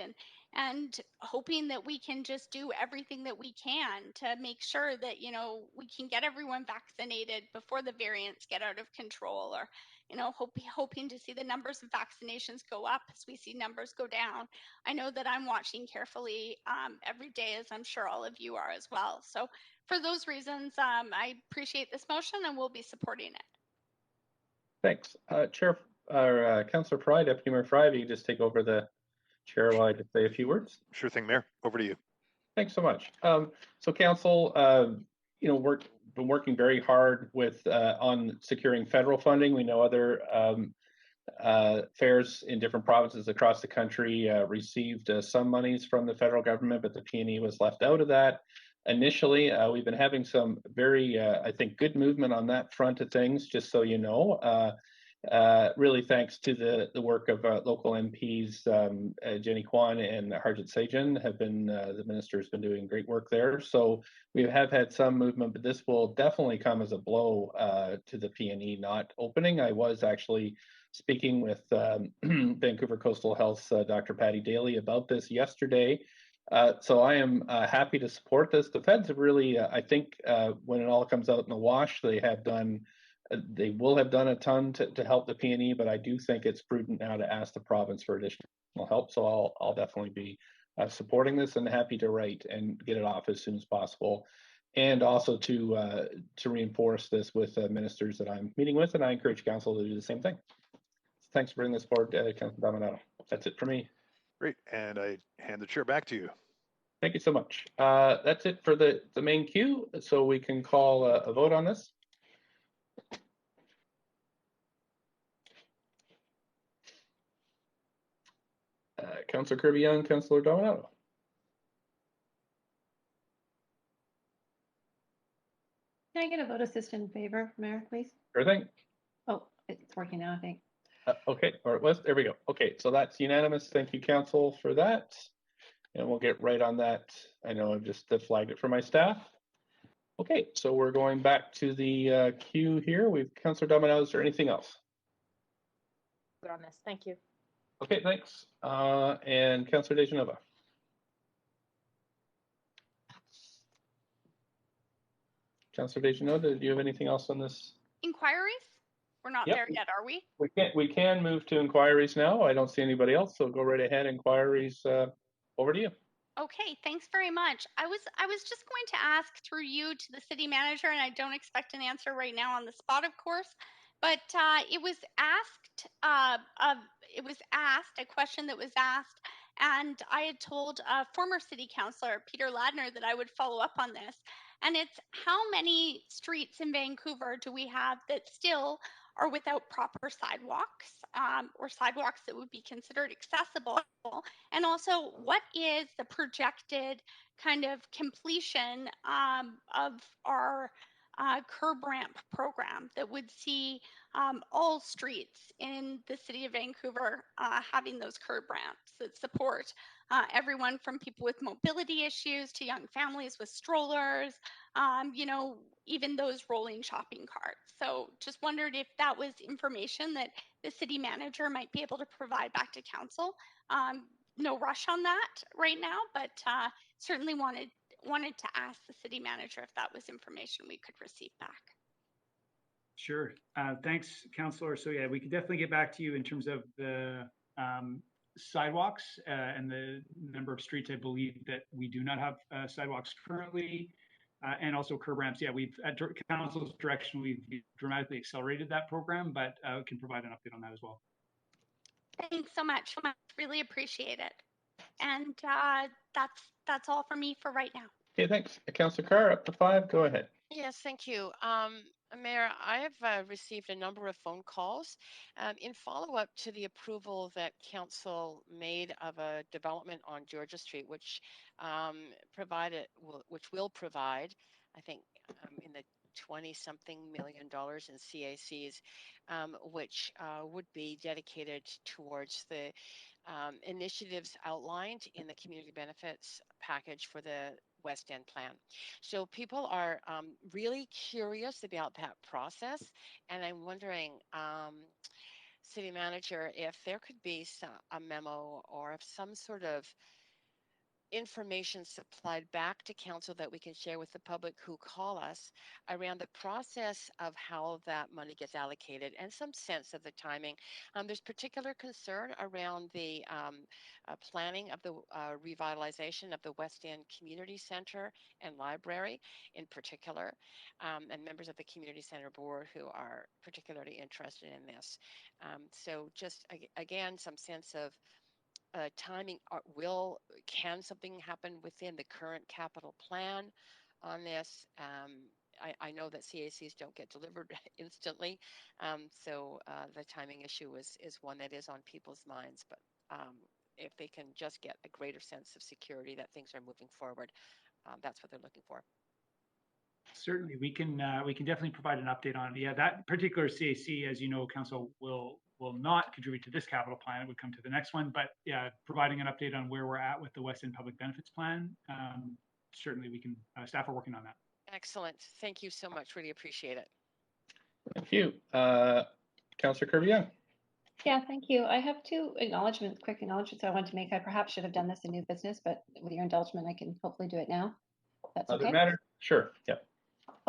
and hoping that we can just do everything that we can to make sure that, you know, we can get everyone vaccinated before the variants get out of control, or, you know, hoping to see the numbers of vaccinations go up as we see numbers go down. I know that I'm watching carefully every day, as I'm sure all of you are as well. So for those reasons, I appreciate this motion and we'll be supporting it. Thanks. Councillor Fry, Deputy Mayor Fry, if you just take over the chair while I just say a few words. Sure thing, Mayor. Over to you. Thanks so much. So council, you know, been working very hard with on securing federal funding. We know other fairs in different provinces across the country received some monies from the federal government, but the PNE was left out of that. Initially, we've been having some very, I think, good movement on that front of things, just so you know. Really thanks to the work of local MPs, Jenny Kwan and Harjit Sajjan have been, the minister has been doing great work there. So we have had some movement, but this will definitely come as a blow to the PNE not opening. I was actually speaking with Vancouver Coastal Health's Dr. Patty Daly about this yesterday. So I am happy to support this. The feds have really, I think, when it all comes out in the wash, they will have done a ton to help the PNE, but I do think it's prudent now to ask the province for additional help. So I'll definitely be supporting this and happy to write and get it off as soon as possible. And also to reinforce this with ministers that I'm meeting with, and I encourage council to do the same thing. Thanks for bringing this forward, Councilor Dominato. That's it for me. Great, and I hand the chair back to you. Thank you so much. That's it for the main queue, so we can call a vote on this. Councillor Kirby-Yung, Councillor Dominato. Can I get a vote assist in favor, Mayor, please? Sure thing. Oh, it's working now, I think. Okay, or it was, there we go. Okay, so that's unanimous. Thank you, council, for that. And we'll get right on that. I know I've just flagged it for my staff. Okay, so we're going back to the queue here. We've Councillor Dominato, is there anything else? On this, thank you. Okay, thanks. And Councillor Dejanova. Councillor Dejanova, do you have anything else on this? Inquiries? We're not there yet, are we? We can move to inquiries now. I don't see anybody else, so go right ahead. Inquiries, over to you. Okay, thanks very much. I was just going to ask through you to the city manager, and I don't expect an answer right now on the spot, of course, but it was asked a question that was asked, and I had told former city councilor Peter Ladner that I would follow up on this. And it's how many streets in Vancouver do we have that still are without proper sidewalks or sidewalks that would be considered accessible? And also, what is the projected kind of completion of our curb ramp program that would see all streets in the city of Vancouver having those curb ramps that support everyone from people with mobility issues to young families with strollers, even those rolling shopping carts. So just wondered if that was information that the city manager might be able to provide back to council. No rush on that right now, but certainly wanted to ask the city manager if that was information we could receive back. Sure. Thanks, Councillor. So yeah, we could definitely get back to you in terms of the sidewalks and the number of streets. I believe that we do not have sidewalks currently, and also curb ramps. Yeah, we've at council's direction, we've dramatically accelerated that program, but we can provide an update on that as well. Thanks so much. Really appreciate it. And that's all for me for right now. Okay, thanks. Councillor Carr, up to 5. Go ahead. Yes, thank you. Mayor, I have received a number of phone calls in follow-up to the approval that council made of a development on Georgia Street, which will provide, I think, in the $20-something million in CACs, which would be dedicated towards the initiatives outlined in the community benefits package for the West End plan. So people are really curious about that process, and I'm wondering, City Manager, if there could be a memo or some sort of information supplied back to council that we can share with the public who call us around the process of how that money gets allocated and some sense of the timing. There's particular concern around the planning of the revitalization of the West End Community Center and Library in particular, and members of the Community Center Board who are particularly interested in this. So just again, some sense of timing. Can something happen within the current capital plan on this? I know that CACs don't get delivered instantly, so the timing issue is one that is on people's minds. But if they can just get a greater sense of security that things are moving forward, that's what they're looking for. Certainly, we can definitely provide an update on it. Yeah, that particular CAC, as you know, council will not contribute to this capital plan. It would come to the next one. But yeah, providing an update on where we're at with the West End Public Benefits Plan, certainly we can. Staff are working on that. Excellent. Thank you so much. Really appreciate it. Thank you, Councillor Kirby-Yung. Yeah, thank you. I have two quick acknowledgements I want to make. I perhaps should have done this in new business, but with your indulgence, I can hopefully do it now. That's okay. Doesn't matter. Sure. Yeah.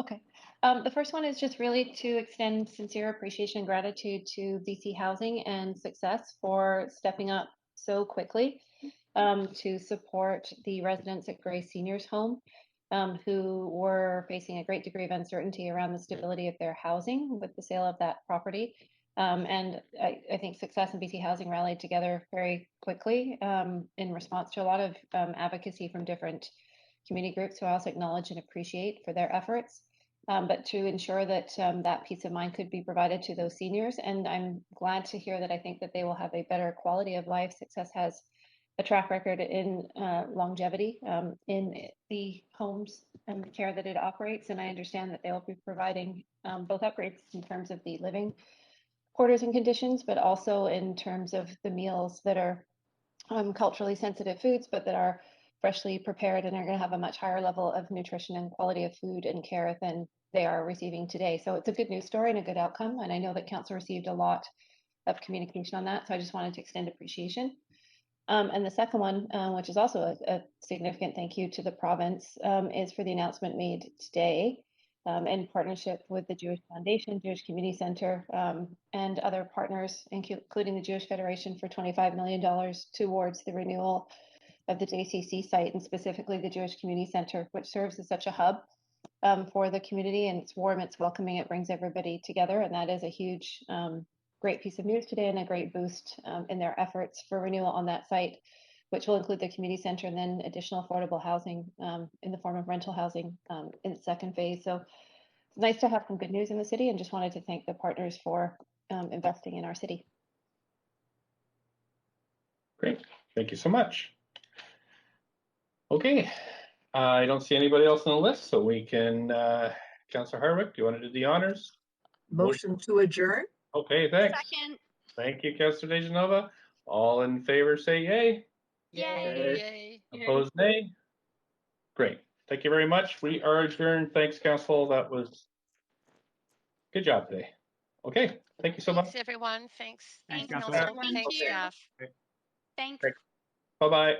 Okay. The first one is just really to extend sincere appreciation and gratitude to BC Housing and Success for stepping up so quickly to support the residents at Grey Seniors Home who were facing a great degree of uncertainty around the stability of their housing with the sale of that property. And I think Success and BC Housing rallied together very quickly in response to a lot of advocacy from different community groups who I also acknowledge and appreciate for their efforts, but to ensure that that peace of mind could be provided to those seniors. And I'm glad to hear that I think that they will have a better quality of life. Success has a track record in longevity in the homes and the care that it operates. And I understand that they will be providing both upgrades in terms of the living quarters and conditions, but also in terms of the meals that are culturally sensitive foods, but that are freshly prepared and are going to have a much higher level of nutrition and quality of food and care than they are receiving today. So it's a good news story and a good outcome. And I know that council received a lot of communication on that. So I just wanted to extend appreciation. And the second one, which is also a significant thank you to the province, is for the announcement made today in partnership with the Jewish Foundation, Jewish Community Center, and other partners, including the Jewish Federation, for $25 million towards the renewal of the JCC site, and specifically the Jewish Community Center, which serves as such a hub for the community. And it's warm, it's welcoming, it brings everybody together. And that is a huge, great piece of news today and a great boost in their efforts for renewal on that site, which will include the community center and then additional affordable housing in the form of rental housing in the second phase. So it's nice to have some good news in the city, and just wanted to thank the partners for investing in our city. Great, thank you so much. Okay, I don't see anybody else on the list, so we can, Councillor Hardwick, do you want to do the honors? Motion to adjourn? Okay, thanks. Second. Thank you, Councillor DeGenova. All in favor say yay. Yay. Opposed, nay. Great. Thank you very much. We are adjourned. Thanks, Council. That was good job today. Okay. Thank you so much. Thanks, everyone. Thanks, Thanks, Council. Councilor. Thanks, Thank you. staff. Thanks. Bye-bye.